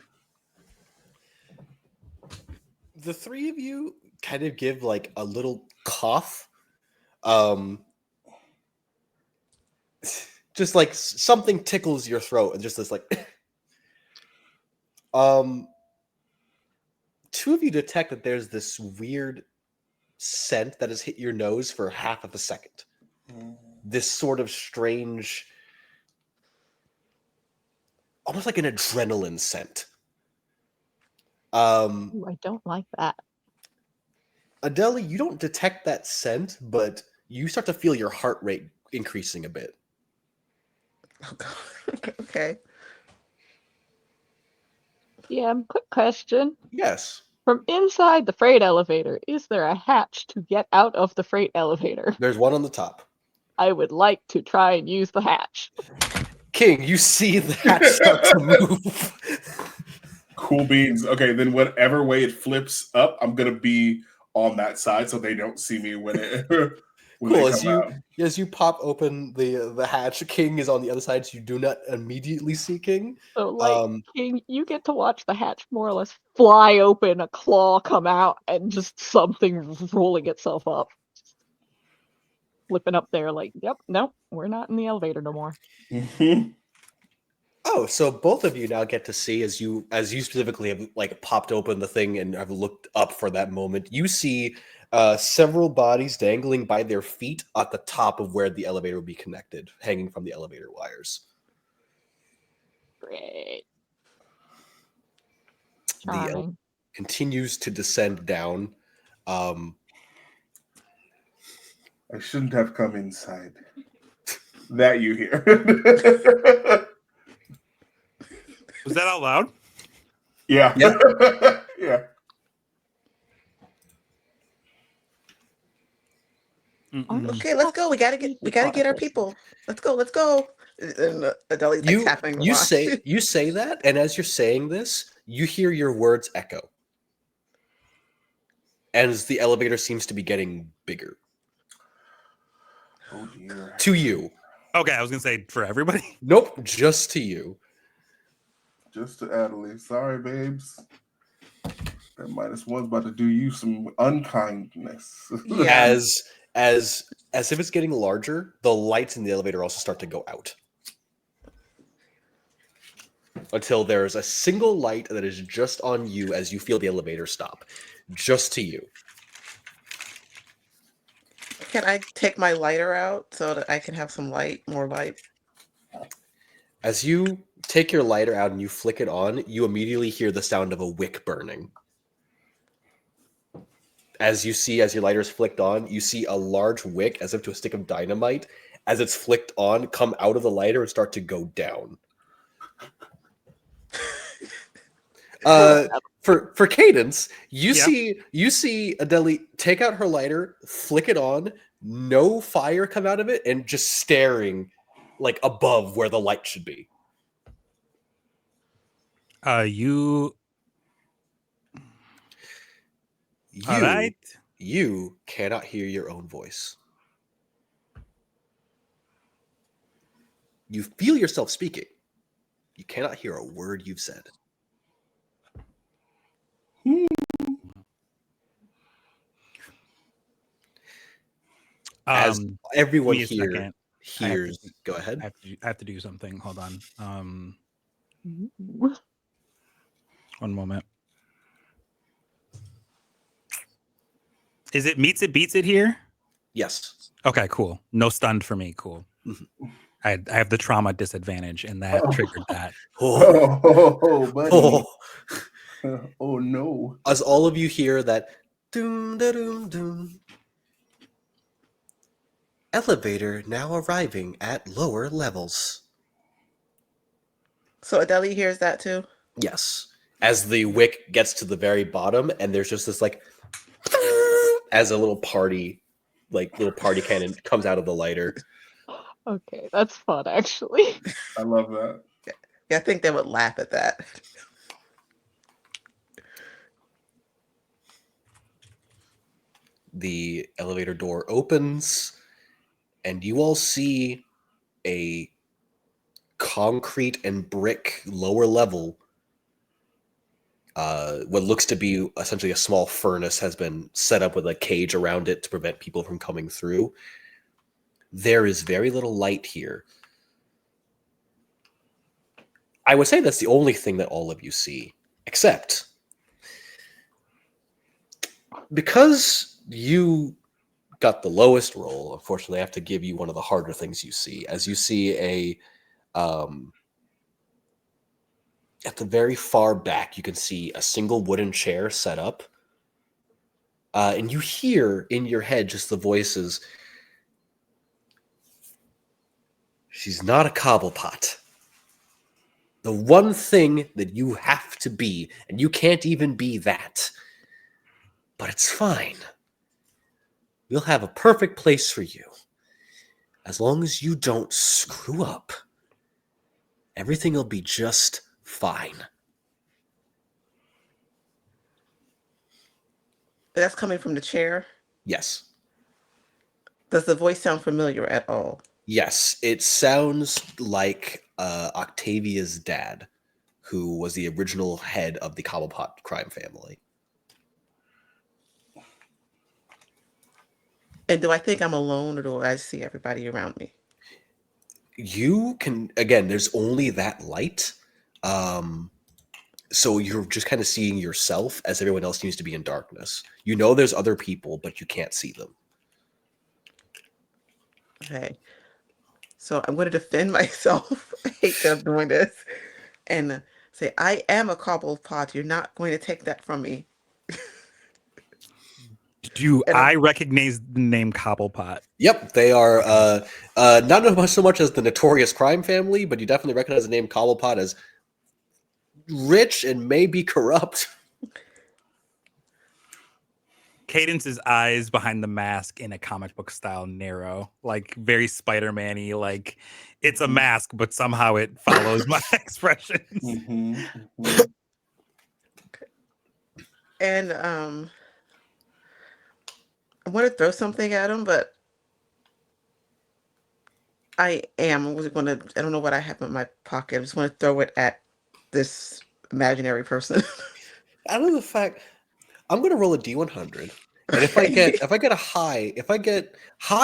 The three of you kind of give like a little cough. Just like something tickles your throat and just this like two of you detect that there's this weird scent that has hit your nose for half of a second. This sort of strange, almost like an adrenaline scent. Ooh, I don't like that. Adele, you don't detect that scent, but you start to feel your heart rate increasing a bit. Oh, God. Okay. Yeah, quick question. Yes. From inside the freight elevator, is there a hatch to get out of the freight elevator? There's one on the top. I would like to try and use the hatch. King, you see the hatch start to move. Cool beans. Okay, then whatever way it flips up, I'm gonna be on that side so they don't see me when it when Cool. they come out. As you pop open the hatch, King is on the other side, so you do not immediately see King. So, like, King, you get to watch the hatch more or less fly open, a claw come out, and just something rolling itself up. Flipping up there, like, yep, nope, we're not in the elevator no more. Mhm. Oh, so both of you now get to see as you specifically have like popped open the thing and have looked up for that moment. You see several bodies dangling by their feet at the top of where the elevator will be connected, hanging from the elevator wires. Great. The elevator Charming. continues to descend down. I shouldn't have come inside. That you hear. Was that out loud? Yeah. Yep. Yeah. Okay, let's go. We gotta get our people. Let's go. And Adeli's like tapping the You watch. say that, and as you're saying this, you hear your words echo. As the elevator seems to be getting bigger. Oh dear. To you. Okay, I was gonna say for everybody. Nope, just to you. Just to Adelaide. Sorry, babes. That -1's about to do you some unkindness. Yeah. As if it's getting larger, the lights in the elevator also start to go out. Until there's a single light that is just on you as you feel the elevator stop. Just to you. Can I take my lighter out so that I can have some light, more light? As you take your lighter out and you flick it on, you immediately hear the sound of a wick burning. As your lighter is flicked on, you see a large wick, as if to a stick of dynamite, as it's flicked on, come out of the lighter and start to go down. For Cadence, you see Adele take out her lighter, flick it on, no fire come out of it, and just staring like above where the light should be. You all right? You cannot hear your own voice. You feel yourself speaking. You cannot hear a word you've said. As everyone here hears, go ahead. I have to do something. Hold on. One moment. Is it meets it beats it here? Yes. Okay, cool. No stunned for me. Cool. Mm-hmm. I have the trauma disadvantage, and that triggered that. Buddy. Oh no. As all of you hear that doom da doom doom. Elevator now arriving at lower levels. So Adele hears that too? Yes. As the wick gets to the very bottom, and there's just this like as a little party cannon comes out of the lighter. Okay, that's fun actually. I love that. Yeah, I think they would laugh at that. The elevator door opens, and you all see a concrete and brick lower level. What looks to be essentially a small furnace has been set up with a cage around it to prevent people from coming through. There is very little light here. I would say that's the only thing that all of you see, except because you got the lowest roll, unfortunately, I have to give you one of the harder things you see. As you see at the very far back, you can see a single wooden chair set up. And you hear in your head just the voices. She's not a cobblepot. The one thing that you have to be, and you can't even be that. But it's fine. We'll have a perfect place for you. As long as you don't screw up, everything will be just fine. That's coming from the chair? Yes. Does the voice sound familiar at all? Yes, it sounds like Octavia's dad, who was the original head of the Cobblepot crime family. And do I think I'm alone, or do I see everybody around me? You can, again, there's only that light. So you're just kind of seeing yourself as everyone else seems to be in darkness. You know there's other people, but you can't see them. Okay. So I'm going to defend myself. I hate that I'm doing this. And say, I am a cobblepot. You're not going to take that from me. I recognize the name Cobblepot? Yep, they are not so much as the notorious crime family, but you definitely recognize the name Cobblepot as rich and maybe corrupt. Cadence's eyes behind the mask in a comic book style narrow, like very Spider-Man-y, like it's a mask, but somehow it follows my expressions. And I want to throw something at him, but I don't know what I have in my pocket. I just want to throw it at this imaginary person. Out of the fact, I'm going to roll a D100. And if I get high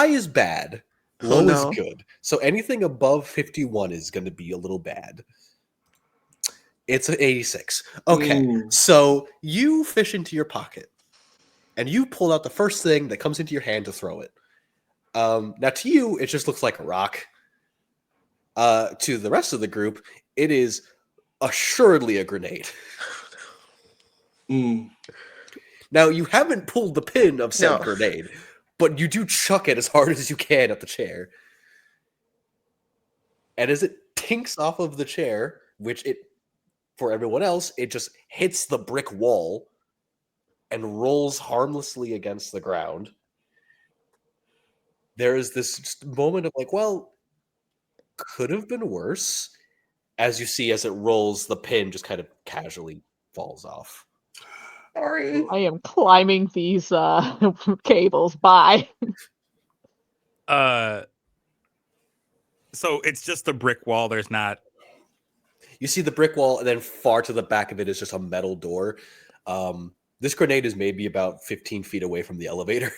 is bad, low is good. So anything above 51 is going to be a little bad. It's an 86. Okay. Ooh. So you fish into your pocket and you pull out the first thing that comes into your hand to throw it. Now to you, it just looks like a rock. To the rest of the group, it is assuredly a grenade. Mm. Now, you haven't pulled the pin of said No. grenade, but you do chuck it as hard as you can at the chair. And as it tinks off of the chair, which it, for everyone else, it just hits the brick wall and rolls harmlessly against the ground. There is this just moment of like, well, could have been worse. As you see, as it rolls, the pin just kind of casually falls off. Sorry. I am climbing these cables. Bye. So it's just a brick wall. There's not. You see the brick wall, and then far to the back of it is just a metal door. This grenade is maybe about 15 feet away from the elevator.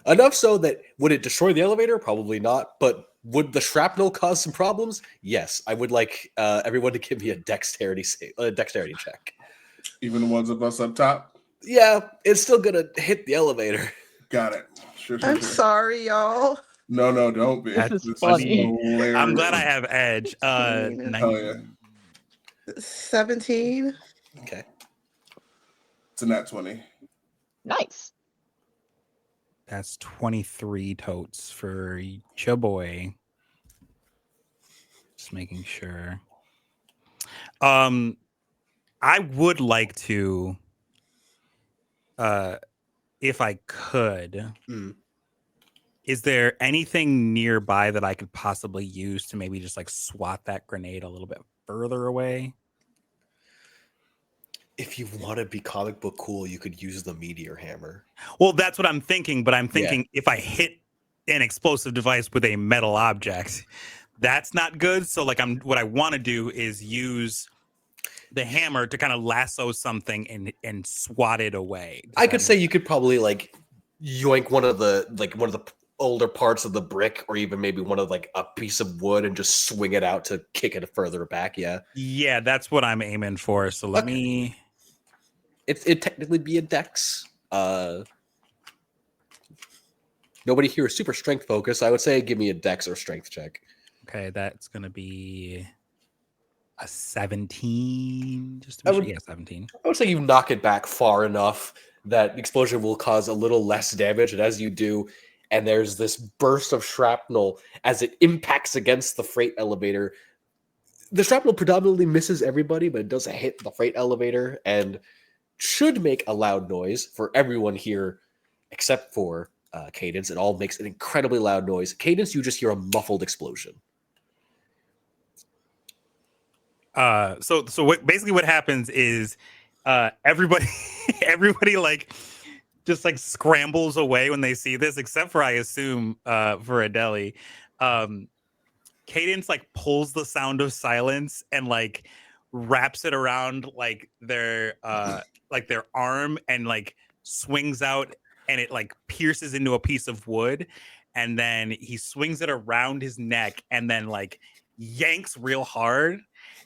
Enough so that would it destroy the elevator? Probably not. But would the shrapnel cause some problems? Yes. I would like everyone to give me a dexterity check. Even the ones of us up top. Yeah, it's still gonna hit the elevator. Got it. Sure. I'm sorry, y'all. No, don't be. This is funny. hilarious. I'm glad I have edge. 18. Oh, yeah. 17. Okay. It's a nat 20. Nice. That's 23 totes for your boy. Just making sure. I would like to, if I could, is there anything nearby that I could possibly use to maybe just like swat that grenade a little bit further away? If you want to be comic book cool, you could use the meteor hammer. Well, that's what I'm thinking, but I'm thinking if I hit an explosive device with a metal object, that's not good. So like what I want to do is use the hammer to kind of lasso something and swat it away. I could say you could probably like yoink one of the older parts of the brick, or even maybe one of like a piece of wood, and just swing it out to kick it further back. Yeah, that's what I'm aiming for. So let me. It technically be a dex. Nobody here is super strength focused. I would say give me a dex or strength check. Okay, that's gonna be a 17. Just I to would- be sure. Yeah, 17. I would say you knock it back far enough that the explosion will cause a little less damage, and as you do, and there's this burst of shrapnel as it impacts against the freight elevator. The shrapnel predominantly misses everybody, but it does hit the freight elevator and should make a loud noise for everyone here, except for Cadence. It all makes an incredibly loud noise. Cadence, you just hear a muffled explosion. So what happens is everybody like just like scrambles away when they see this, except for I assume for Adeli. Cadence like pulls the sound of silence and like wraps it around like their arm and like swings out, and it like pierces into a piece of wood, and then he swings it around his neck and then like yanks real hard,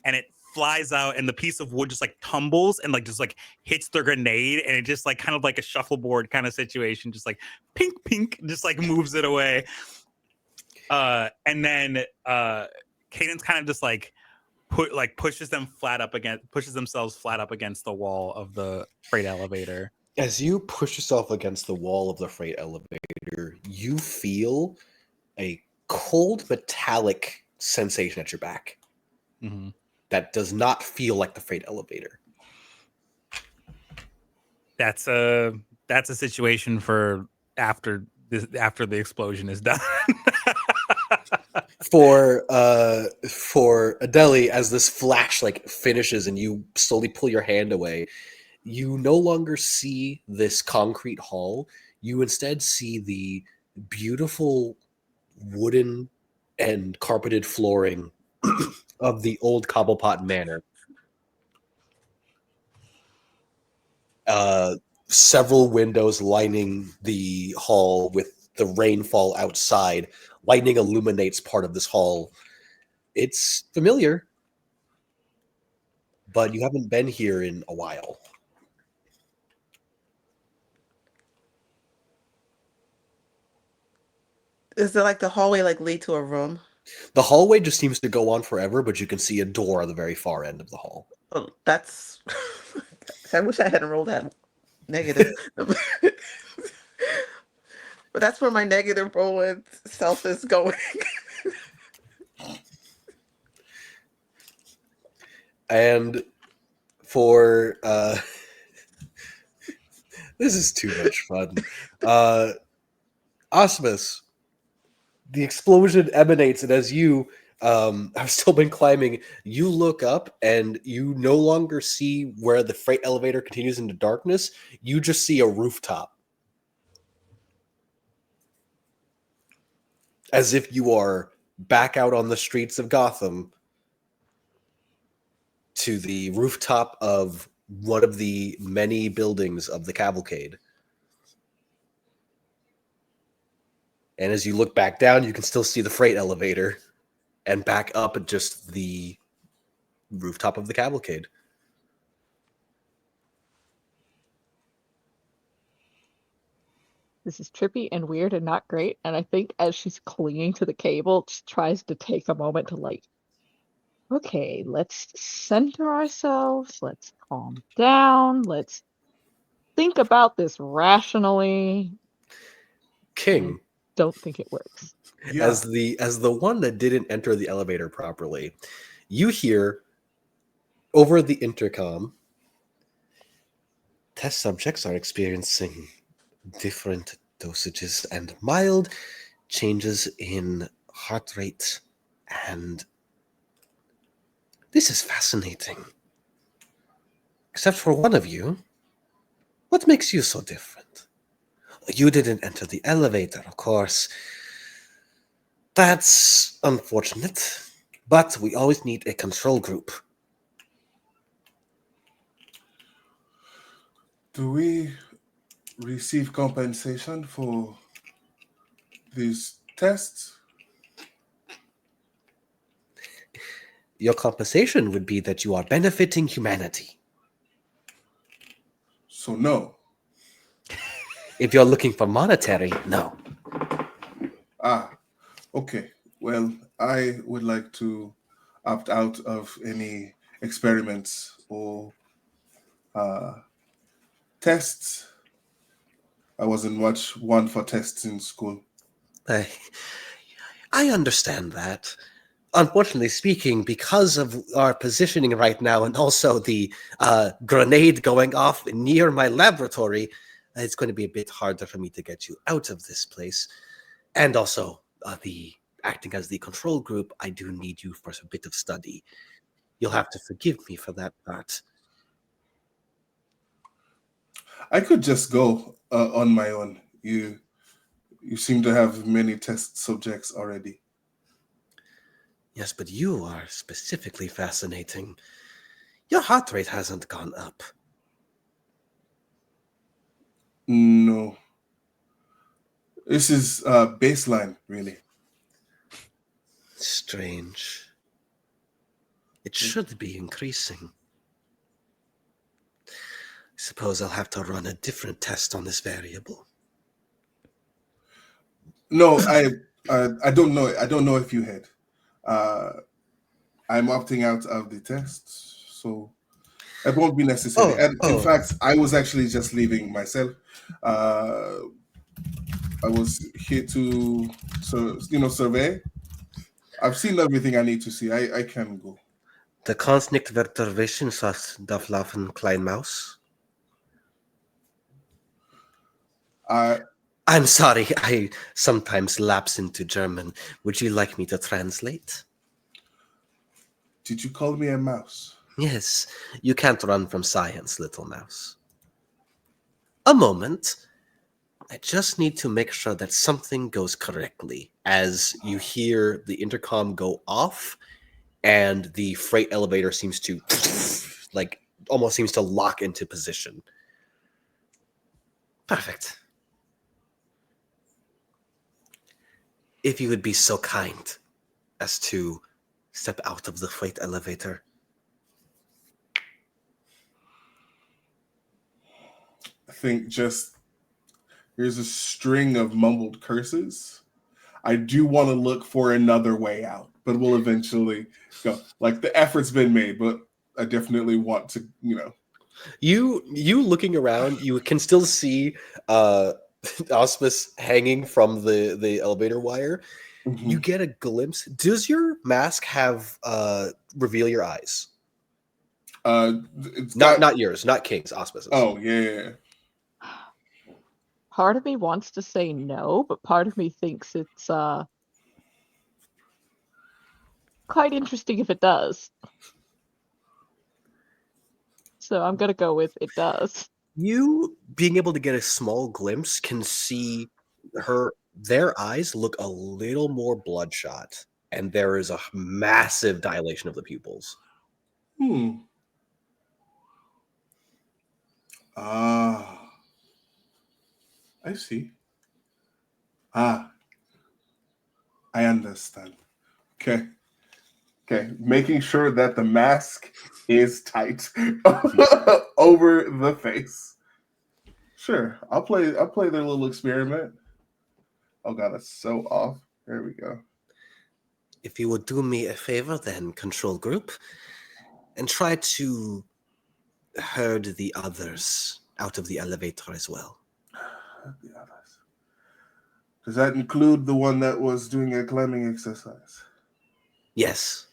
and it flies out, and the piece of wood just like tumbles and like just like hits the grenade, and it just like kind of like a shuffleboard kind of situation, just like pink just like moves it away. And then Cadence kind of just like pushes themselves flat up against the wall of the freight elevator. As you push yourself against the wall of the freight elevator, you feel a cold metallic sensation at your back. Mm-hmm. That does not feel like the freight elevator. That's a situation for after the explosion is done. For Adeli, as this flash like finishes and you slowly pull your hand away, you no longer see this concrete hall. You instead see the beautiful wooden and carpeted flooring of the old Cobblepot Manor. Several windows lining the hall with the rainfall outside. Lightning illuminates part of this hall. It's familiar, but you haven't been here in a while. Is there like the hallway like lead to a room? The hallway just seems to go on forever, but you can see a door on the very far end of the hall. Oh, that's. I wish I hadn't rolled that negative. But that's where my negative rolling self is going. And for this is too much fun. Osmus, the explosion emanates, and as you have still been climbing, you look up and you no longer see where the freight elevator continues into darkness. You just see a rooftop. As if you are back out on the streets of Gotham to the rooftop of one of the many buildings of the cavalcade. And as you look back down, you can still see the freight elevator and back up at just the rooftop of the cavalcade. This is trippy and weird and not great. And I think as she's clinging to the cable, she tries to take a moment to like, okay, let's center ourselves. Let's calm down. Let's think about this rationally. King, Don't think it works. Yeah. as the one that didn't enter the elevator properly, you hear over the intercom, test subjects are experiencing different dosages and mild changes in heart rate, and this is fascinating. Except for one of you. What makes you so different? You didn't enter the elevator, of course. That's unfortunate, but we always need a control group. Do we receive compensation for these tests? Your compensation would be that you are benefiting humanity. So no. If you're looking for monetary, no. Ah, okay. Well, I would like to opt out of any experiments or tests. I wasn't much one for tests in school. I understand that. Unfortunately speaking, because of our positioning right now and also the grenade going off near my laboratory, it's going to be a bit harder for me to get you out of this place. And also, the acting as the control group, I do need you for a bit of study. You'll have to forgive me for that part. I could just go on my own. You seem to have many test subjects already. Yes, but you are specifically fascinating. Your heart rate hasn't gone up. No. This is baseline, really. Strange. It should be increasing. I suppose I'll have to run a different test on this variable. No, I don't know. I don't know if you had. I'm opting out of the tests, so it won't be necessary. And in fact, I was actually just leaving myself. I was here to, survey. I've seen everything I need to see. I can go. The Konsnicht Verterwissenschafts darf laufen, Kleinmaus. I'm sorry, I sometimes lapse into German. Would you like me to translate? Did you call me a mouse? Yes, you can't run from science, little mouse. A moment. I just need to make sure that something goes correctly. As you hear the intercom go off, and the freight elevator seems to, almost seems to lock into position. Perfect. If you would be so kind as to step out of the freight elevator. I think just here's a string of mumbled curses. I do want to look for another way out, but we'll eventually go. Like the effort's been made, but I definitely want to, You looking around, you can still see Auspice hanging from the elevator wire. You get a glimpse. Does your mask have reveal your eyes? It's got, Not yours, not King's, Auspice's. oh yeah. Part of me wants to say no, but part of me thinks it's quite interesting if it does. So I'm gonna go with it does. You being able to get a small glimpse can see their eyes look a little more bloodshot, and there is a massive dilation of the pupils. I see. I understand. Okay. Making sure that the mask is tight over the face. Sure. I'll play their little experiment. Oh god, that's so off. There we go. If you would do me a favor, then, control group, and try to herd the others out of the elevator as well. The others. Does that include the one that was doing a climbing exercise? Yes.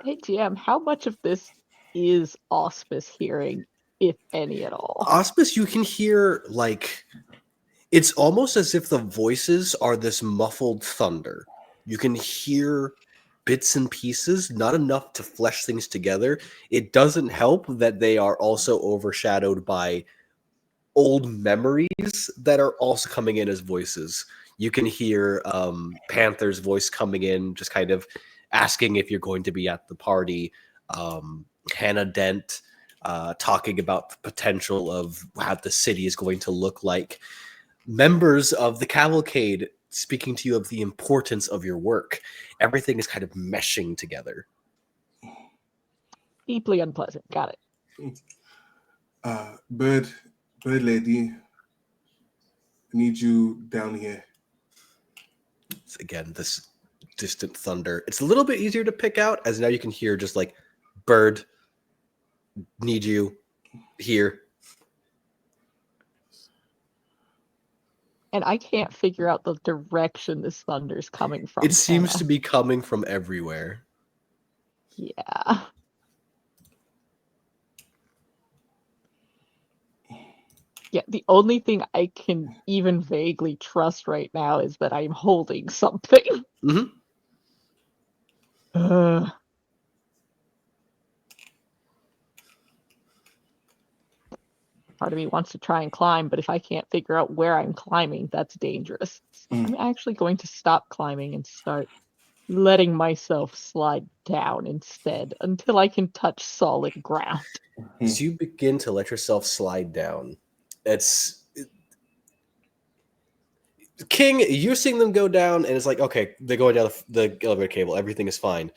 Hey GM, how much of this is Auspice hearing, if any at all? Auspice, you can hear, like, it's almost as if the voices are this muffled thunder. You can hear bits and pieces, not enough to flesh things together. It doesn't help that they are also overshadowed by old memories that are also coming in as voices. You can hear Panther's voice coming in, just kind of asking if you're going to be at the party. Hannah Dent talking about the potential of how the city is going to look like. Members of the cavalcade speaking to you of the importance of your work. Everything is kind of meshing together. Deeply unpleasant. Got it. Bird lady, I need you down here. It's, again, this distant thunder. It's a little bit easier to pick out, as now you can hear just like, bird, need you here. And I can't figure out the direction this thunder's coming from. It seems Hannah. to be coming from everywhere. Yeah. Yeah, the only thing I can even vaguely trust right now is that I'm holding something. Mm-hmm. Part of me wants to try and climb, but if I can't figure out where I'm climbing, that's dangerous. I'm actually going to stop climbing and start letting myself slide down instead until I can touch solid ground. As you begin to let yourself slide down, King, you're seeing them go down, and it's like, okay, they're going down the elevator cable. Everything is fine.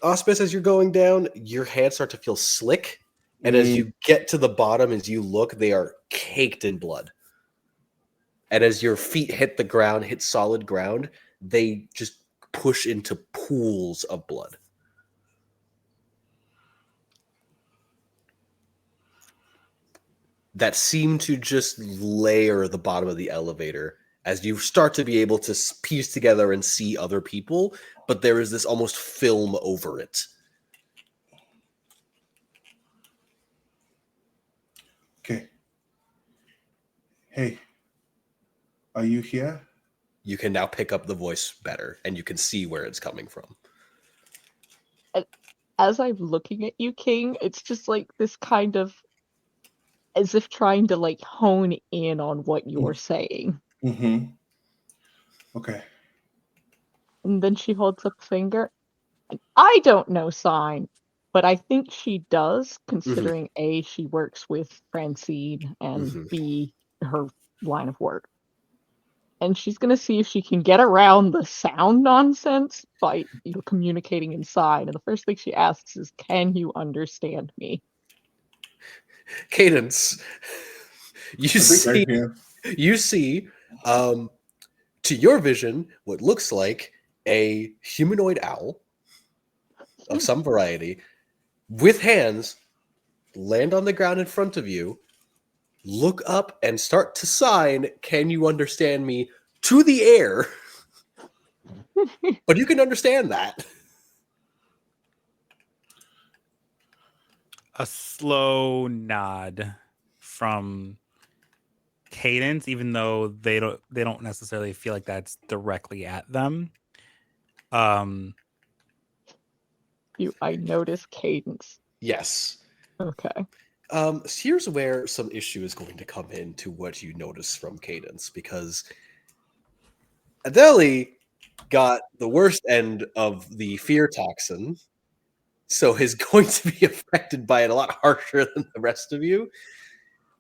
Auspice, as you're going down, your hands start to feel slick. And as you get to the bottom, as you look, they are caked in blood. And as your feet hit the ground, hit solid ground, they just push into pools of blood. That seem to just layer the bottom of the elevator as you start to be able to piece together and see other people, but there is this almost film over it. Okay. Hey, are you here? You can now pick up the voice better, and you can see where it's coming from. As I'm looking at you, King, it's just like this kind of as if trying to like hone in on what you're saying. Mm-hmm. Okay. And then she holds up a finger. And I don't know sign, but I think she does, considering A, she works with Francine, and B, her line of work. And she's going to see if she can get around the sound nonsense by communicating in sign. And the first thing she asks is, can you understand me? Cadence, You I think I see, can. you see, to your vision, what looks like a humanoid owl of some variety with hands land on the ground in front of you, look up and start to sign, "Can you understand me?" to the air. But you can understand that. A slow nod from Cadence, even though they don't necessarily feel like that's directly at them. I notice Cadence. Yes. Okay. So here's where some issue is going to come into what you notice from Cadence, because Adeli got the worst end of the fear toxin, so is going to be affected by it a lot harsher than the rest of you,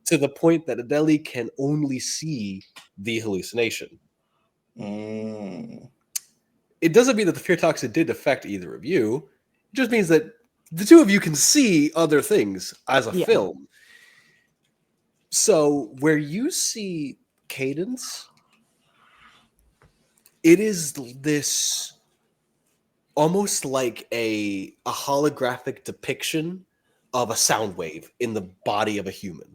to the point that Adeli can only see the hallucination. Mm. It doesn't mean that the fear toxin did affect either of you. It just means that the two of you can see other things as a Yeah. film. So where you see Cadence, it is this almost like a holographic depiction of a sound wave in the body of a human.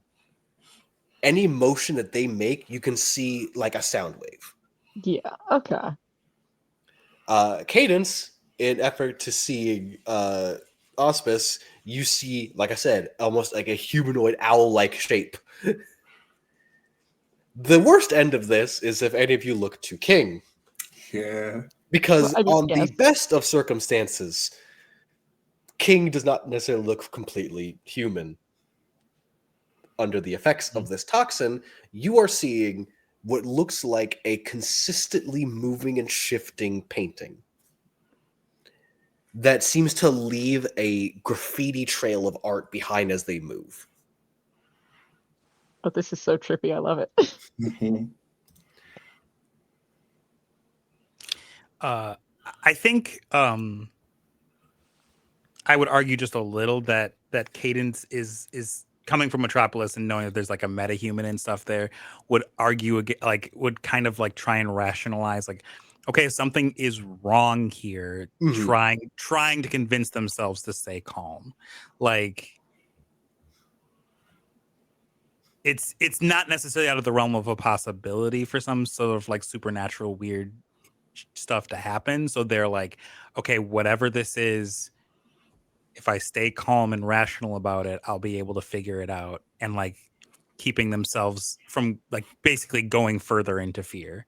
Any motion that they make, you can see like a sound wave. Yeah. Okay. Cadence, in effort to see Auspice, you see, like I said, almost like a humanoid owl-like shape. The worst end of this is if any of you look to King. Yeah. Because Well, I mean, on the yes. best of circumstances, King does not necessarily look completely human. Under the effects of this toxin, you are seeing what looks like a consistently moving and shifting painting that seems to leave a graffiti trail of art behind as they move. Oh, this is so trippy. I love it. Mhm. I think I would argue just a little that Cadence is coming from Metropolis and knowing that there's like a meta-human and stuff there, would argue like would kind of like try and rationalize like, okay, something is wrong here, Mhm. trying to convince themselves to stay calm. Like it's not necessarily out of the realm of a possibility for some sort of like supernatural weird stuff to happen. So they're like, okay, whatever this is, if I stay calm and rational about it, I'll be able to figure it out, and like keeping themselves from like basically going further into fear.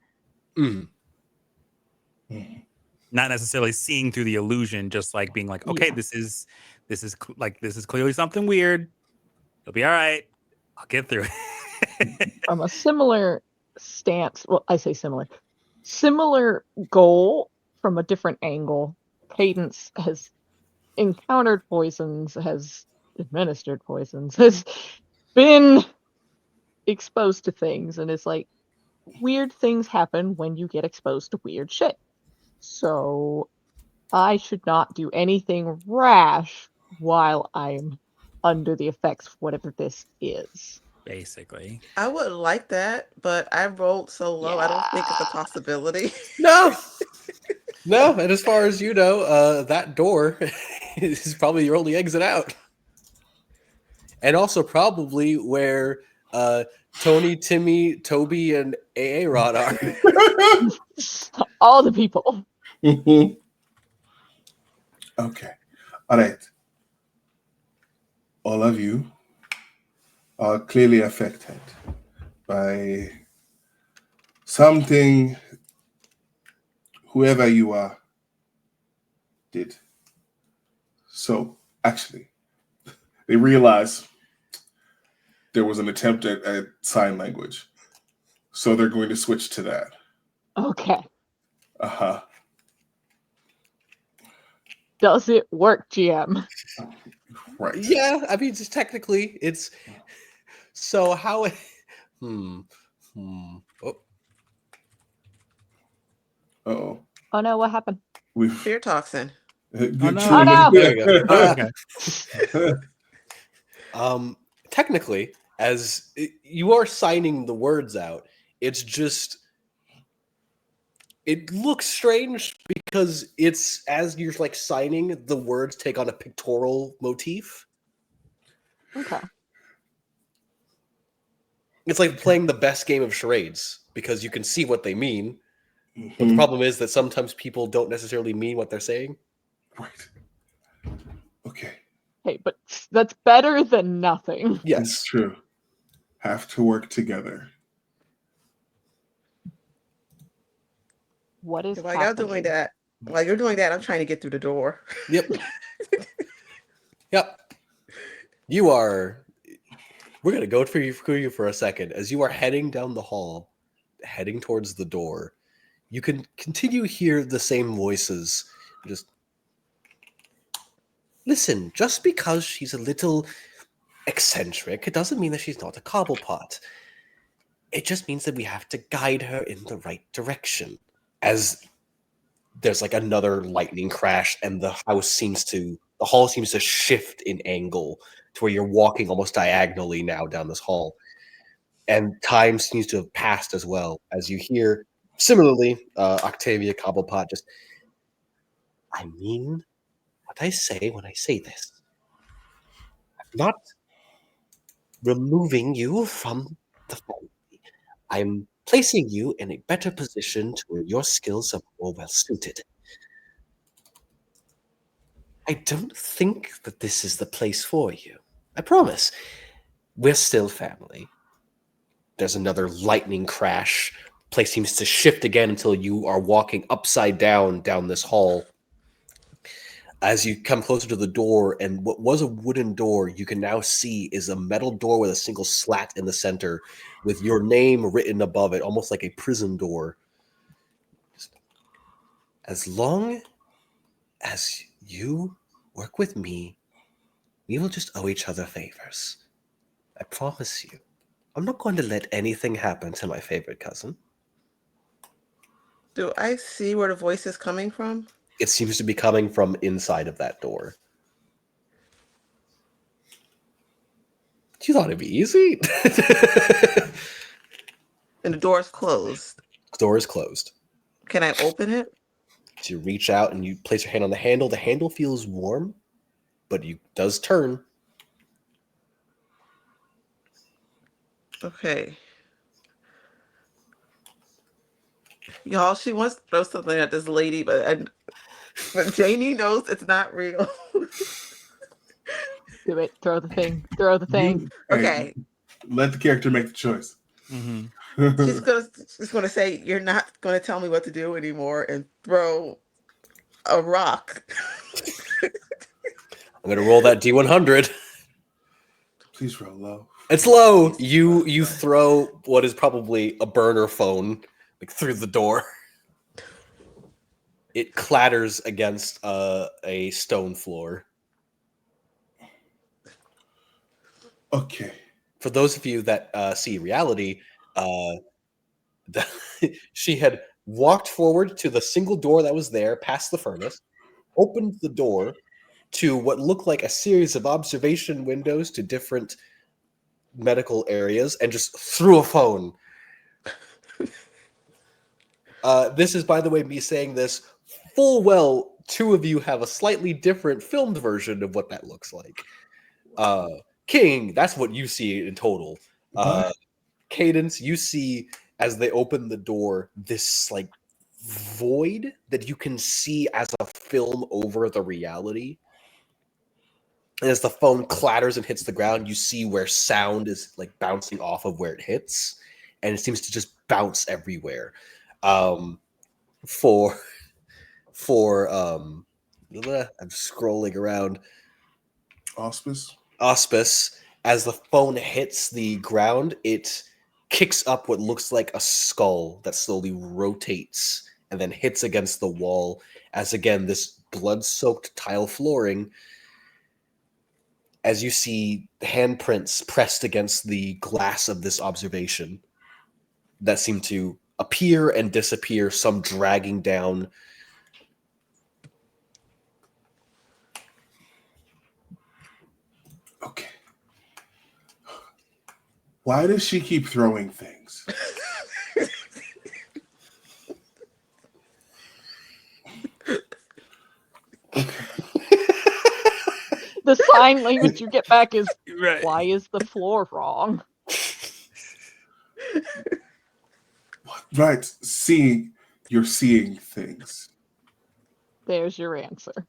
Mhm. Mhm. Not necessarily seeing through the illusion, just like being like, okay, Yeah. this is clearly something weird. It'll be all right. I'll get through it. From a similar stance, well, I say similar goal from a different angle. Cadence has encountered poisons, has administered poisons, has been exposed to things, and it's like weird things happen when you get exposed to weird shit. So I should not do anything rash while I'm under the effects of whatever this is. Basically. I would like that, but I rolled so low, I don't think it's a Yeah. possibility. No, no. And as far as you know, that door is probably your only exit out, and also probably where Tony, Timmy, Toby, and AA Rod are. All the people. Mhm. Okay. All right. All of you are clearly affected by something whoever you are did. So, actually, they realize there was an attempt at sign language. So they're going to switch to that. Okay. Uh-huh. Does it work, GM? Right. Yeah, I mean, just technically, it's so how. Hmm. Oh, Uh-oh. Oh no, what happened? We've Fear toxin. Oh, no. Oh, no. there we go. Oh, okay. Technically, as you are signing the words out. It's just, it looks strange because it's, as you're like signing, the words take on a pictorial motif. Okay. It's like playing the best game of charades because you can see what they mean, but the Mhm. problem is that sometimes people don't necessarily mean what they're saying. Right. Okay. Hey, but that's better than nothing. It's Yes. true. Have to work together. What is While you're doing happening? that, while you're doing that, I'm trying to get through the door. Yep. Yep. You are. We're gonna go through you for a second as you are heading down the hall, heading towards the door. You can continue to hear the same voices. Just listen. Just because she's a little eccentric, it doesn't mean that she's not a cobblepot. It just means that we have to guide her in the right direction. As there's like another lightning crash, and the hall seems to shift in angle to where you're walking almost diagonally now down this hall. And time seems to have passed as well, as you hear similarly Octavia Cobblepot just, I mean what I say when I say this. I'm not removing you from the family. I'm placing you in a better position to where your skills are more well suited. I don't think that this is the place for you. I promise. We're still family. There's another lightning crash. Place seems to shift again until you are walking upside down this hall. As you come closer to the door, and what was a wooden door, you can now see is a metal door with a single slat in the center with your name written above it, almost like a prison door. As long as you work with me, we will just owe each other favors. I promise you. I'm not going to let anything happen to my favorite cousin. Do I see where the voice is coming from? It seems to be coming from inside of that door. You thought it'd be easy? And the door is closed. Door is closed. Can I open it? So you reach out and you place your hand on the handle. The handle feels warm, but it does turn. Okay. Y'all, she wants to throw something at this lady, but Janie knows it's not real. Do it. Throw the thing. Throw the thing. Okay. Let the character make the choice. Mm-hmm. She's gonna say, "You're not gonna tell me what to do anymore," and throw a rock. I'm going to roll that D100. Please roll low. It's low. You throw what is probably a burner phone like through the door. It clatters against a stone floor. Okay. For those of you that see reality, she had walked forward to the single door that was there, past the furnace, opened the door to what looked like a series of observation windows to different medical areas, and just threw a phone. This is, by the way, me saying this full well. Two of you have a slightly different filmed version of what that looks like. King, that's what you see in total. Cadence, you see as they open the door, this like void that you can see as a film over the reality. And as the phone clatters and hits the ground, you see where sound is like bouncing off of where it hits, and it seems to just bounce everywhere. For I'm scrolling around. Auspice, as the phone hits the ground, it kicks up what looks like a skull that slowly rotates and then hits against the wall, as again this blood-soaked tile flooring, as you see handprints pressed against the glass of this observation that seem to appear and disappear, some dragging down. Okay. Why does she keep throwing things? The sign language you get back is, Right. why is the floor wrong? Right, you're seeing things. There's your answer.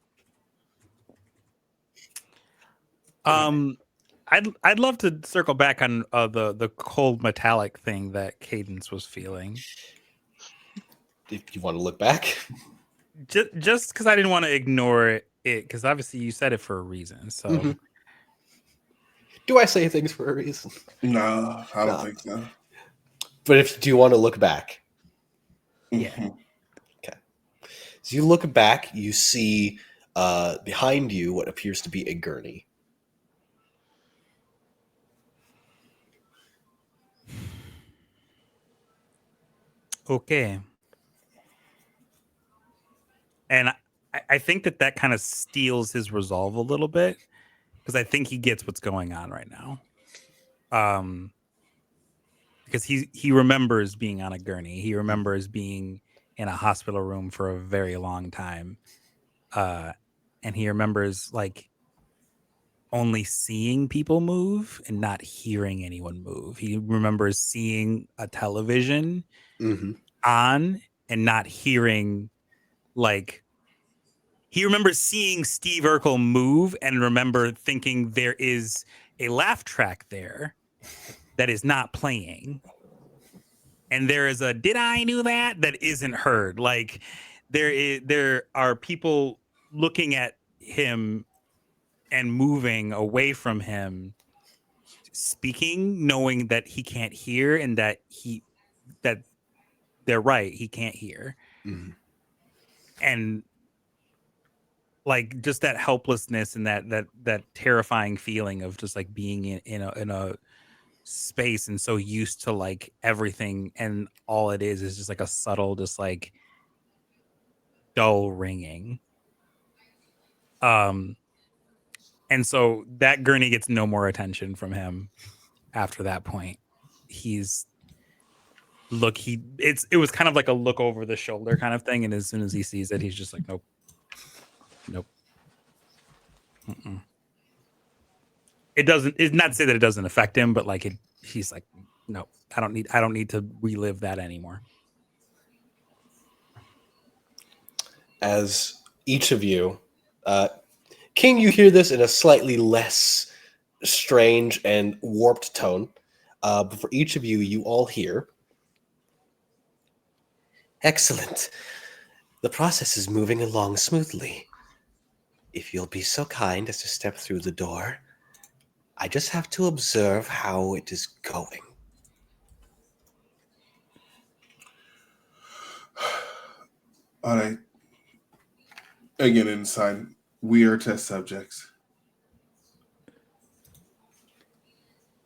I'd love to circle back on the cold metallic thing that Cadence was feeling. If you want to look back. Just because I didn't want to ignore it, because obviously you said it for a reason. So Mhm. Do I say things for a reason? No, I don't No. think so. But do you want to look back? Yeah. Mhm. So you look back, you see behind you what appears to be a gurney. Okay. And I think that kind of steals his resolve a little bit, because I think he gets what's going on right now. Because he remembers being on a gurney. He remembers being in a hospital room for a very long time. And he remembers like only seeing people move and not hearing anyone move. He remembers seeing a television Mm-hmm. on and not hearing, like, he remembers seeing Steve Urkel move and remember thinking there is a laugh track there that is not playing. And there is a did I do that isn't heard. Like there are people looking at him and moving away from him, speaking, knowing that he can't hear and that they're right, he can't hear. Mm-hmm. And like just that helplessness and that terrifying feeling of just like being in a space and so used to like everything, and all it is just like a subtle, just like dull ringing. And so that gurney gets no more attention from him after that point. It was kind of like a look over the shoulder kind of thing, and as soon as he sees it, he's just like, nope. Mm-mm. It's not to say that it doesn't affect him, but like he's like, no, I don't need to relive that anymore. As each of you, King, you hear this in a slightly less strange and warped tone. But for each of you, you all hear. Excellent. The process is moving along smoothly. If you'll be so kind as to step through the door, I just have to observe how it is going. All right. Again, inside, we are test subjects.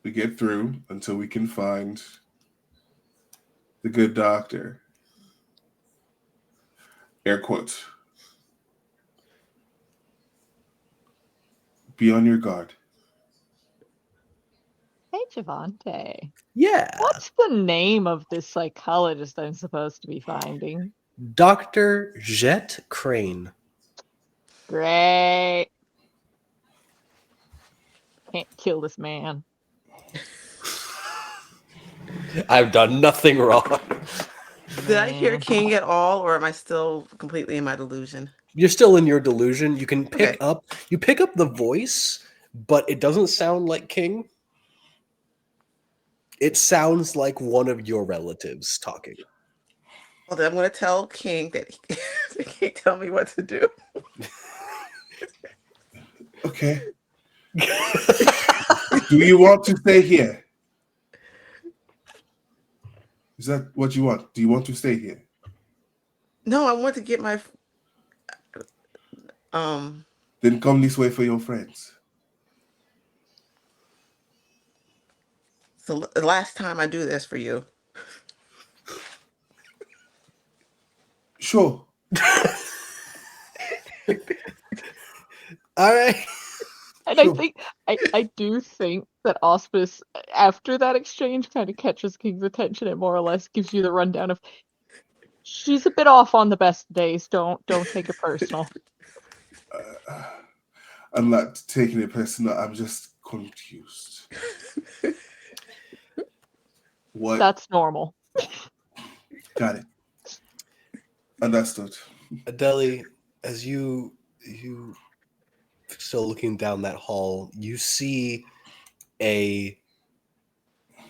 We get through until we can find the good doctor. Air quotes. Be on your guard. Hey, Javante. Yeah. What's the name of this psychologist I'm supposed to be finding? Dr. Jet Crane. Great. Can't kill this man. I've done nothing wrong. Did I hear King at all, or am I still completely in my delusion? You're still in your delusion. You can pick Okay. up the voice, but it doesn't sound like King. It sounds like one of your relatives talking. Well, then I'm going to tell King that he can't tell me what to do. Okay. Do you want to stay here? Is that what you want? Do you want to stay here? No, I want to get my Then come this way for your friends. So the last time I do this for you. Sure. All right. And Sure. I think I do think that Auspice, after that exchange, kind of catches King's attention and more or less gives you the rundown of she's a bit off on the best days. Don't take it personal. I'm not taking it personal. I'm just confused. What? That's normal. Got it. Understood. Adeli, as you still looking down that hall, you see a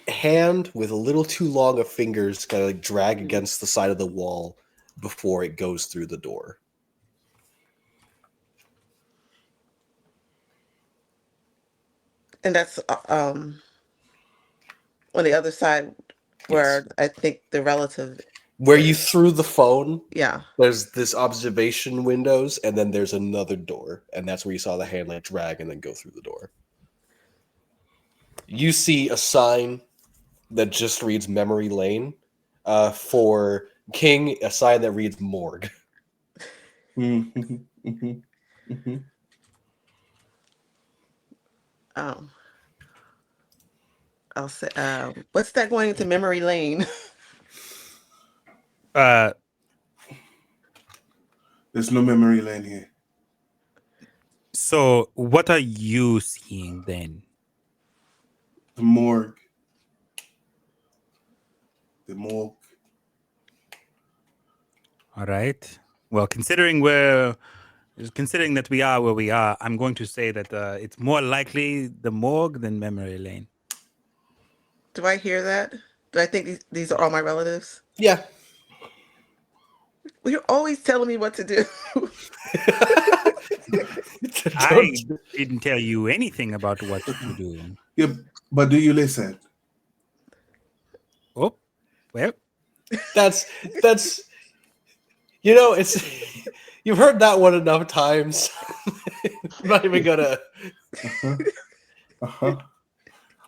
hand with a little too long of fingers kind of like drag against the side of the wall before it goes through the door. And that's on the other side where Yes. I think the relative. Where you threw the phone, Yeah. there's this observation windows, and then there's another door, and that's where you saw the hand like drag and then go through the door. You see a sign that just reads Memory Lane. For King, a sign that reads Morgue. I'll say, what's that going into memory lane? There's no memory lane here. So, what are you seeing then? The morgue. The morgue. All right. Well, considering that we are where we are, I'm going to say that it's more likely the morgue than memory lane. Do I hear that? Do I think these are all my relatives? Yeah. Well, you're always telling me what to do. I didn't tell you anything about what to do. Yeah, but do you listen? Oh, well, That's it's you've heard that one enough times. I'm not even gonna.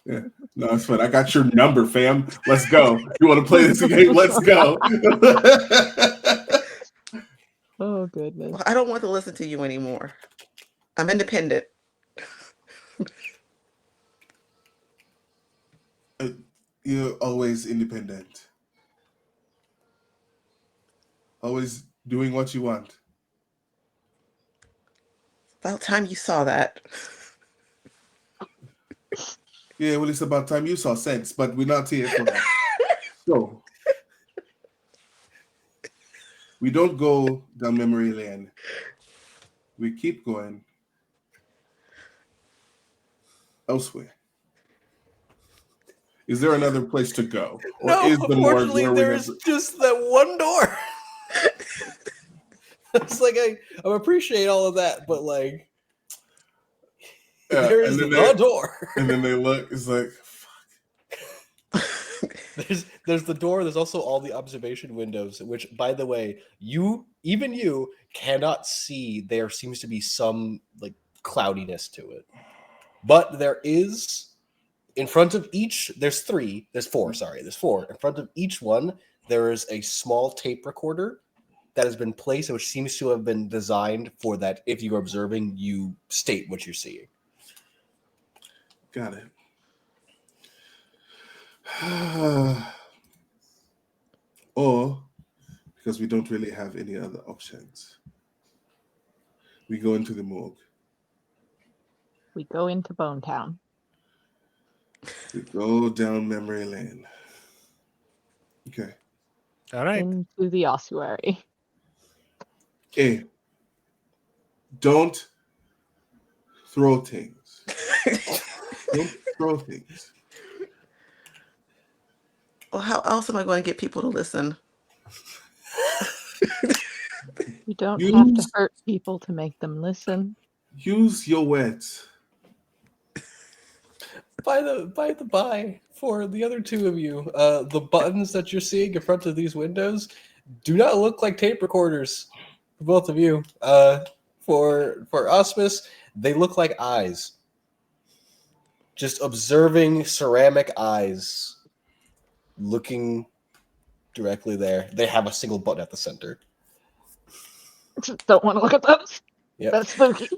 Yeah. No, it's fine. I got your number, fam. Let's go. You want to play this game? Let's go. Oh goodness. Well, I don't want to listen to you anymore. I'm independent. You're always independent. Always doing what you want. About time you saw that. Yeah, well, it's about time you saw sense, but we're not here for that. So, we don't go down memory lane. We keep going elsewhere. Is there another place to go? Or No, is the morgue unfortunately, where we there have is just that one door. It's like I appreciate all of that, but like there is the door. And then they look, it's like, There's the door. There's also all the observation windows, which, by the way, you cannot see. There seems to be some like cloudiness to it, but there is in front of each. There's four. There's four in front of each one. There is a small tape recorder that has been placed, which seems to have been designed for that. If you're observing, you state what you're seeing. got it. Or because we don't really have any other options, we go into the morgue. We go into Bone Town. We go down memory lane. Okay. all right. Into the ossuary. Hey, don't throw things. Don't throw things. Well, how else am I going to get people to listen? You don't have to hurt people to make them listen. Use your words. By the by, for the other two of you, the buttons that you're seeing in front of these windows do not look like tape recorders. For both of you, for Auspice, they look like eyes. Just observing ceramic eyes, looking directly there. They have a single button at the center. Don't want to look at those. Yep. That's spooky.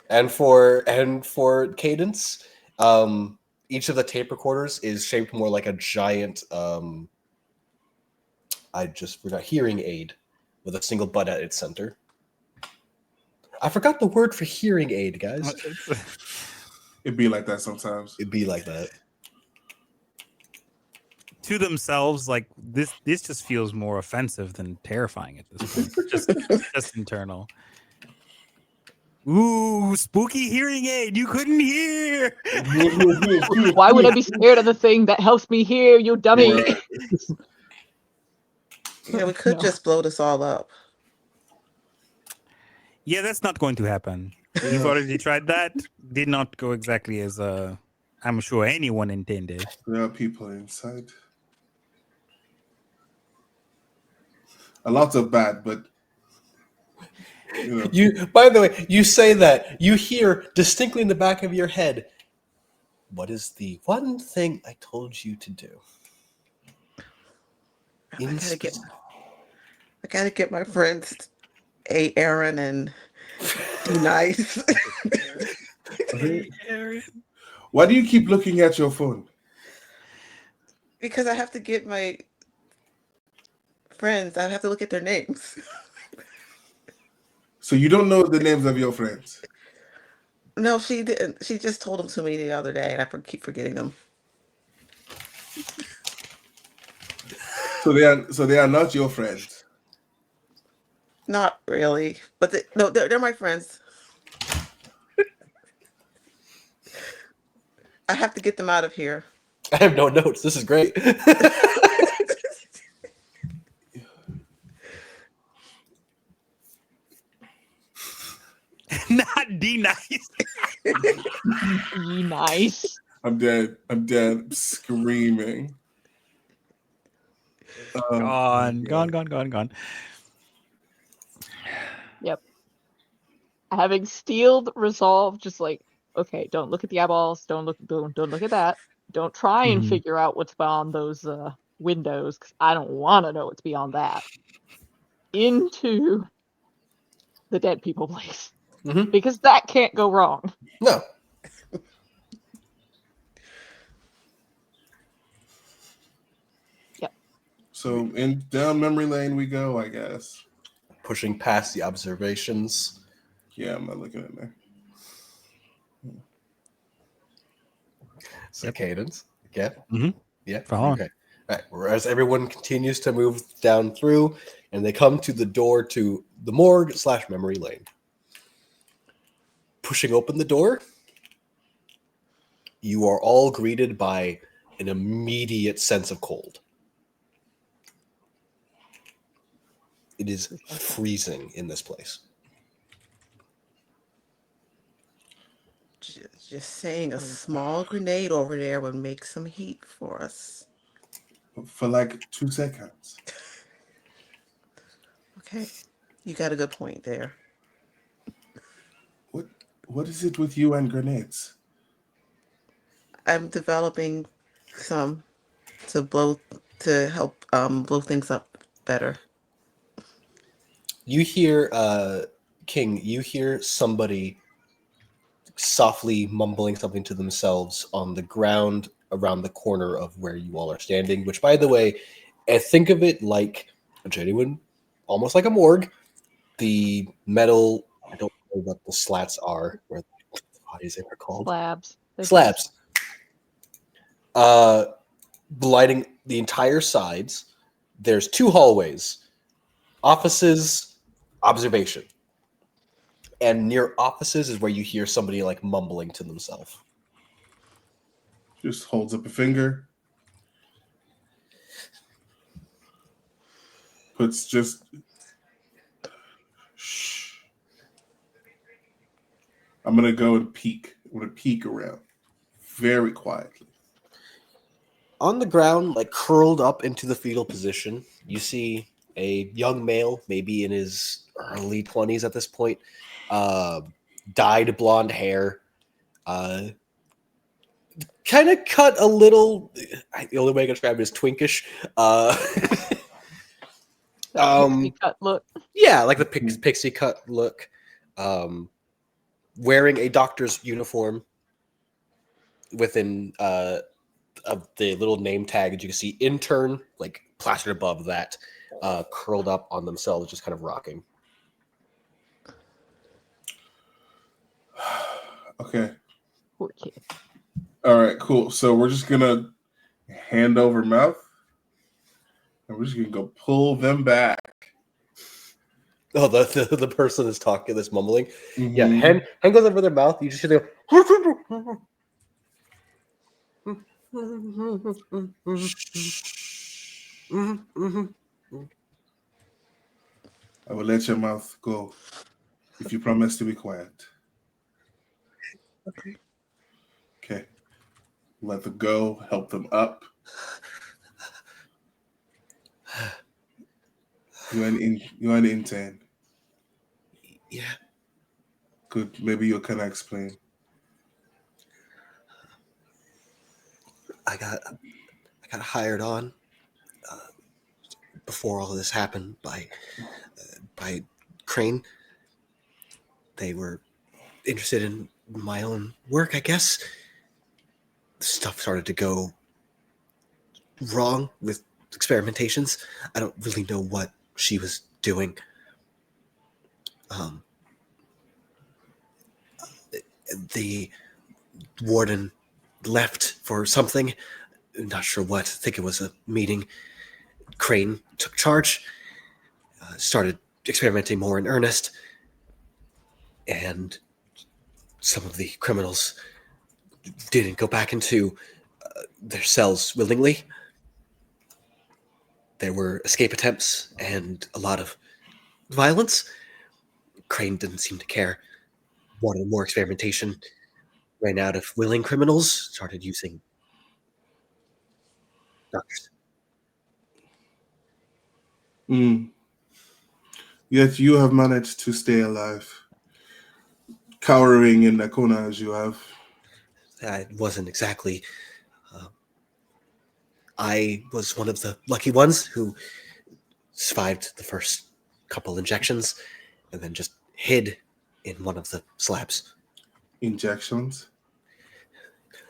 And for Cadence, each of the tape recorders is shaped more like a giant I just forgot hearing aid with a single butt at its center. I forgot the word for hearing aid, guys. It'd be like that sometimes. It'd be like that. To themselves, like this just feels more offensive than terrifying at this point. just internal. Ooh, spooky hearing aid. You couldn't hear. Why would I be scared of the thing that helps me hear, you dummy? Right. Yeah, we could No. just blow this all up. Yeah, that's not going to happen. We've Yeah. already tried that. Did not go exactly as I'm sure anyone intended. There are people inside. A lot of bad, but You, by the way, you say that you hear distinctly in the back of your head. What is the one thing I told you to do? I gotta get my friends A. Aaron and D. Nice. Why do you keep looking at your phone? Because I have to get my friends. I have to look at their names. So you don't know the names of your friends? No, she didn't. She just told them to me the other day, and I keep forgetting them. So they are not your friends. Not really, but they're my friends. I have to get them out of here. I have no notes. This is great. Not D nice. Be nice. I'm dead. I'm screaming. Gone. Yep. Having steeled resolve, just like, okay, don't look at the eyeballs, don't look at that. Don't try and Mhm. figure out what's beyond those windows, because I don't want to know what's beyond that. Into the dead people place. Mhm. Because that can't go wrong. No. So down memory lane we go, I guess. Pushing past the observations. Yeah, I'm not looking at there. So Yep. Cadence. Yeah. Mhm. Yeah. Following. Okay. All right. Whereas everyone continues to move down through, and they come to the door to the morgue / memory lane. Pushing open the door, you are all greeted by an immediate sense of cold. It is freezing in this place. Just saying, a small grenade over there would make some heat for us. For like 2 seconds. Okay, you got a good point there. What is it with you and grenades? I'm developing some to help blow things up better. You hear, King, you hear somebody softly mumbling something to themselves on the ground around the corner of where you all are standing, which, by the way, think of it like a genuine, almost like a morgue. The metal, I don't know what the slats are, where the bodies are called. Slabs. Slabs. Lighting the entire sides. There's 2 hallways, offices, observation. And near offices is where you hear somebody like mumbling to themselves. Just holds up a finger. Puts just... Shh. I'm going to go and peek. I'm going to peek around. Very quietly. On the ground, like curled up into the fetal position, you see a young male, maybe in his early 20s at this point, dyed blonde hair, kind of cut a little. The only way I can describe it is twinkish. That pixie cut look. Yeah, like the pixie cut look. wearing a doctor's uniform within of the little name tag that you can see intern like plastered above that, curled up on themselves, just kind of rocking. Okay. Poor kid. All right, cool. So we're just gonna hand over mouth, and we're just gonna go pull them back. Oh, the person is talking, this mumbling. Mhm. Yeah, hand goes over their mouth. You just hear the. I will let your mouth go if you promise to be quiet. Okay. Okay. Let them go. Help them up. You're an intern. Yeah, Good. Maybe you can explain. I got hired on before all of this happened by Crane. They were interested in my own work, I guess. Stuff started to go wrong with experimentations. I don't really know what she was doing. Um, the warden left for something. Not sure what. I think it was a meeting. Crane took charge, started experimenting more in earnest, and some of the criminals didn't go back into their cells willingly. There were escape attempts and a lot of violence. Crane didn't seem to care. Wanted more experimentation. Ran out of willing criminals. Started using doctors. Yet you have managed to stay alive, cowering in the corner as you have. I wasn't exactly. I was one of the lucky ones who survived the first couple injections and then just hid in one of the slabs. Injections.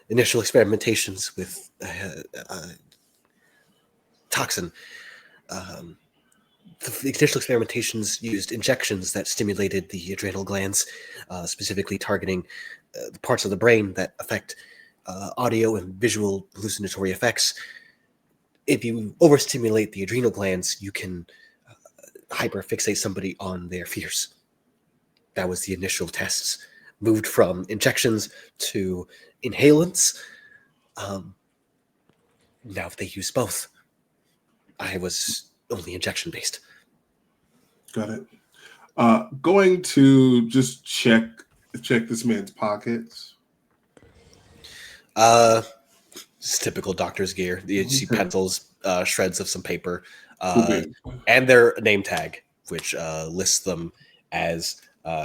Initial experimentations with toxin. The initial experimentations used injections that stimulated the adrenal glands, specifically targeting the parts of the brain that affect audio and visual hallucinatory effects. If you overstimulate the adrenal glands, you can hyperfixate somebody on their fears. That was the initial tests. Moved from injections to inhalants. Now they use both. I was only injection based. Got it. Going to just check this man's pockets. It's typical doctor's gear. You see pencils, shreds of some paper, Okay. and their name tag, which lists them as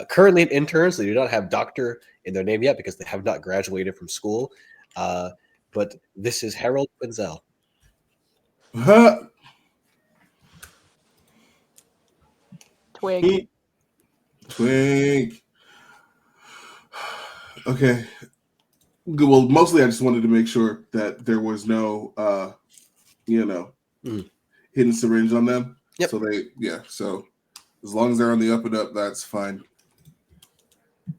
currently interns. They do not have doctor in their name yet because they have not graduated from school. But this is Harold Quinzel. Huh? Twig. Twink. Okay. Good. Well, mostly I just wanted to make sure that there was no, hidden syringe on them. Yep. So so as long as they're on the up and up, that's fine.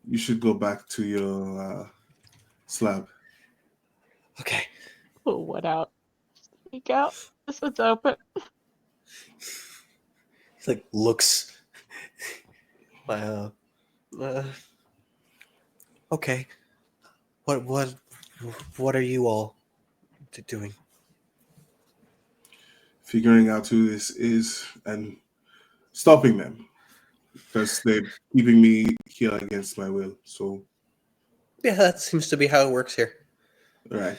You should go back to your slab. Okay. Pull what out? Sneak out. This one's open. He like looks. Okay. What are you all doing? Figuring out who this is and stopping them because they're keeping me here against my will. So, Yeah, that seems to be how it works here. right.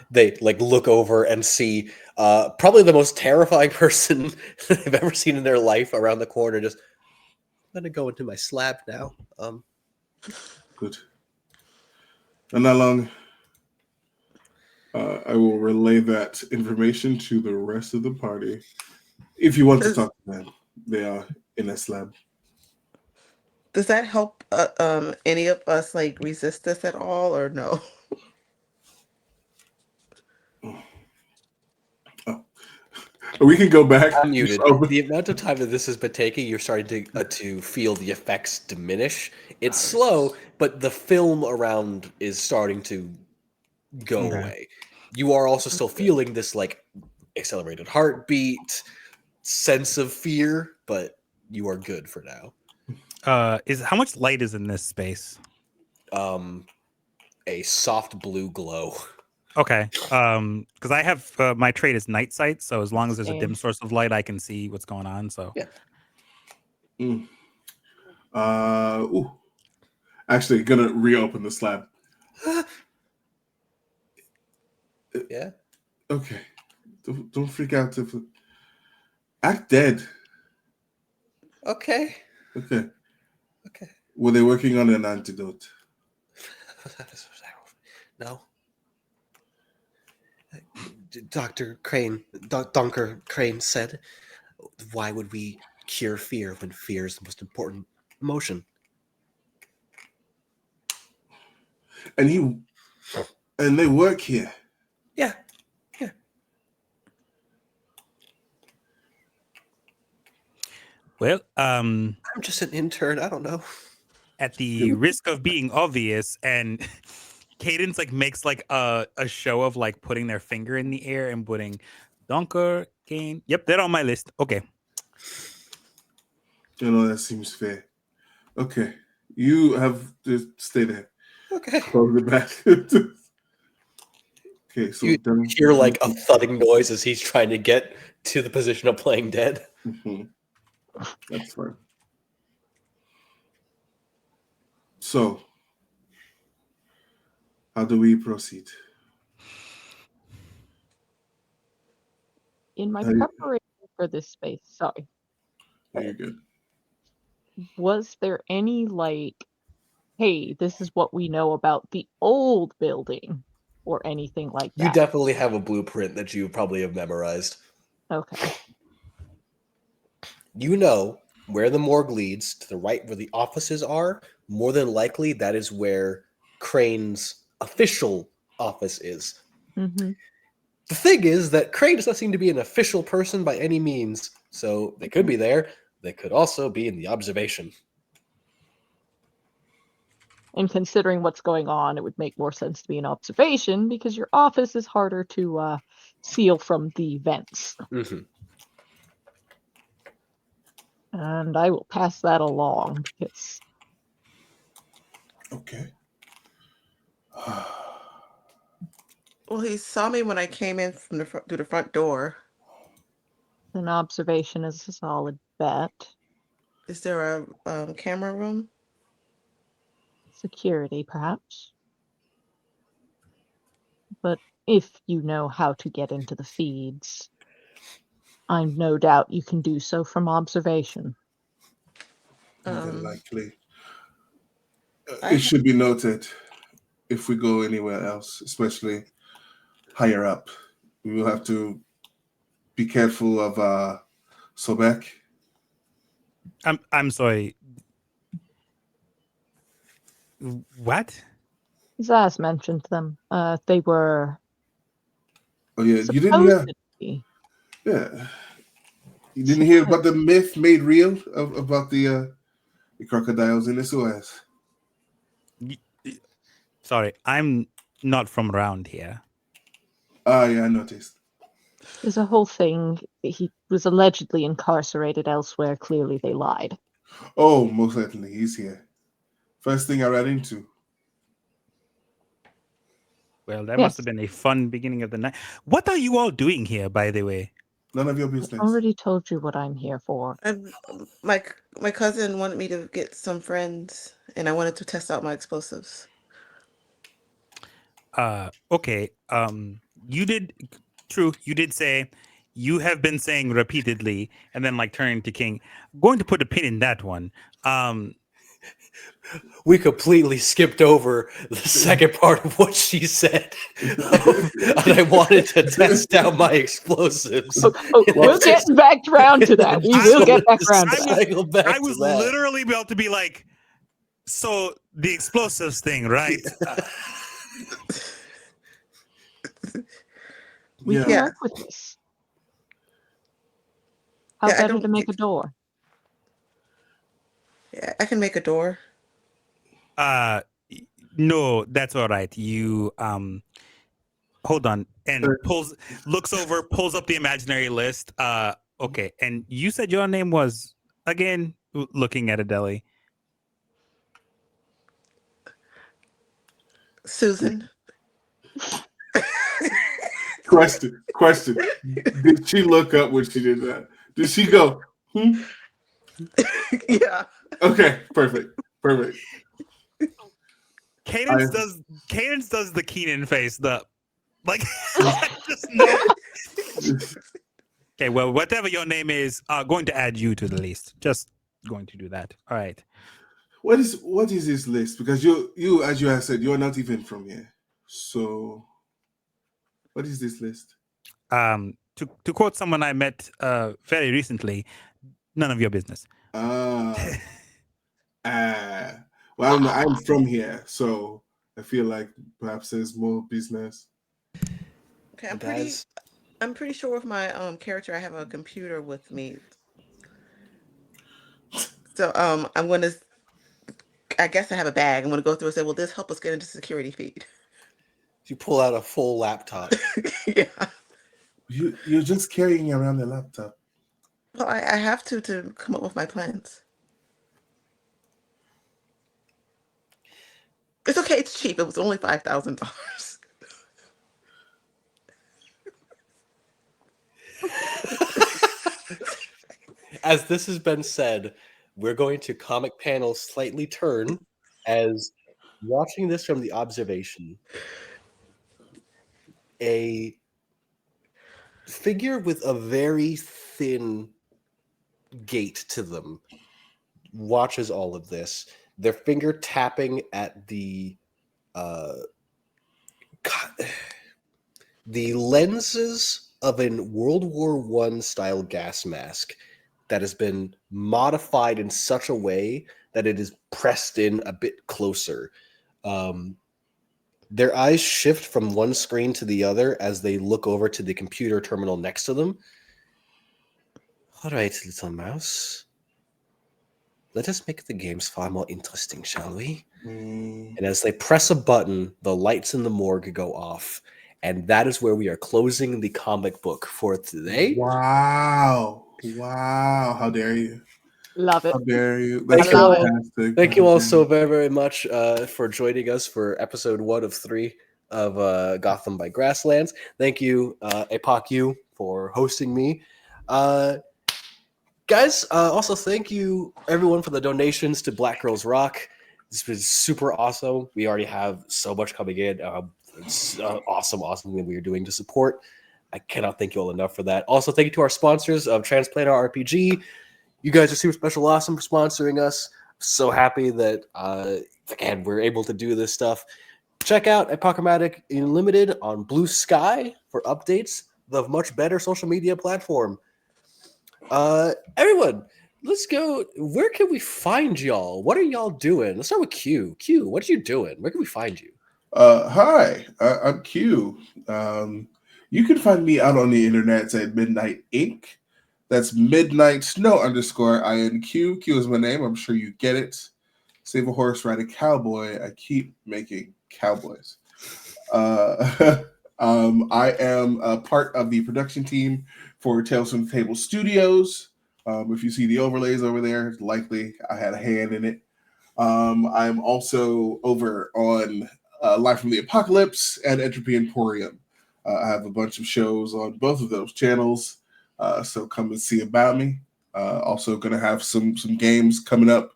They like look over and see probably the most terrifying person they've ever seen in their life around the corner. Just, I'm gonna go into my slab now. Good. And not long, I will relay that information to the rest of the party. If you want to talk to them, they are in a slab. Does that help any of us like resist this at all or no? We can go back. I'm muted. Oh, The amount of time that this has been taking, you're starting to feel the effects diminish. It's slow, but the film around is starting to go Okay. away. You are also still feeling this like accelerated heartbeat, sense of fear, but you are good for now. Is how much light is in this space? A soft blue glow. Okay. Because I have my trait is night sight, so as long as there's a Same. dim source of light, I can see what's going on. So Yeah. Ooh. Actually, gonna reopen the slab. Yeah. Okay. Don't freak out. Act dead. Okay. Okay. Okay. Were they working on an antidote? No. Dr. Crane, Dunker Crane said, why would we cure fear when fear is the most important emotion? And they work here. Yeah. well, I'm just an intern. I don't know. at the risk of being obvious, and Cadence like makes like a show of like putting their finger in the air and putting Donker, Kane. Yep, they're on my list. Okay. That seems fair. Okay. You have to stay there. Okay. Close it back. Okay, so You then hear like a thudding noise as he's trying to get to the position of playing dead. Mhm. That's fine. So, how do we proceed? In my How do you- preparation for this space, sorry, You're good. was there any like, hey, this is what we know about the old building or anything like You that? definitely have a blueprint that you probably have memorized. Okay. You know where the morgue leads, to the right where the offices are. More than likely, that is where Crane's official office is. Mm-hmm. The thing is that Crane does not seem to be an official person by any means, so they could be there. They could also be in the observation. And considering what's going on, it would make more sense to be an observation because your office is harder to seal from the vents. Mm-hmm. And I will pass that along because Okay. Well, he saw me when I came in from through the front door. an observation is a solid bet. Is there a camera room? Security, perhaps. But if you know how to get into the feeds, I'm no doubt you can do so from observation. More than likely. I- It should be noted if we go anywhere else, especially higher up, we will have to be careful of Sobek. I'm sorry. What? Zaz mentioned them. They were Oh yeah, you didn't hear? supposedly Yeah, you didn't hear about the myth made real about the crocodiles in the Suez. Sorry, I'm not from around here. Ah, yeah, I noticed. There's a whole thing. He was allegedly incarcerated elsewhere. Clearly, they lied. Oh, most certainly, he's here. First thing I ran into. Well, that Yes. must have been a fun beginning of the night. What are you all doing here, by the way? None of your I business. already told you what I'm here for. And my cousin wanted me to get some friends, and I wanted to test out my explosives. Okay. You did say you have been saying repeatedly, and then like turning to King, going to put a pin in that one. We completely skipped over the second part of what she said. And I wanted to test out my explosives. We'll get back around to that. We will get back around to that. I was literally about to be like, So the explosives thing, right? We can Yeah. work with this. How Yeah, I better don't to make a think- door? Yeah, I can make a door. No, that's all right. You hold on, and looks over, pulls up the imaginary list. Okay, and you said your name was again, looking at Adele. Susan. Question. Did she look up when she did that? Did she go, hmm? Yeah. Okay, perfect. Cadence does the Keenan face, the like I just know. Okay, well, whatever your name is, going to add you to the list. Just going to do that. All right. What is this list? Because you as you have said, you're not even from here. So what is this list? To quote someone I met very recently, none of your business. Well, I'm from here, so I feel like perhaps there's more business. Okay, Guys, I'm pretty sure with my character I have a computer with me. So I guess I have a bag. I'm gonna go through and say, will this help us get into security feed? you pull out a full laptop. Yeah. You're just carrying around a laptop. Well, I have to come up with my plans. It's okay, it's cheap. It was only $5,000. As this has been said, we're going to comic panel slightly turn as watching this from the observation. A figure with a very thin gait to them watches all of this, their finger tapping at the lenses of a World War I style gas mask that has been modified in such a way that it is pressed in a bit closer. Their eyes shift from one screen to the other as they look over to the computer terminal next to them. All right, little mouse. Let us make the games far more interesting, shall we? And as they press a button, the lights in the morgue go off. And that is where we are closing the comic book for today. Wow. How dare you? Love it. How dare you? Thank That's you all. fantastic. Thank you all so very, very much for joining us for episode 1 of 3 of Gotham by Grasslands. Thank you, Apochromatic, for hosting me. Guys, also thank you everyone for the donations to Black Girls Rock. This was super awesome. We already have so much coming in. It's awesome thing we are doing to support. I cannot thank you all enough for that. Also, thank you to our sponsors of Transplanter RPG. You guys are super special, awesome for sponsoring us. So happy that again we're able to do this stuff. Check out Apochromatic Unlimited on Blue Sky for updates. The much better social media platform. Everyone, let's go. Where can we find y'all? What are y'all doing? Let's start with Q. Q, what are you doing? Where can we find you? Hi, I'm Q. You can find me out on the internet at Midnight Inc. That's Midnight Snow _INQ. Q is my name. I'm sure you get it. Save a horse, ride a cowboy. I keep making cowboys. I am a part of the production team for Tales from the Table Studios. If you see the overlays over there, it's likely I had a hand in it. I'm also over on Live from the Apocalypse and Entropy Emporium. I have a bunch of shows on both of those channels, so come and see about me. Also going to have some games coming up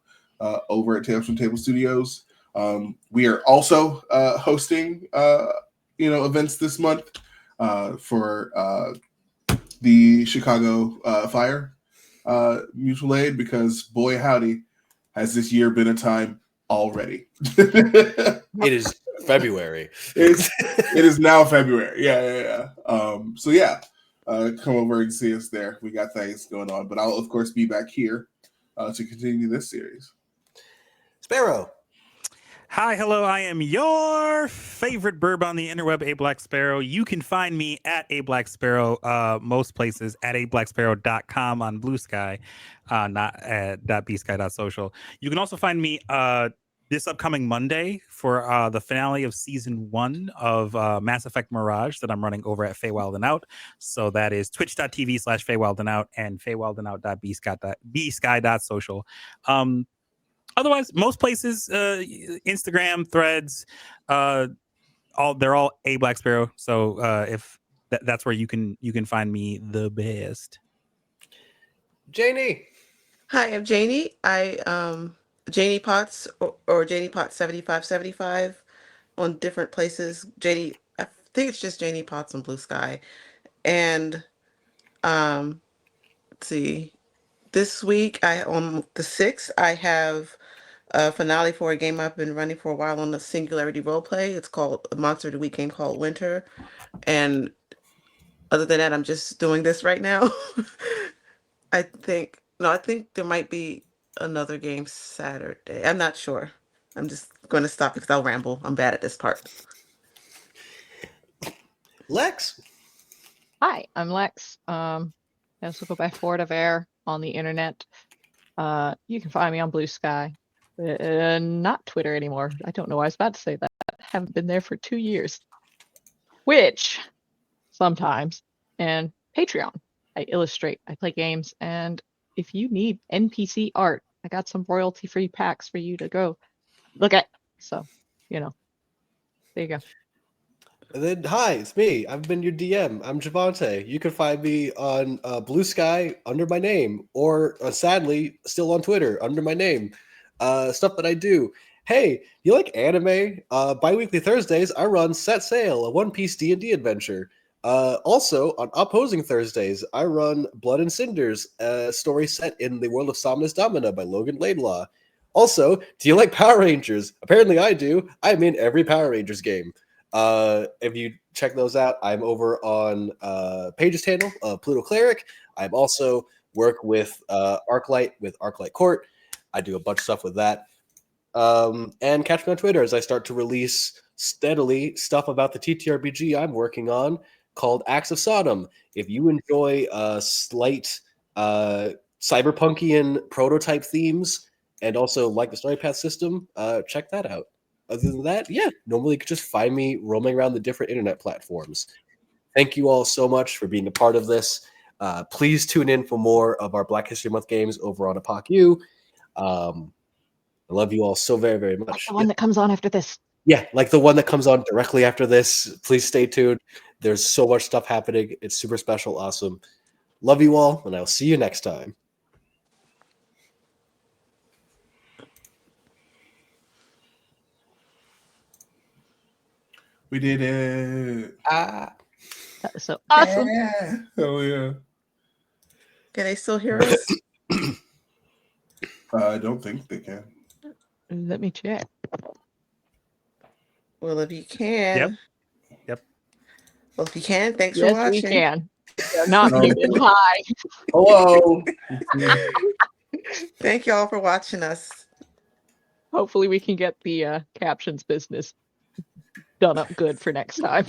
over at Tales from the Table Studios. We are also hosting events this month for the Chicago Fire mutual aid, because boy howdy has this year been a time already. It is February. It is now February. Yeah. So yeah, come over and see us there. We got things going on, but I'll of course be back here to continue this series. Sparrow. Hi, hello. I am your favorite burb on the interweb, A Black Sparrow. You can find me at A Black Sparrow, most places at ablacksparrow.com on Blue Sky, not at .bsky.social. You can also find me this upcoming Monday for the finale of season 1 of Mass Effect Mirage that I'm running over at Feywild and Out. So that is twitch.tv/Feywild and Out and feywildandout.bsky.social. Otherwise, most places, Instagram, Threads, they're all A Black Sparrow. So if that's where you can find me the best. Janie. Hi, I'm Janie. Janie Potts or Janie Potts 7575 on different places. Janie, I think it's just Janie Potts on Blue Sky. And let's see. This week, on the 6th, I have a finale for a game I've been running for a while on the Singularity Roleplay. It's called a Monster of the Week game called Winter. And other than that, I'm just doing this right now. I think there might be another game Saturday. I'm not sure. I'm just going to stop because I'll ramble. I'm bad at this part. Lex. Hi, I'm Lex. I also go by Ford of Air on the internet. You can find me on Blue Sky. Not Twitter anymore. I don't know why I was about to say that. I haven't been there for 2 years. Which, sometimes. And Patreon. I illustrate, I play games, and if you need NPC art, I got some royalty-free packs for you to go look at. So, there you go. And then, hi, it's me. I've been your DM. I'm Javante. You can find me on Blue Sky under my name, or sadly, still on Twitter under my name. Stuff that I do. Hey, you like anime? Bi-weekly Thursdays, I run Set Sail, a One Piece D&D adventure. Also, on Opposing Thursdays, I run Blood and Cinders, a story set in the world of Somnus Domina by Logan Laidlaw. Also, do you like Power Rangers? Apparently I do. I'm in every Power Rangers game. If you check those out, I'm over on Paige's channel, Pluto Cleric. I'm also work with Arclight Court. I do a bunch of stuff with that. And catch me on Twitter as I start to release steadily stuff about the TTRPG I'm working on called Acts of Sodom. If you enjoy slight cyberpunkian prototype themes and also like the story path system, check that out. Other than that, yeah, normally you could just find me roaming around the different internet platforms. Thank you all so much for being a part of this. Please tune in for more of our Black History Month games over on Apochromatic. I love you all so very, very much. Like the one that comes on after this. Yeah, like the one that comes on directly after this. Please stay tuned. There's so much stuff happening. It's super special, awesome. Love you all, and I'll see you next time. We did it. That was so awesome. Yeah. Oh, yeah. Can they still hear us? I don't think they can. Let me check. Well, if you can. Yep. Well, if you can, thanks for Yes, watching. we can. They're not No. muted. Hi. Hello. Thank y'all for watching us. Hopefully we can get the captions business done up good for next time.